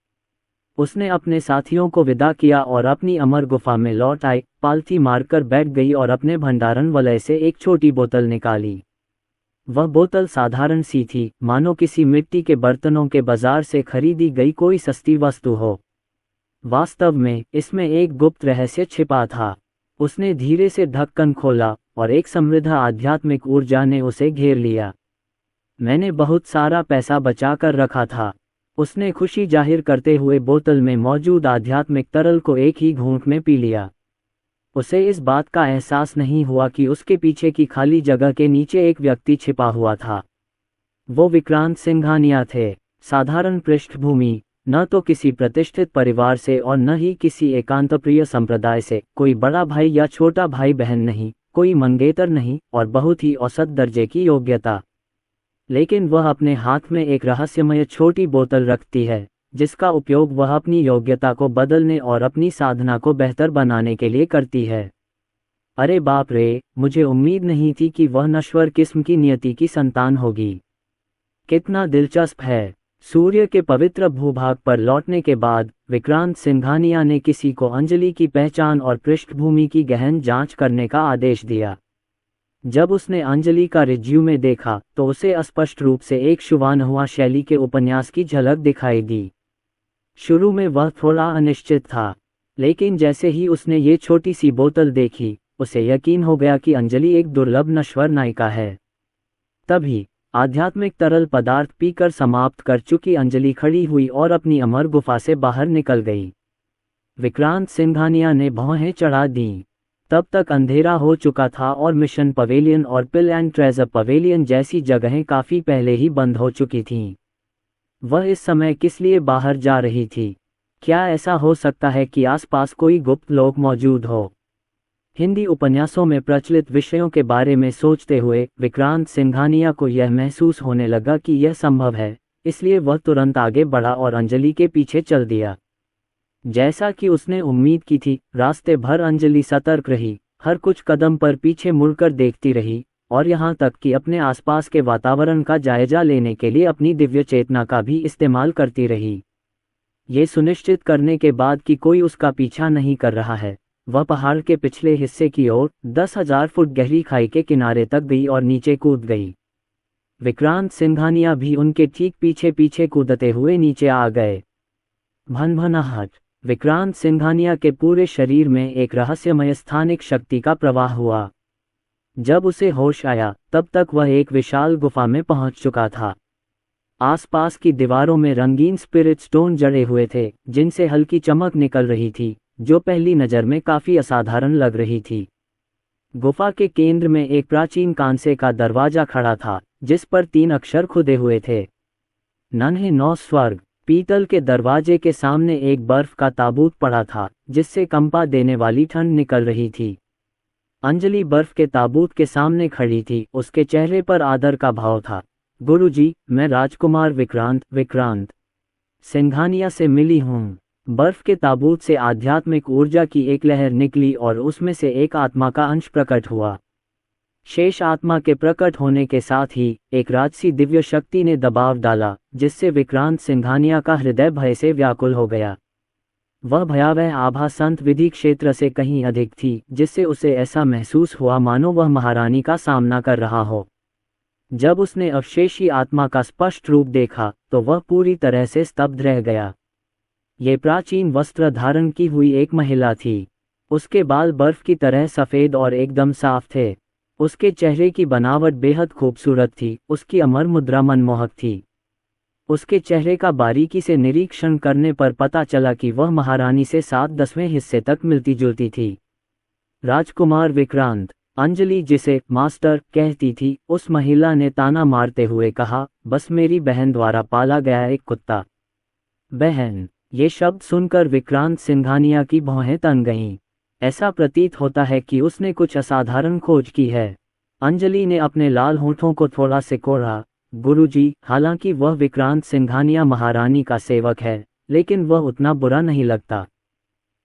उसने अपने साथियों को विदा किया और अपनी अमर गुफा में लौट आई, पालथी मारकर बैठ गई और अपने भंडारण वलय से एक छोटी बोतल निकाली। वह बोतल साधारण सी थी, मानो किसी मिट्टी के बर्तनों के बाजार से खरीदी गई कोई सस्ती वस्तु हो। वास्तव में इसमें एक गुप्त रहस्य छिपा था। उसने धीरे से ढक्कन खोला और एक समृद्ध आध्यात्मिक ऊर्जा ने उसे घेर लिया। मैंने बहुत सारा पैसा बचा कर रखा था। उसने खुशी जाहिर करते हुए बोतल में मौजूद आध्यात्मिक तरल को एक ही घूंट में पी लिया। उसे इस बात का एहसास नहीं हुआ कि उसके पीछे की खाली जगह के नीचे एक व्यक्ति छिपा हुआ था। वो विक्रांत सिंघानिया थे। साधारण पृष्ठभूमि, न तो किसी प्रतिष्ठित परिवार से और न ही किसी एकांतप्रिय संप्रदाय से। कोई बड़ा भाई या छोटा भाई बहन नहीं, कोई मंगेतर नहीं, और बहुत ही औसत दर्जे की योग्यता। लेकिन वह अपने हाथ में एक रहस्यमय छोटी बोतल रखती है, जिसका उपयोग वह अपनी योग्यता को बदलने और अपनी साधना को बेहतर बनाने के लिए करती है। अरे बाप रे, मुझे उम्मीद नहीं थी कि वह नश्वर किस्म की नियति की संतान होगी। कितना दिलचस्प है। सूर्य के पवित्र भूभाग पर लौटने के बाद विक्रांत सिंघानिया ने किसी को अंजलि की पहचान और पृष्ठभूमि की गहन जांच करने का आदेश दिया। जब उसने अंजलि का रिज्यूमे देखा तो उसे स्पष्ट रूप से एक शुभानहुआ शैली के उपन्यास की झलक दिखाई दी। शुरू में वह थोड़ा अनिश्चित था, लेकिन जैसे ही उसने ये छोटी सी बोतल देखी, उसे यकीन हो गया कि अंजलि एक दुर्लभ नश्वर नायिका है। तभी आध्यात्मिक तरल पदार्थ पीकर समाप्त कर चुकी अंजलि खड़ी हुई और अपनी अमर गुफा से बाहर निकल गई। विक्रांत सिंघानिया ने भौहें चढ़ा दीं। तब तक अंधेरा हो चुका था और मिशन पवेलियन और पिल एंड ट्रेजर पवेलियन जैसी जगहें काफी पहले ही बंद हो चुकी थीं। वह इस समय किस लिए बाहर जा रही थी? क्या ऐसा हो सकता है कि आसपास कोई गुप्त लोक मौजूद हो? हिंदी उपन्यासों में प्रचलित विषयों के बारे में सोचते हुए विक्रांत सिंघानिया को यह महसूस होने लगा कि यह संभव है, इसलिए वह तुरंत आगे बढ़ा और अंजलि के पीछे चल दिया। जैसा कि उसने उम्मीद की थी, रास्ते भर अंजलि सतर्क रही, हर कुछ कदम पर पीछे मुड़कर देखती रही और यहाँ तक कि अपने आसपास के वातावरण का जायजा लेने के लिए अपनी दिव्य चेतना का भी इस्तेमाल करती रही। ये सुनिश्चित करने के बाद कि कोई उसका पीछा नहीं कर रहा है, वह पहाड़ के पिछले हिस्से की ओर 10,000 फुट गहरी खाई के किनारे तक गई और नीचे कूद गई। विक्रांत सिंघानिया भी उनके ठीक पीछे पीछे कूदते हुए नीचे आ गए। भनभनाहट। विक्रांत सिंघानिया के पूरे शरीर में एक रहस्यमय स्थानिक शक्ति का प्रवाह हुआ। जब उसे होश आया, तब तक वह एक विशाल गुफा में पहुंच चुका था। आसपास की दीवारों में रंगीन स्पिरिट स्टोन जड़े हुए थे, जिनसे हल्की चमक निकल रही थी, जो पहली नज़र में काफ़ी असाधारण लग रही थी। गुफा के केंद्र में एक प्राचीन कांसे का दरवाजा खड़ा था, जिस पर 3 अक्षर खुदे हुए थे, नन्हे 9 स्वर्ग। पीतल के दरवाजे के सामने एक बर्फ का ताबूत पड़ा था, जिससे कंपा देने वाली ठंड निकल रही थी। अंजलि बर्फ के ताबूत के सामने खड़ी थी, उसके चेहरे पर आदर का भाव था। गुरुजी, मैं राजकुमार विक्रांत सिंघानिया से मिली हूँ। बर्फ के ताबूत से आध्यात्मिक ऊर्जा की एक लहर निकली और उसमें से एक आत्मा का अंश प्रकट हुआ। शेष आत्मा के प्रकट होने के साथ ही एक राजसी दिव्य शक्ति ने दबाव डाला, जिससे विक्रांत सिंघानिया का हृदय भय से व्याकुल हो गया। वह भयावह आभा संत विधि क्षेत्र से कहीं अधिक थी, जिससे उसे ऐसा महसूस हुआ मानो वह महारानी का सामना कर रहा हो। जब उसने अवशेषी आत्मा का स्पष्ट रूप देखा तो वह पूरी तरह से स्तब्ध रह गया। ये प्राचीन वस्त्र धारण की हुई एक महिला थी। उसके बाल बर्फ की तरह सफ़ेद और एकदम साफ थे। उसके चेहरे की बनावट बेहद खूबसूरत थी, उसकी अमर मुद्रा मनमोहक थी। उसके चेहरे का बारीकी से निरीक्षण करने पर पता चला कि वह महारानी से 7/10वें हिस्से तक मिलती जुलती थी। राजकुमार विक्रांत, अंजलि जिसे मास्टर कहती थी, उस महिला ने ताना मारते हुए कहा, बस मेरी बहन द्वारा पाला गया एक कुत्ता। बहन, ये शब्द सुनकर विक्रांत सिंघानिया की भौहें तन गईं। ऐसा प्रतीत होता है कि उसने कुछ असाधारण खोज की है। अंजलि ने अपने लाल होठों को थोड़ा सिकोड़ा। गुरुजी, हालांकि वह विक्रांत सिंघानिया महारानी का सेवक है, लेकिन वह उतना बुरा नहीं लगता।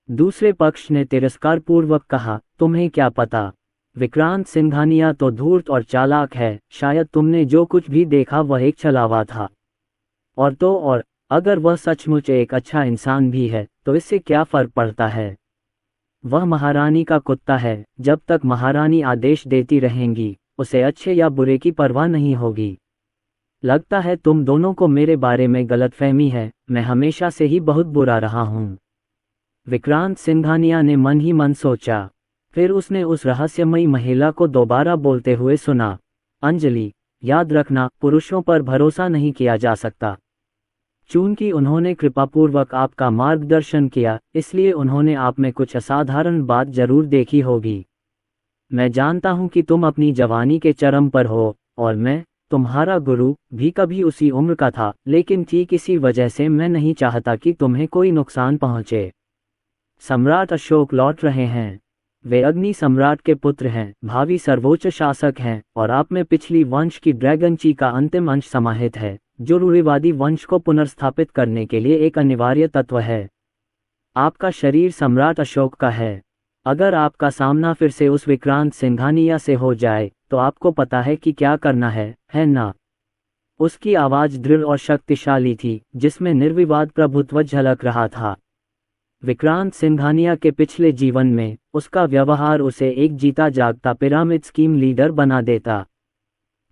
दूसरे पक्ष ने तिरस्कारपूर्वक कहा, तुम्हें क्या पता, विक्रांत सिंघानिया तो धूर्त और चालाक है, शायद तुमने जो कुछ भी देखा वह एक छलावा था। और अगर वह सचमुच एक अच्छा इंसान भी है तो इससे क्या फर्क पड़ता है। वह महारानी का कुत्ता है, जब तक महारानी आदेश देती रहेंगी उसे अच्छे या बुरे की परवाह नहीं होगी। लगता है तुम दोनों को मेरे बारे में गलतफहमी है, मैं हमेशा से ही बहुत बुरा रहा हूँ। विक्रांत सिंघानिया ने मन ही मन सोचा। फिर उसने उस रहस्यमयी महिला को दोबारा बोलते हुए सुना, अंजलि, याद रखना, पुरुषों पर भरोसा नहीं किया जा सकता। चूंकि उन्होंने कृपापूर्वक आपका मार्गदर्शन किया, इसलिए उन्होंने आप में कुछ असाधारण बात जरूर देखी होगी। मैं जानता हूं कि तुम अपनी जवानी के चरम पर हो, और मैं, तुम्हारा गुरु, भी कभी उसी उम्र का था, लेकिन ठीक इसी वजह से मैं नहीं चाहता कि तुम्हें कोई नुकसान पहुंचे। सम्राट अशोक लौट रहे हैं। वे अग्नि सम्राट के पुत्र हैं, भावी सर्वोच्च शासक हैं, और आप में पिछली वंश की ड्रैगनची का अंतिम अंश समाहित है, जो रूढ़िवादी वंश को पुनर्स्थापित करने के लिए एक अनिवार्य तत्व है। आपका शरीर सम्राट अशोक का है। अगर आपका सामना फिर से उस विक्रांत सिंघानिया से हो जाए तो आपको पता है कि क्या करना है ना? उसकी आवाज़ दृढ़ और शक्तिशाली थी, जिसमें निर्विवाद प्रभुत्व झलक रहा था। विक्रांत सिंघानिया के पिछले जीवन में उसका व्यवहार उसे एक जीता जागता पिरामिड स्कीम लीडर बना देता।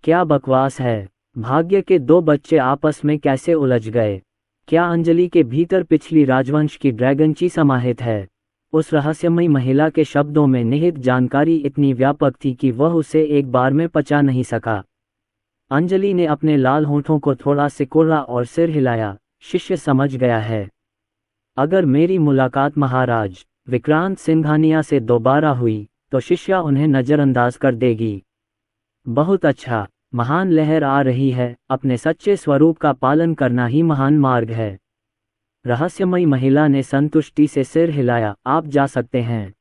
क्या बकवास है। भाग्य के 2 बच्चे आपस में कैसे उलझ गए? क्या अंजलि के भीतर पिछली राजवंश की ड्रैगनची समाहित है? उस रहस्यमयी महिला के शब्दों में निहित जानकारी इतनी व्यापक थी कि वह उसे एक बार में पचा नहीं सका। अंजलि ने अपने लाल होठों को थोड़ा सिकोड़ा और सिर हिलाया। शिष्य समझ गया है। अगर मेरी मुलाकात महाराज विक्रांत सिंघानिया से दोबारा हुई तो शिष्या उन्हें नज़रअंदाज कर देगी। बहुत अच्छा, महान लहर आ रही है, अपने सच्चे स्वरूप का पालन करना ही महान मार्ग है। रहस्यमयी महिला ने संतुष्टि से सिर हिलाया। आप जा सकते हैं।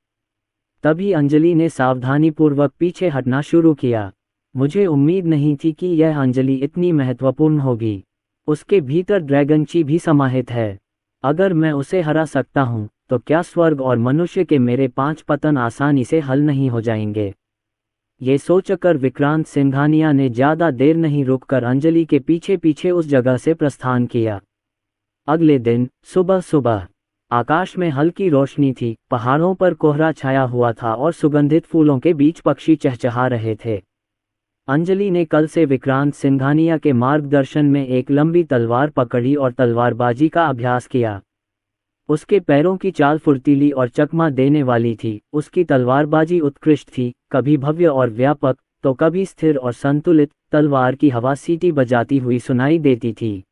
तभी अंजलि ने सावधानीपूर्वक पीछे हटना शुरू किया। मुझे उम्मीद नहीं थी कि यह अंजलि इतनी महत्वपूर्ण होगी। उसके भीतर ड्रैगनची भी समाहित है। अगर मैं उसे हरा सकता हूँ तो क्या स्वर्ग और मनुष्य के मेरे 5 पतन आसानी से हल नहीं हो जाएंगे? ये सोचकर विक्रांत सिंघानिया ने ज्यादा देर नहीं रुककर अंजलि के पीछे पीछे उस जगह से प्रस्थान किया। अगले दिन सुबह आकाश में हल्की रोशनी थी, पहाड़ों पर कोहरा छाया हुआ था और सुगंधित फूलों के बीच पक्षी चहचहा रहे थे। अंजलि ने कल से विक्रांत सिंघानिया के मार्गदर्शन में एक लंबी तलवार पकड़ी और तलवारबाजी का अभ्यास किया। उसके पैरों की चाल फुर्तीली और चकमा देने वाली थी। उसकी तलवारबाजी उत्कृष्ट थी, कभी भव्य और व्यापक, तो कभी स्थिर और संतुलित तलवार की हवा सीटी बजाती हुई सुनाई देती थी।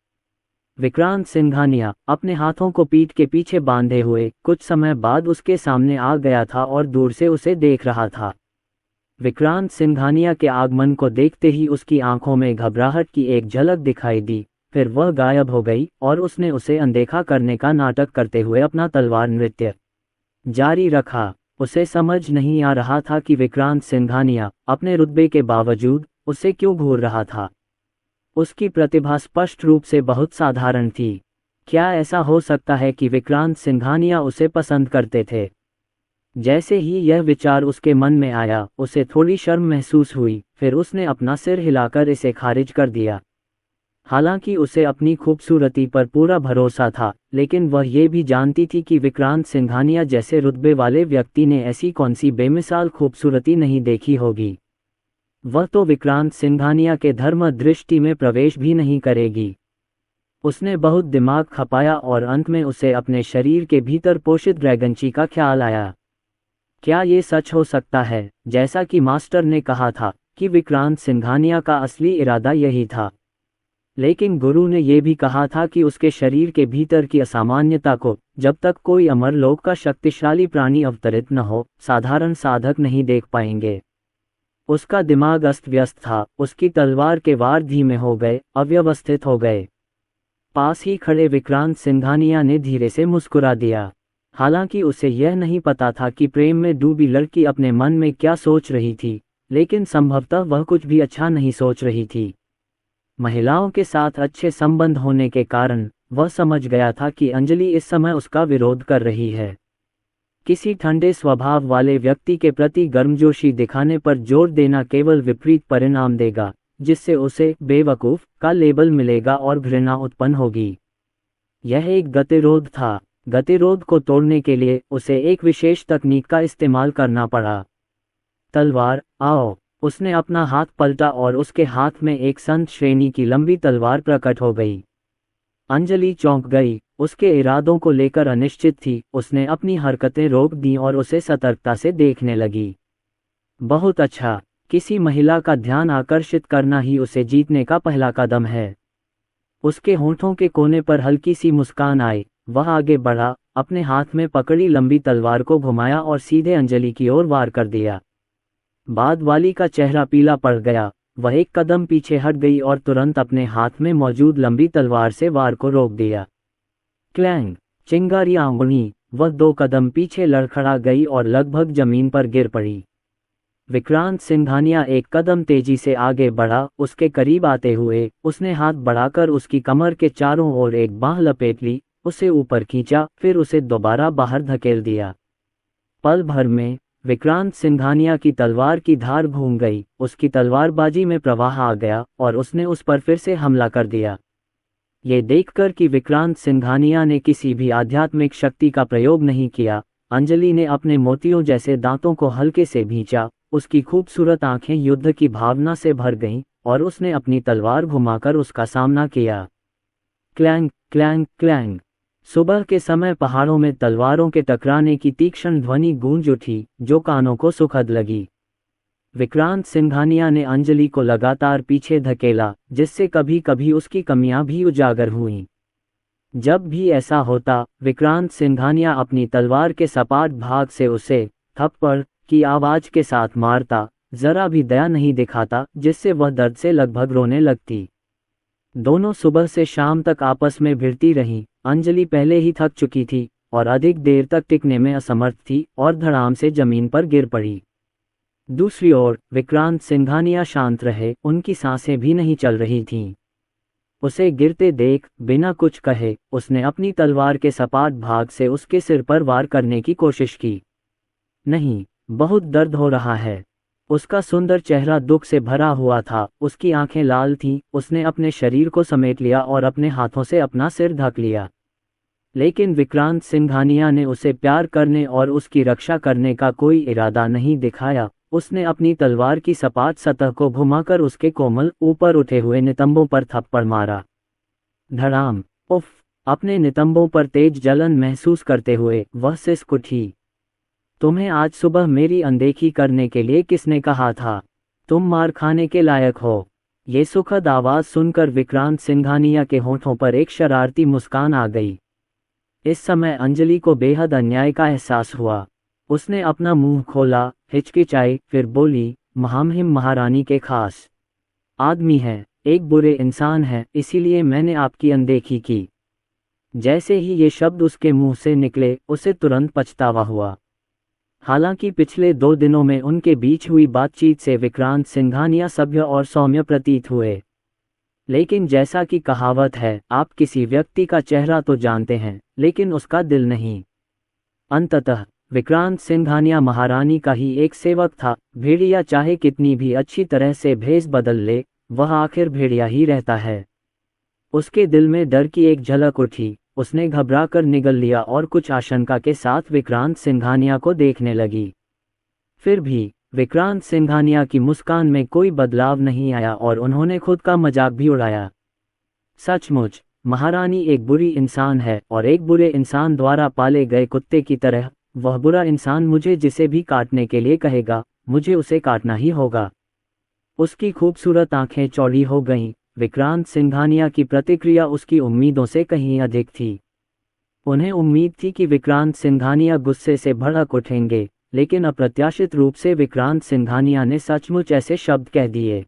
विक्रांत सिंघानिया अपने हाथों को पीठ के पीछे बांधे हुए कुछ समय बाद उसके सामने आ गया था और दूर से उसे देख रहा था। विक्रांत सिंघानिया के आगमन को देखते ही उसकी आंखों में घबराहट की एक झलक दिखाई दी, फिर वह गायब हो गई और उसने उसे अनदेखा करने का नाटक करते हुए अपना तलवार नृत्य जारी रखा। उसे समझ नहीं आ रहा था कि विक्रांत सिंघानिया अपने रुतबे के बावजूद उसे क्यों घूर रहा था। उसकी प्रतिभा स्पष्ट रूप से बहुत साधारण थी। क्या ऐसा हो सकता है कि विक्रांत सिंघानिया उसे पसंद करते थे? जैसे ही यह विचार उसके मन में आया, उसे थोड़ी शर्म महसूस हुई, फिर उसने अपना सिर हिलाकर इसे खारिज कर दिया। हालांकि उसे अपनी खूबसूरती पर पूरा भरोसा था, लेकिन वह ये भी जानती थी कि विक्रांत सिंघानिया जैसे रुतबे वाले व्यक्ति ने ऐसी कौन सी बेमिसाल खूबसूरती नहीं देखी होगी। वह तो विक्रांत सिंघानिया के धर्म दृष्टि में प्रवेश भी नहीं करेगी। उसने बहुत दिमाग खपाया और अंत में उसे अपने शरीर के भीतर पोषित ड्रैगनची का ख्याल आया। क्या ये सच हो सकता है, जैसा कि मास्टर ने कहा था कि विक्रांत सिंघानिया का असली इरादा यही था? लेकिन गुरु ने यह भी कहा था कि उसके शरीर के भीतर की असामान्यता को जब तक कोई अमरलोक का शक्तिशाली प्राणी अवतरित न हो, साधारण साधक नहीं देख पाएंगे। उसका दिमाग अस्त व्यस्त था, उसकी तलवार के वार धीमे हो गए, अव्यवस्थित हो गए। पास ही खड़े विक्रांत सिंघानिया ने धीरे से मुस्कुरा दिया। हालांकि उसे यह नहीं पता था कि प्रेम में डूबी लड़की अपने मन में क्या सोच रही थी, लेकिन संभवतः वह कुछ भी अच्छा नहीं सोच रही थी। महिलाओं के साथ अच्छे संबंध होने के कारण वह समझ गया था कि अंजलि इस समय उसका विरोध कर रही है। किसी ठंडे स्वभाव वाले व्यक्ति के प्रति गर्मजोशी दिखाने पर जोर देना केवल विपरीत परिणाम देगा, जिससे उसे बेवकूफ का लेबल मिलेगा और घृणा उत्पन्न होगी। यह एक गतिरोध था। गतिरोध को तोड़ने के लिए उसे एक विशेष तकनीक का इस्तेमाल करना पड़ा। तलवार, आओ। उसने अपना हाथ पलटा और उसके हाथ में एक संत श्रेणी की लंबी तलवार प्रकट हो गई। अंजलि चौंक गई, उसके इरादों को लेकर अनिश्चित थी। उसने अपनी हरकतें रोक दी और उसे सतर्कता से देखने लगी। बहुत अच्छा, किसी महिला का ध्यान आकर्षित करना ही उसे जीतने का पहला कदम है। उसके होंठों के कोने पर हल्की सी मुस्कान आई। वह आगे बढ़ा, अपने हाथ में पकड़ी लंबी तलवार को घुमाया और सीधे अंजलि की ओर वार कर दिया। बाद वाली का चेहरा पीला पड़ गया। वह एक कदम पीछे हट गई और तुरंत अपने हाथ में मौजूद लंबी तलवार से वार को रोक दिया। क्लैंग, चिंगारी आंगुनी। वह 2 कदम पीछे लड़खड़ा गई और लगभग जमीन पर गिर पड़ी। विक्रांत सिंघानिया एक कदम तेजी से आगे बढ़ा। उसके करीब आते हुए उसने हाथ बढ़ाकर उसकी कमर के चारों ओर एक बांह लपेट ली, उसे ऊपर खींचा, फिर उसे दोबारा बाहर धकेल दिया। पल भर में विक्रांत सिंघानिया की तलवार की धार घूम गई, उसकी तलवारबाजी में प्रवाह आ गया और उसने उस पर फिर से हमला कर दिया। ये देखकर कि विक्रांत सिंघानिया ने किसी भी आध्यात्मिक शक्ति का प्रयोग नहीं किया, अंजलि ने अपने मोतियों जैसे दांतों को हल्के से भींचा। उसकी खूबसूरत आंखें युद्ध की भावना से भर गईं और उसने अपनी तलवार घुमाकर उसका सामना किया। Clang, clang, clang. सुबह के समय पहाड़ों में तलवारों के टकराने की तीक्ष्ण ध्वनि गूंज उठी, जो कानों को सुखद लगी। विक्रांत सिंघानिया ने अंजलि को लगातार पीछे धकेला, जिससे कभी कभी उसकी कमियां भी उजागर हुईं। जब भी ऐसा होता, विक्रांत सिंघानिया अपनी तलवार के सपाट भाग से उसे थप्पड़ की आवाज के साथ मारता, जरा भी दया नहीं दिखाता, जिससे वह दर्द से लगभग रोने लगती। दोनों सुबह से शाम तक आपस में भिड़ती रहीं। अंजलि पहले ही थक चुकी थी और अधिक देर तक टिकने में असमर्थ थी और धड़ाम से जमीन पर गिर पड़ी। दूसरी ओर विक्रांत सिंघानिया शांत रहे, उनकी सांसें भी नहीं चल रही थीं। उसे गिरते देख बिना कुछ कहे उसने अपनी तलवार के सपाट भाग से उसके सिर पर वार करने की कोशिश की। नहीं, बहुत दर्द हो रहा है। उसका सुंदर चेहरा दुख से भरा हुआ था, उसकी आंखें लाल थीं। उसने अपने शरीर को समेट लिया और अपने हाथों से अपना सिर ढक लिया। लेकिन विक्रांत सिंघानिया ने उसे प्यार करने और उसकी रक्षा करने का कोई इरादा नहीं दिखाया। उसने अपनी तलवार की सपाट सतह को घुमाकर उसके कोमल ऊपर उठे हुए नितंबों पर थप्पड़ मारा। धड़ाम। उफ! अपने नितंबों पर तेज जलन महसूस करते हुए वह सिसक उठी। तुम्हें आज सुबह मेरी अनदेखी करने के लिए किसने कहा था? तुम मार खाने के लायक हो। ये सुखद आवाज़ सुनकर विक्रांत सिंघानिया के होठों पर एक शरारती मुस्कान आ गई। इस समय अंजलि को बेहद अन्याय का एहसास हुआ। उसने अपना मुंह खोला, हिचकिचाई, फिर बोली, महामहिम महारानी के खास आदमी है, एक बुरे इंसान है, इसीलिए मैंने आपकी अनदेखी की। जैसे ही ये शब्द उसके मुंह से निकले, उसे तुरंत पछतावा हुआ। हालांकि पिछले 2 दिनों में उनके बीच हुई बातचीत से विक्रांत सिंघानिया सभ्य और सौम्य प्रतीत हुए। लेकिन जैसा कि कहावत है, आप किसी व्यक्ति का चेहरा तो जानते हैं, लेकिन उसका दिल नहीं। अंततः विक्रांत सिंघानिया महारानी का ही एक सेवक था। भेड़िया चाहे कितनी भी अच्छी तरह से भेष बदल ले, वह आखिर भेड़िया ही रहता है। उसके दिल में डर की एक झलक उठी। उसने घबराकर निगल लिया और कुछ आशंका के साथ विक्रांत सिंघानिया को देखने लगी। फिर भी विक्रांत सिंघानिया की मुस्कान में कोई बदलाव नहीं आया और उन्होंने खुद का मजाक भी उड़ाया। सचमुच महारानी एक बुरी इंसान है, और एक बुरे इंसान द्वारा पाले गए कुत्ते की तरह। वह बुरा इंसान मुझे जिसे भी काटने के लिए कहेगा, मुझे उसे काटना ही होगा। उसकी खूबसूरत आंखें चौड़ी हो गईं। विक्रांत सिंघानिया की प्रतिक्रिया उसकी उम्मीदों से कहीं अधिक थी। उन्हें उम्मीद थी कि विक्रांत सिंघानिया गुस्से से भड़क उठेंगे, लेकिन अप्रत्याशित रूप से विक्रांत सिंघानिया ने सचमुच ऐसे शब्द कह दिए।